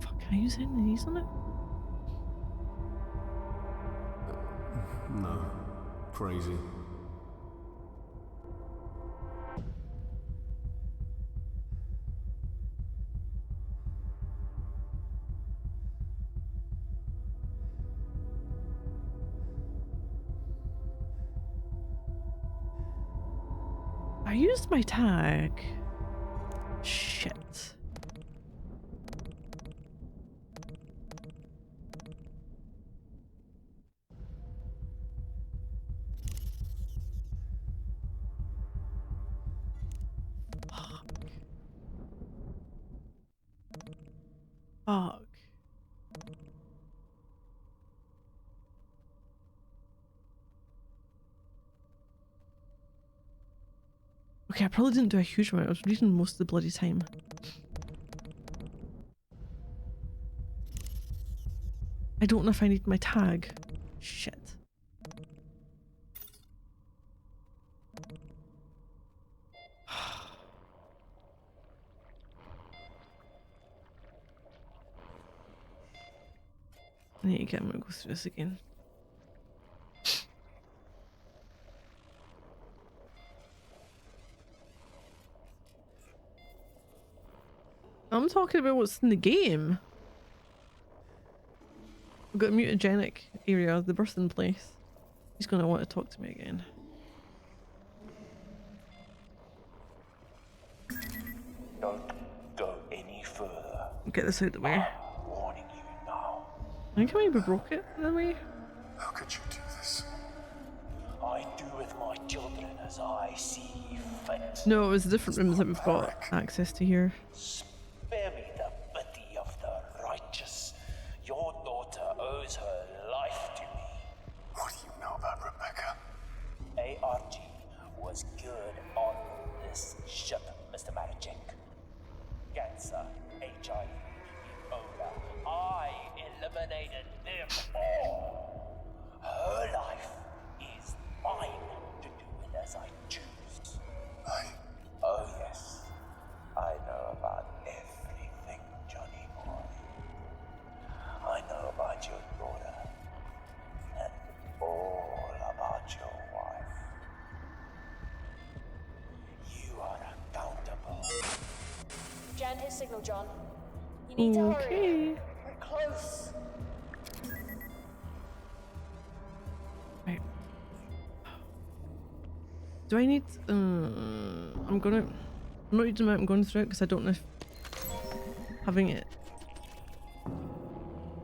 Fuck, can I use any of these on it? No. Crazy. I used my tag. Shit. Fuck. Okay, I probably didn't do a huge amount. I was reading most of the bloody time. I don't know if I need my tag. Shit. I need to get him to go through this again. I'm talking about what's in the game. We've got a mutagenic area, the birthing place. He's gonna want to talk to me again. Don't go any further. Get this out of the way. I'm warning you now. I think I maybe broke it in a way. How could you do this? I do with my children as I see fit. No, it was the different rooms that we've got access to here. Spare me the pity of the righteous. Your daughter owes her life to this ship, Mr. Marichek. Cancer, HIV, Ebola. I eliminated them all. Her life is mine to do with as I choose. Oh yes, I know about everything, Johnny boy. I know about your daughter, and all about your wife. You are accountable. Jan his signal, John. You need to hurry. Okay. We're close. Right. Do I need? I'm not using it. I'm going through it because I don't know if having it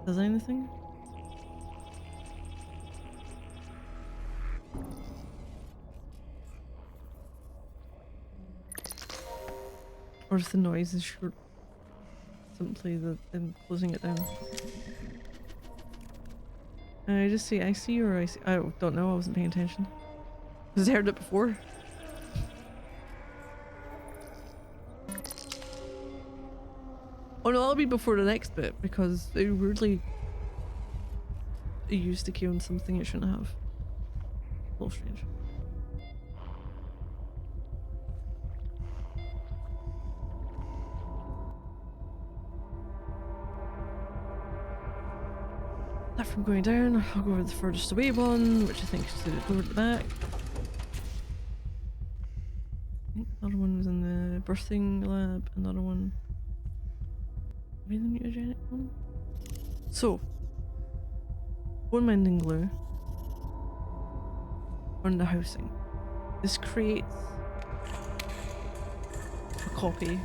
does anything. Or if the noise is short, simply them closing it down. I just see, I see or I see. I don't know. I wasn't paying attention. Because I heard it before. Oh no, that'll be before the next bit because it weirdly used to key on something it shouldn't have. A little strange. That from going down, I'll go over the furthest away one, which I think is the door at the back. I think another one was in the birthing lab, another one. Maybe the mutagenic one? So, bone mending glue on the housing. This creates a copy.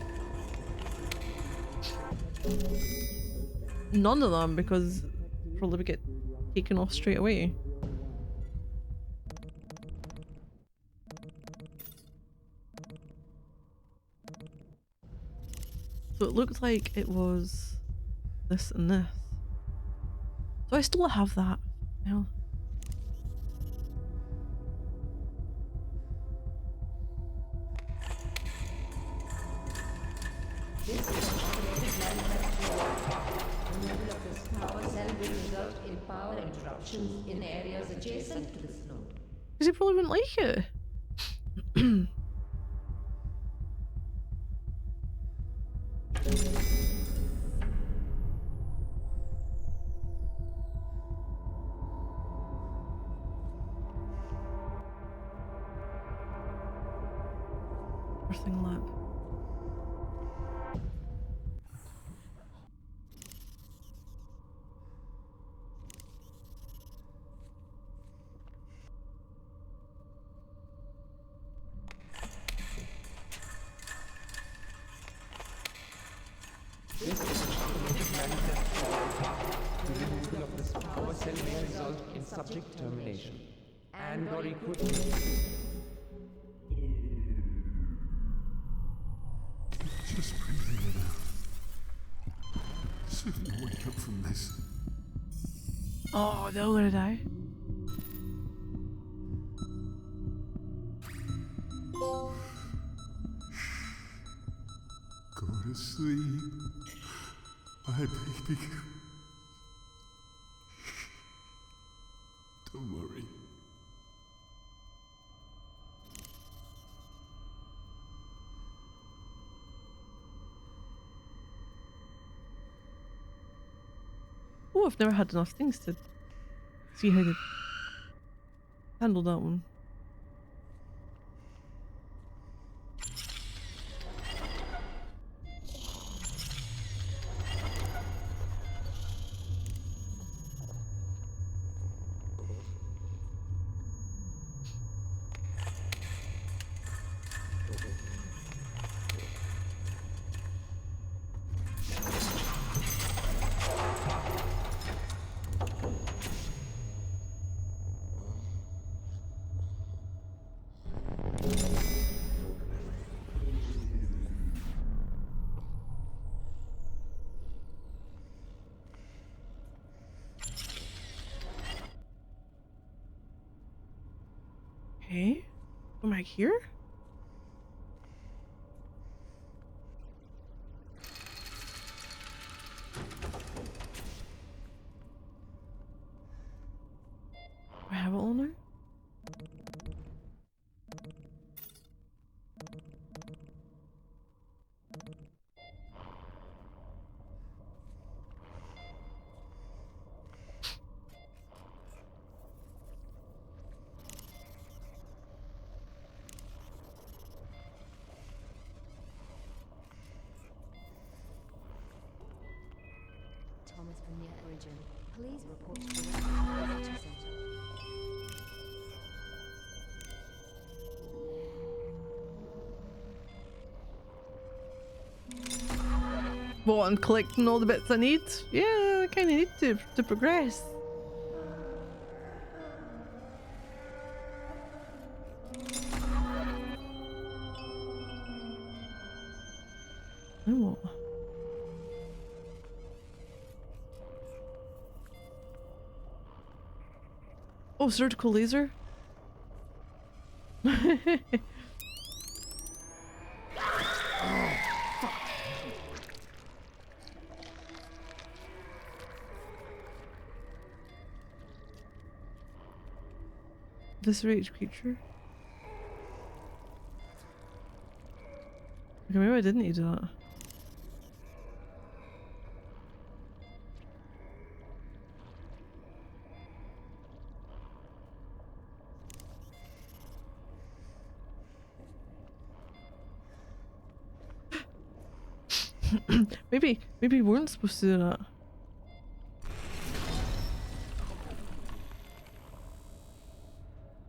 None of them, because probably would get taken off straight away. So it looked like it was this and this. So I still have that. Hell. This is automated manufacturing. The level of this power cell will result in power interruptions in areas adjacent to this node. Because he probably wouldn't like it. Birthing lab. This is automated manufacturing. The removal of this power cell may result in subject termination and/or equipment. Just breathing it out. Soon wake up from this. Oh, they're all gonna die. Go to sleep. My baby. Don't worry. Oh, I've never had enough things to see how they handle that one. Okay, am I here? Thomas from near origin. Please report to the Research Center. What, I'm collecting all the bits I need? Yeah, I kind of need to progress. Oh. Oh, surgical laser? Eviscerate creature. Okay, maybe I didn't need that. maybe we weren't supposed to do that.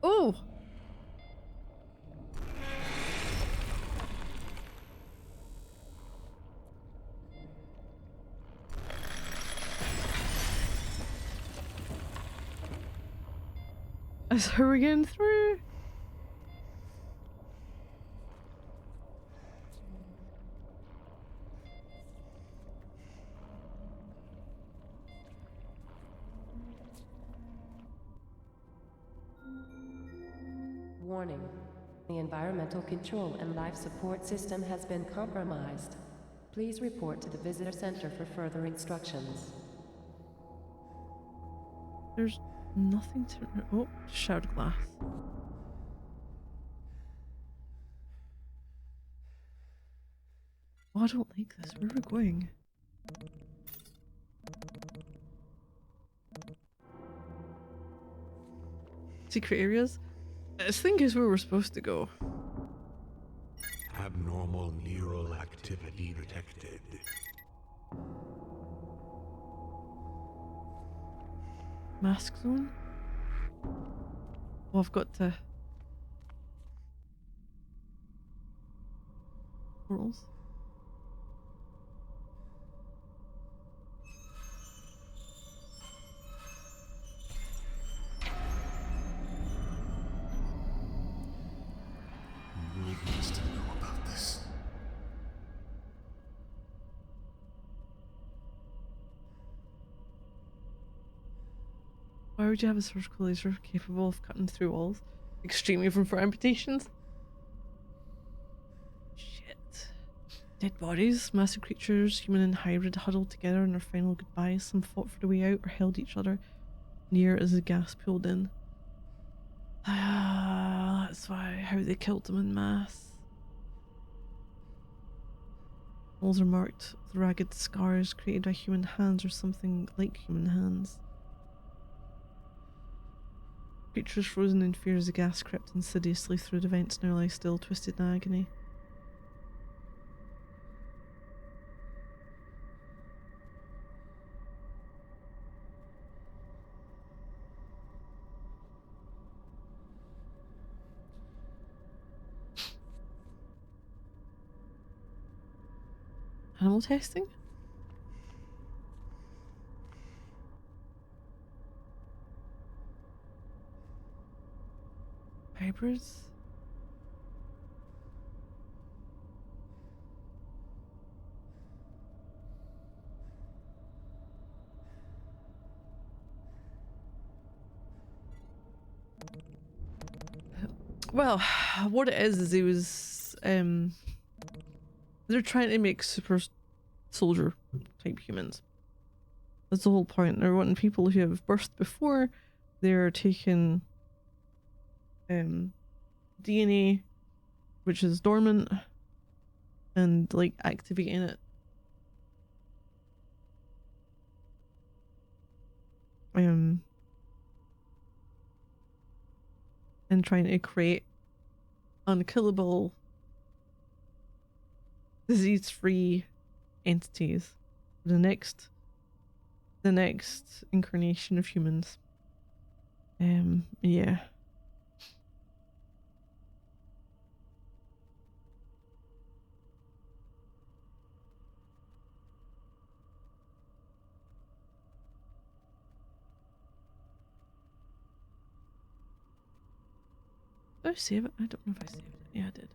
Oh! That's how we're getting through. Warning. The environmental control and life support system has been compromised. Please report to the visitor center for further instructions. There's nothing to... Oh, shattered glass. Oh, I don't like this. Where are we going? Secret areas? I think is where we're supposed to go. Abnormal neural activity detected. Mask zone? Oh, I've got to... Portals? You need us to know about this. Why would you have a surgical laser capable of cutting through walls? Extreme even for amputations? Shit. Dead bodies, massive creatures, human and hybrid huddled together in their final goodbyes. Some fought for the way out or held each other near as the gas pulled in. Ah, that's why how they killed them en masse. Walls are marked with ragged scars created by human hands or something like human hands. Creatures frozen in fear as the gas crept insidiously through the vents now lie still, twisted in agony. Animal testing? Hybrids? Well, what it is he was they're trying to make super soldier type humans. That's the whole point. They're wanting people who have birthed before. They're taking DNA, which is dormant, and like activating it. And trying to create unkillable, disease-free entities. The next the next incarnation of humans. Yeah. Did I save it? I don't know if I saved it. Yeah, I did.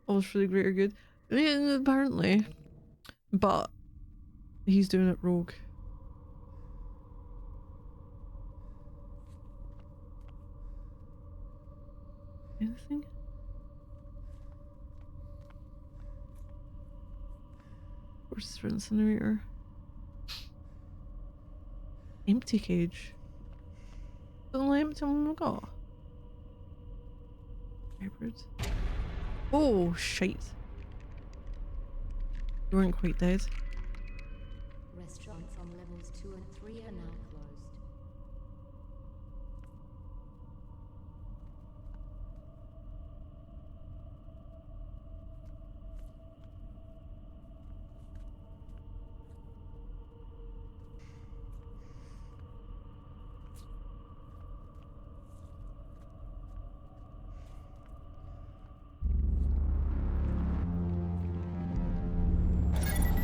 All for the greater good. Yeah, apparently. But he's doing it rogue. Anything? Where's the incinerator? Empty cage. The only empty one we got. Hybrid. Oh, shite. You weren't quite dead. Restaurants on levels 2 and 3 are now closed.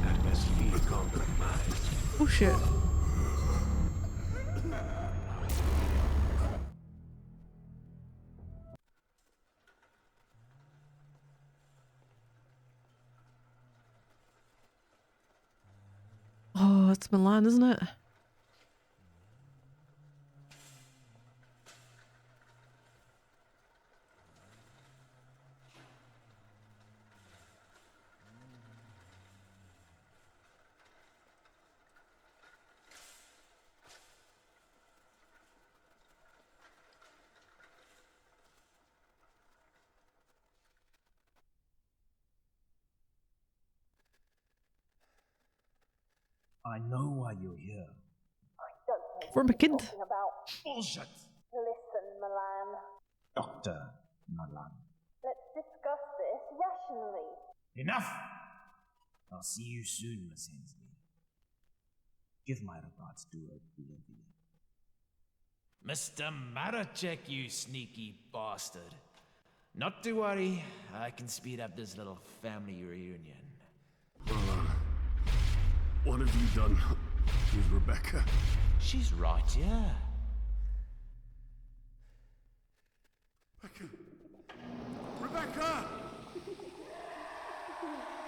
Atmosphere compromised. Oh shit. Oh, it's Milan, isn't it? I know why you're here. Don't know For what my you're kid. talking about. Bullshit! Listen, Milan. Dr. Malan. Let's discuss this rationally. Enough! I'll see you soon, Miss Hensley. Give my regards to Olivia. Mr. Maracek, you sneaky bastard. Not to worry, I can speed up this little family reunion. What have you done with Rebecca? She's right here. Rebecca!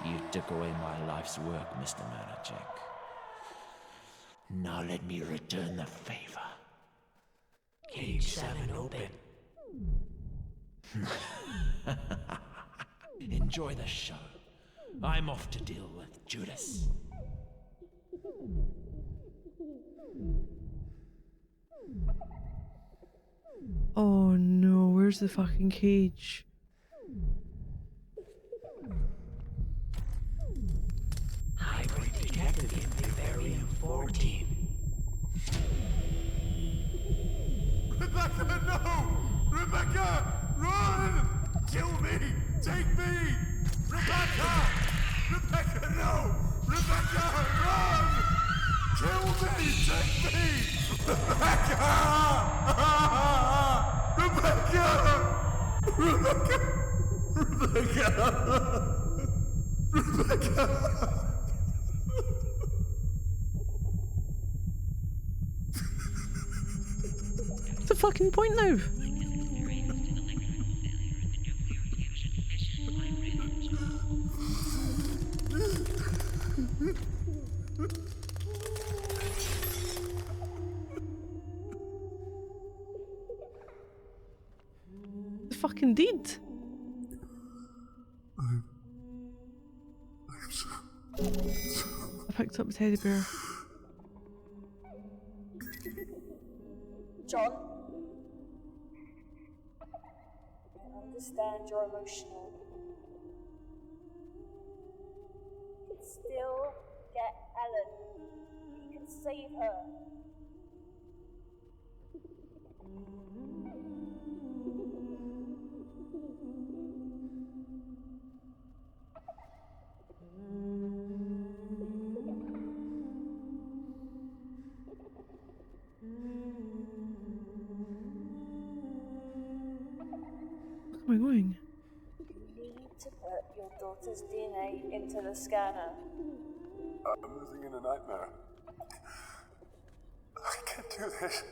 You took away my life's work, Mr. Maracek. Now let me return the favor. Cage 7 open. Enjoy the show. I'm off to deal with Judas. Oh no, where's the fucking cage? Hybrid detected in Vivarium 14. Rebecca, no! Rebecca, run! Kill me! Take me! Rebecca! Rebecca, no! Rebecca, run! Kill me! Take me! Rebecca! Rebecca! Rebecca! Rebecca! Rebecca! What's the fucking point now? The fucking did. I picked up a teddy bear. John? I can understand you're emotional. You can still get Ellen. You can save her. am I going? You need to put your daughter's DNA into the scanner. I'm living in a nightmare. I can't do this.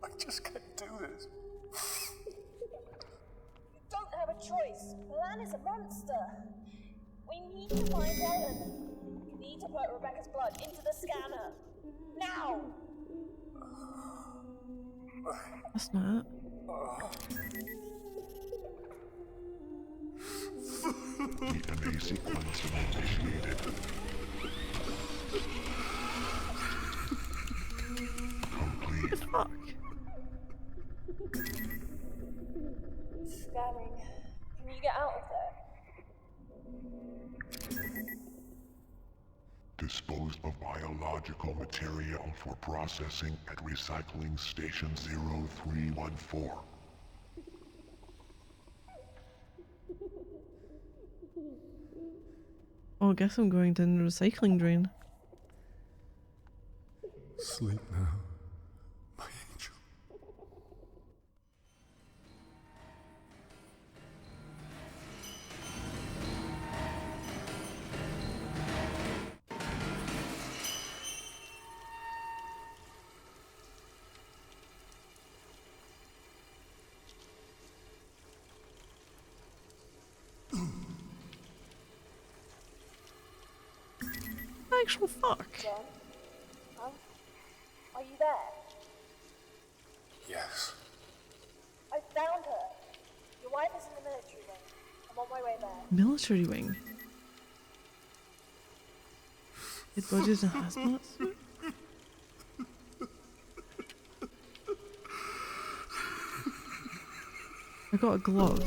I just can't do this. You don't have a choice. Milan is a monster. We need to find Ellen. You need to put Rebecca's blood into the scanner. Now! That's not it. DNA sequence initiated. Complete. What the fuck? Scanning. Can you get out of there? Dispose of biological material for processing at recycling station 0314. Oh, I guess I'm going down the recycling drain. Sleep now, my angel. Actual fuck. John? Huh? Are you there? Yes. I found her. Your wife is in the military wing. I'm on my way there. Military wing. Dead bodies in a hazmat suit? I got a glove.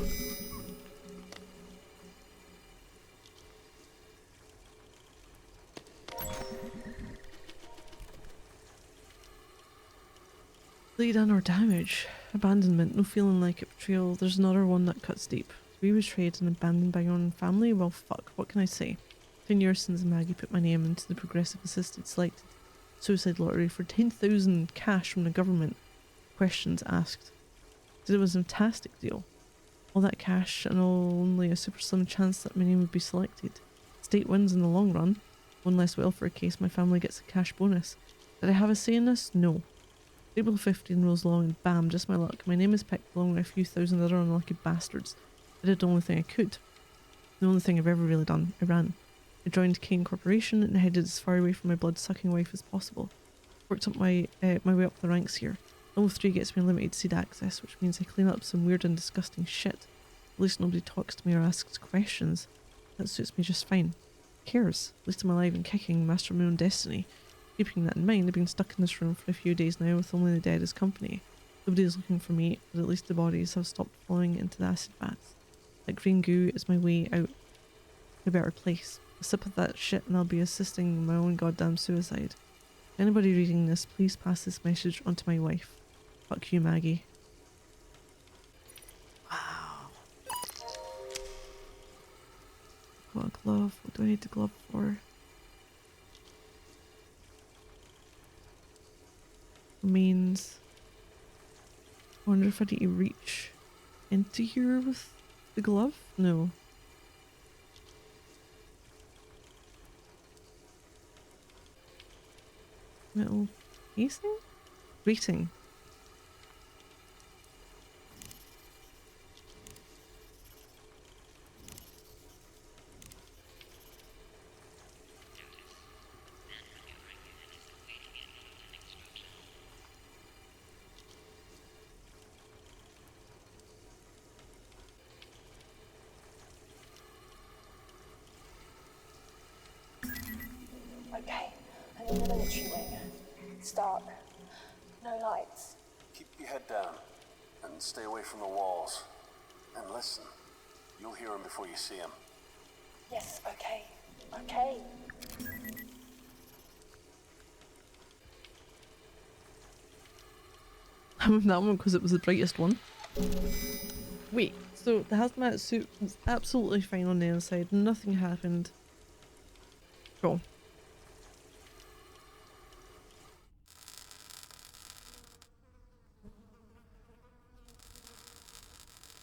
Lead on or damage. Abandonment. No feeling like it. Betrayal. There's another one that cuts deep. To be betrayed and abandoned by your own family? Well, fuck. What can I say? 10 years since Maggie put my name into the Progressive Assisted Selected Suicide Lottery for 10,000 cash from the government. Questions asked. Said it was a fantastic deal. All that cash and only a super slim chance that my name would be selected. State wins in the long run. One less welfare case, my family gets a cash bonus. Did I have a say in this? No. Table 15 rolls along and bam, just my luck. My name is picked along with a few thousand other unlucky bastards. I did the only thing I could. The only thing I've ever really done. I ran. I joined Kane Corporation and headed as far away from my blood-sucking wife as possible. Worked up my way up the ranks here. Level 3 gets me unlimited seed access, which means I clean up some weird and disgusting shit. At least nobody talks to me or asks questions. That suits me just fine. Who cares? At least I'm alive and kicking, master of my own destiny. Keeping that in mind, I've been stuck in this room for a few days now with only the dead as company. Nobody is looking for me, but at least the bodies have stopped falling into the acid baths. That green goo is my way out to a better place. A sip of that shit and I'll be assisting in my own goddamn suicide. Anybody reading this, please pass this message on to my wife. Fuck you, Maggie. Wow. Got a glove. What do I need the glove for? Means I wonder if I need to reach into here with the glove? No. Metal casing? Rating. Okay, I'm in the military wing. It's dark. No lights. Keep your head down and stay away from the walls. And listen, you'll hear him before you see him. Yes, okay. Okay. I moved that one because it was the brightest one. Wait, so the hazmat suit was absolutely fine on the inside. Nothing happened. Cool.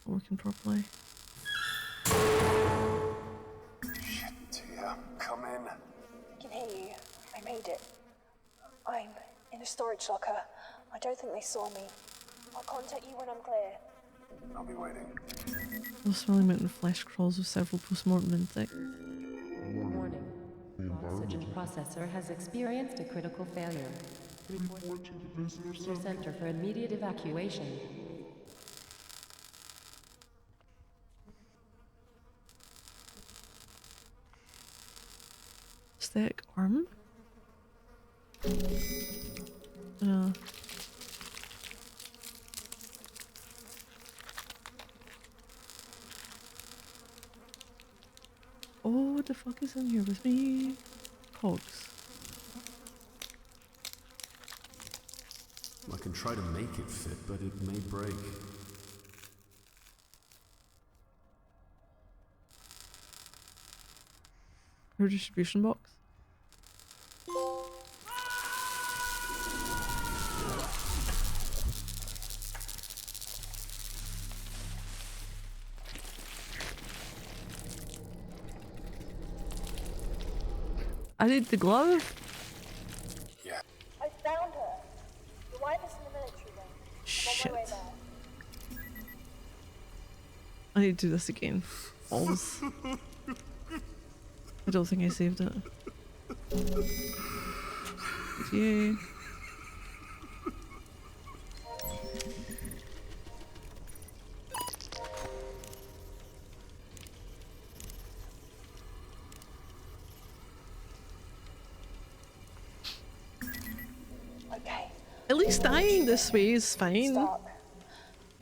not working properly. Shit, Tia, come in. I can hear you. I made it. I'm in a storage locker. I don't think they saw me. I'll contact you when I'm clear. I'll be waiting. The smelly mountain flesh crawls with several post-mortem insects. Warning. Oxygen processor has experienced a critical failure. Report to the visitor center for immediate evacuation. Static arm? Oh, what the fuck is in here with me? Cogs. I can try to make it fit, but it may break. Her distribution box? I need the glove. Yeah. I found her. Your wife is in the military wing. I'm on my way there. I need to do this again. Balls. I don't think I saved it. Yay. Okay. At least dying this way is fine. Stop.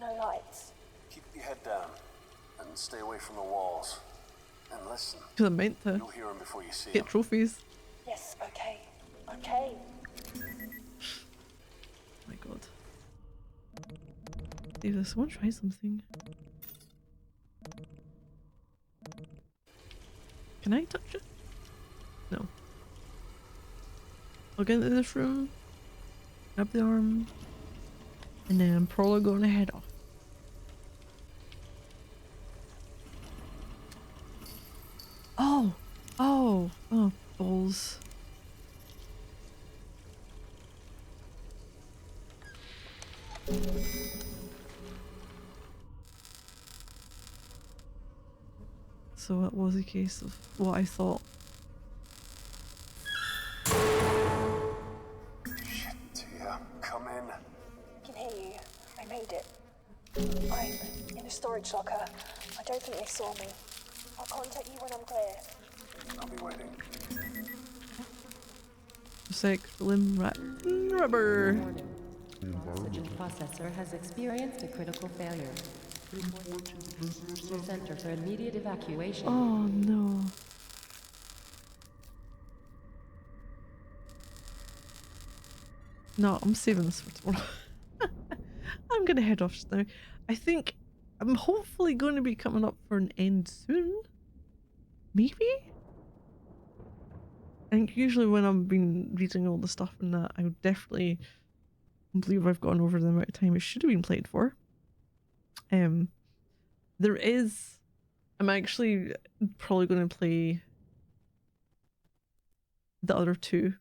No lights. Keep your head down and stay away from the walls. And listen. Because I'm meant to You'll hear him before you see get him. trophies. Yes, okay. Okay. My god. Davis, I want to try something. Can I touch it? No. I'll get into this room, grab the arm, and then I'm probably going to head off. Oh! Oh! Oh, balls. So it was a case of what I thought. Shit, Tia, come in. I can hear you. I made it. I'm in a storage locker. I don't think they saw me. I'll contact you when I'm clear. I'll be waiting. Sick limb rubber. Warning. Oxygen processor has experienced a critical failure. Report to the visitor center for immediate evacuation. Oh no. No, I'm saving this for tomorrow. I'm gonna head off just now. I think I'm hopefully going to be coming up for an end soon. Maybe? I think usually when I've been reading all the stuff and that, I would definitely believe I've gone over the amount of time it should have been played for. There is... I'm actually probably going to play the other two.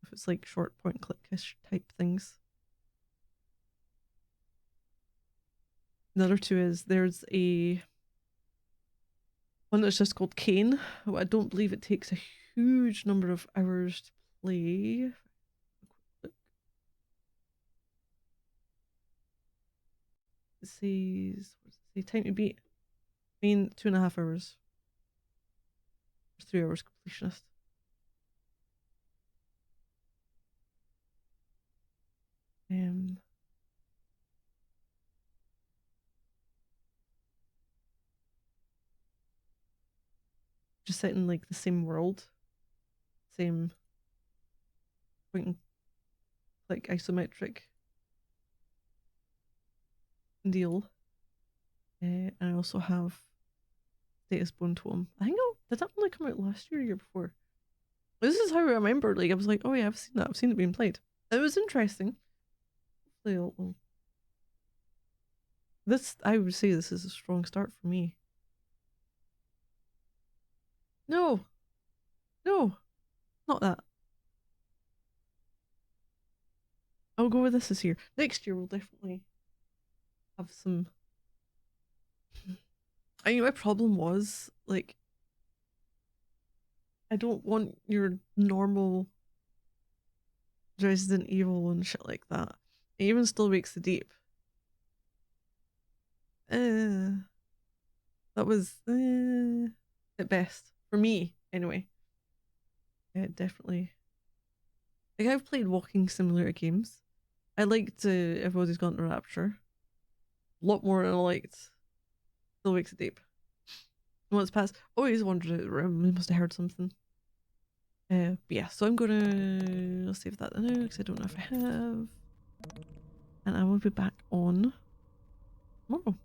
If it's like short point click-ish type things. The other two is there's a one that's just called Kane. I don't believe it takes a huge number of hours to play. It says, what does it say? Time to beat. I mean, 2.5 hours. Or 3 hours completionist. Just set in like the same world, same point and click isometric deal. And I also have Stasis Bone Tome. I think did that only come out last year or year before? This is how I remember. Like I was like, oh yeah, I've seen that. I've seen it being played. It was interesting. Hopefully, I'll This, I would say this is a strong start for me. No! No! Not that. I'll go with this year. Next year we'll definitely have some... I mean, my problem was, like, I don't want your normal Resident Evil and shit like that. It even still makes the deep. That was at best for me anyway. Yeah, definitely. Like, I've played walking simulator games. I liked Everybody's Gone to Rapture a lot more than I liked Still Makes It Deep. Once past, always wandered out of the room. We must have heard something. But yeah, so I'm gonna save that now because I don't know if I have. And I will be back on tomorrow.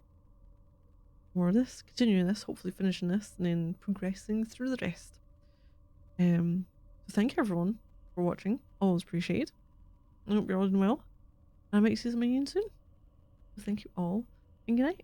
More of this, continuing this, hopefully finishing this, and then progressing through the rest. So thank you everyone for watching. Always appreciate. I hope you're all doing well. I might see some of you soon. So thank you all, and good night.